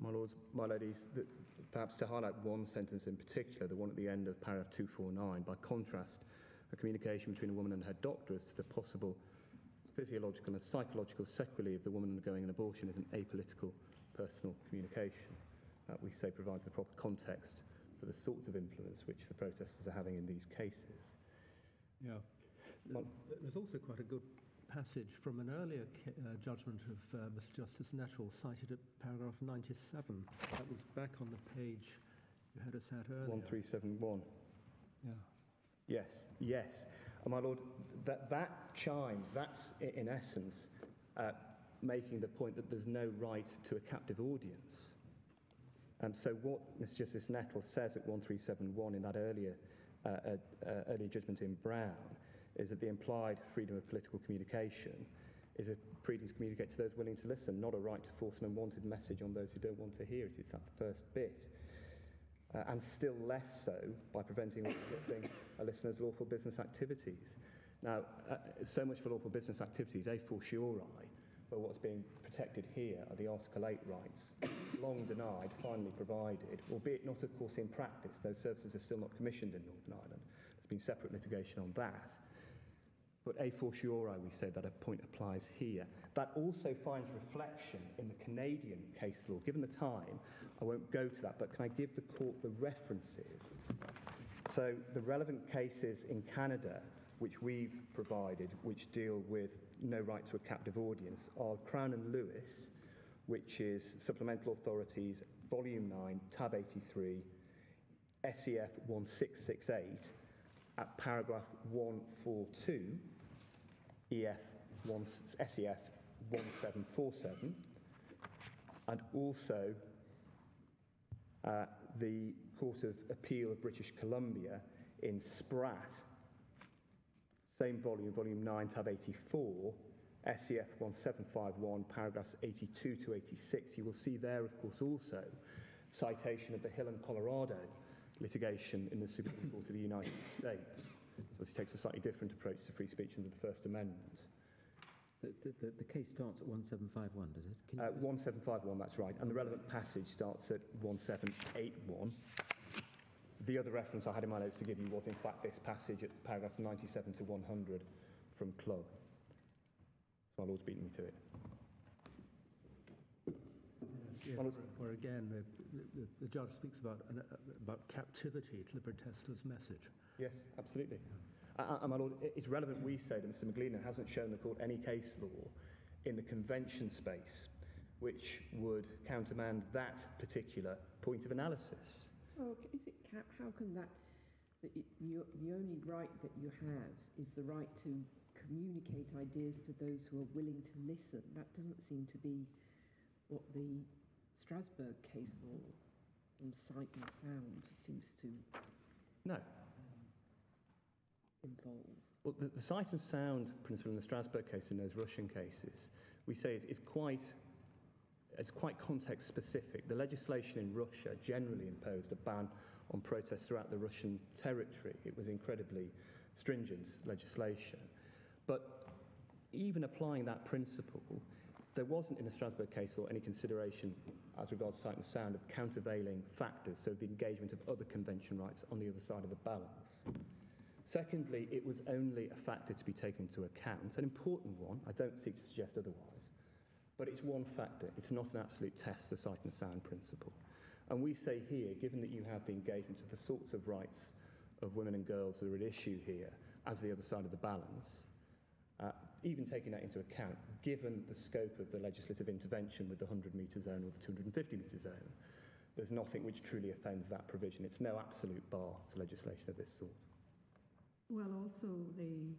My lords, my ladies, perhaps to highlight one sentence in particular, the one at the end of paragraph 249, by contrast, a communication between a woman and her doctor as to the possible physiological and psychological sequelae of the woman undergoing an abortion is an apolitical personal communication. That, we say, provides the proper context for the sorts of influence which the protesters are having in these cases. Yeah. There's also quite a good passage from an earlier judgment of Mr. Justice Nettle, cited at paragraph 97. That was back on the page you had us at earlier. 1371. Yeah. Yes, yes. And my lord, that chimes, that's in essence making the point that there's no right to a captive audience. So what Mr. Justice Nettle says at 1371 in that earlier judgment in Brown is that the implied freedom of political communication is a freedom to communicate to those willing to listen, not a right to force an unwanted message on those who don't want to hear it. It's that first bit. And still less so by preventing or restricting a listener's lawful business activities. Now, so much for lawful business activities, a fortiori, but what's being protected here are the Article 8 rights, long denied, finally provided, albeit not, of course, in practice. Those services are still not commissioned in Northern Ireland. There's been separate litigation on that. But a fortiori, we say that a point applies here. That also finds reflection in the Canadian case law. Given the time, I won't go to that, but can I give the court the references? So the relevant cases in Canada, which we've provided, which deal with no right to a captive audience, are Crown and Lewis, which is Supplemental Authorities, Volume 9, Tab 83, SEF 1668, at paragraph 142, SEF 1747, and also the Court of Appeal of British Columbia in Spratt, same volume, Volume 9, Tab 84, SEF 1751, paragraphs 82 to 86. You will see there, of course, also citation of the Hill and Colorado litigation in the Supreme Court of the United States. So it takes a slightly different approach to free speech under the First Amendment. The case starts at 1751, does it? 1751, that's right. And the relevant passage starts at 1781. The other reference I had in my notes to give you was, in fact, this passage at paragraphs 97 to 100 from Club. So my Lord's beaten me to it. Yeah, where again, the judge speaks about captivity to the protester's message. Yes, absolutely. And my Lord, it's relevant we say that Mr. McGleenan hasn't shown the court any case law in the convention space which would countermand that particular point of analysis. Oh, how can that the only right that you have is the right to communicate ideas to those who are willing to listen? That doesn't seem to be what the Strasbourg case law on sight and sound seems to involve. Well, the sight and sound principle in the Strasbourg case and those Russian cases, we say it's quite context specific. The legislation in Russia generally imposed a ban on protests throughout the Russian territory. It was incredibly stringent legislation. But even applying that principle, there wasn't in the Strasbourg case law any consideration as regards sight and sound of countervailing factors, so the engagement of other convention rights on the other side of the balance. Secondly, it was only a factor to be taken into account, an important one, I don't seek to suggest otherwise, but it's one factor. It's not an absolute test, the sight and sound principle. And we say here, given that you have the engagement of the sorts of rights of women and girls that are at issue here as the other side of the balance, even taking that into account, given the scope of the legislative intervention with the 100-metre zone or the 250-metre zone, there's nothing which truly offends that provision. It's no absolute bar to legislation of this sort. Well, also the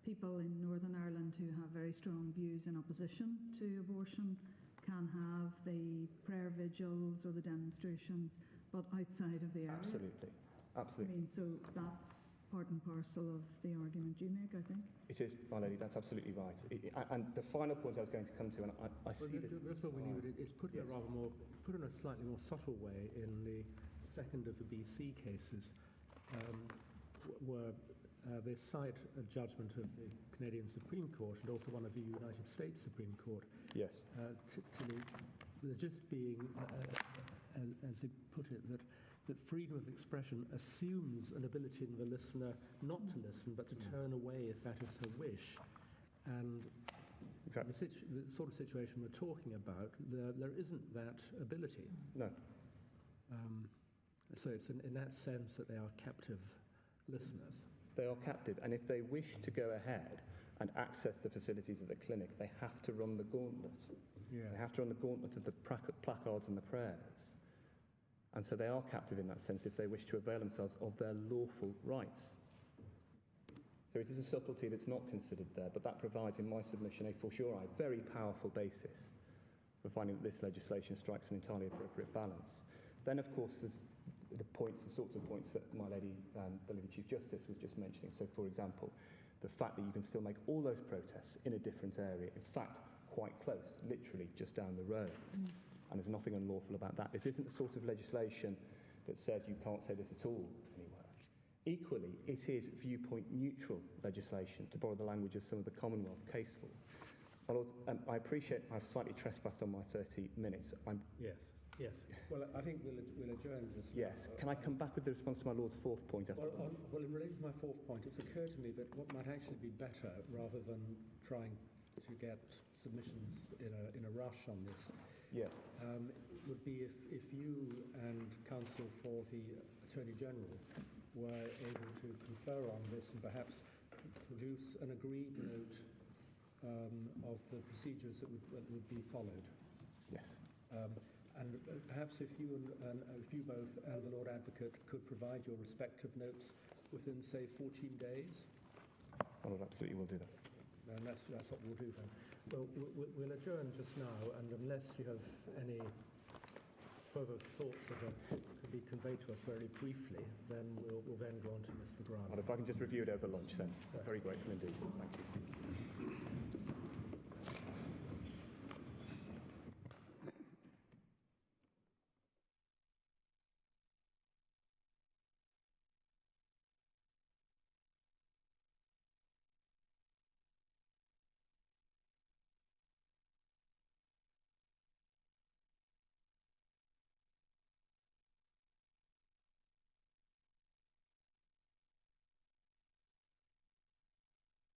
people in Northern Ireland who have very strong views in opposition to abortion can have the prayer vigils or the demonstrations, but outside of the area. Absolutely. I mean, so that's part and parcel of the argument you make, I think. It is, my lady, that's absolutely right. And the final point I was going to come to, and I see that... That's what we need. It's put in a slightly more subtle way in the second of the BC cases, where they cite a judgment of the Canadian Supreme Court and also one of the United States Supreme Court. Yes. To the gist being, as they put it, that freedom of expression assumes an ability in the listener not to listen, but to turn away if that is her wish. And exactly. The sort of situation we're talking about, there isn't that ability. No. So it's in that sense that they are captive listeners. They are captive, and if they wish to go ahead and access the facilities of the clinic, they have to run the gauntlet. Yeah. They have to run the gauntlet of the placards and the prayers. And so they are captive in that sense if they wish to avail themselves of their lawful rights. So it is a subtlety that's not considered there, but that provides, in my submission, a fortiori, very powerful basis for finding that this legislation strikes an entirely appropriate balance. Then, of course, there's the sorts of points that my lady, the Lady Chief Justice was just mentioning. So, for example, the fact that you can still make all those protests in a different area, in fact, quite close, literally just down the road. And there's nothing unlawful about that. This isn't the sort of legislation that says you can't say this at all anywhere. Equally, it is viewpoint neutral legislation, to borrow the language of some of the Commonwealth case law. My Lord, I appreciate I've slightly trespassed on my 30 minutes. Yes. Well, I think we'll adjourn just now. Yes. Can I come back with the response to my Lord's fourth point after that? Well, in relation to my fourth point, it's occurred to me that what might actually be better, rather than trying to get submissions in a rush on this, yes, would be if you and counsel for the Attorney General were able to confer on this and perhaps produce an agreed note of the procedures that would be followed. yes. And perhaps if you both and the Lord Advocate could provide your respective notes within, say, 14 days. My Lord, absolutely will do that. And that's what we'll do then. Well, we'll adjourn just now, and unless you have any further thoughts that could be conveyed to us very briefly, then we'll then go on to Mr. Grant. Well, if I can just review it over lunch then. Very grateful indeed. Thank you.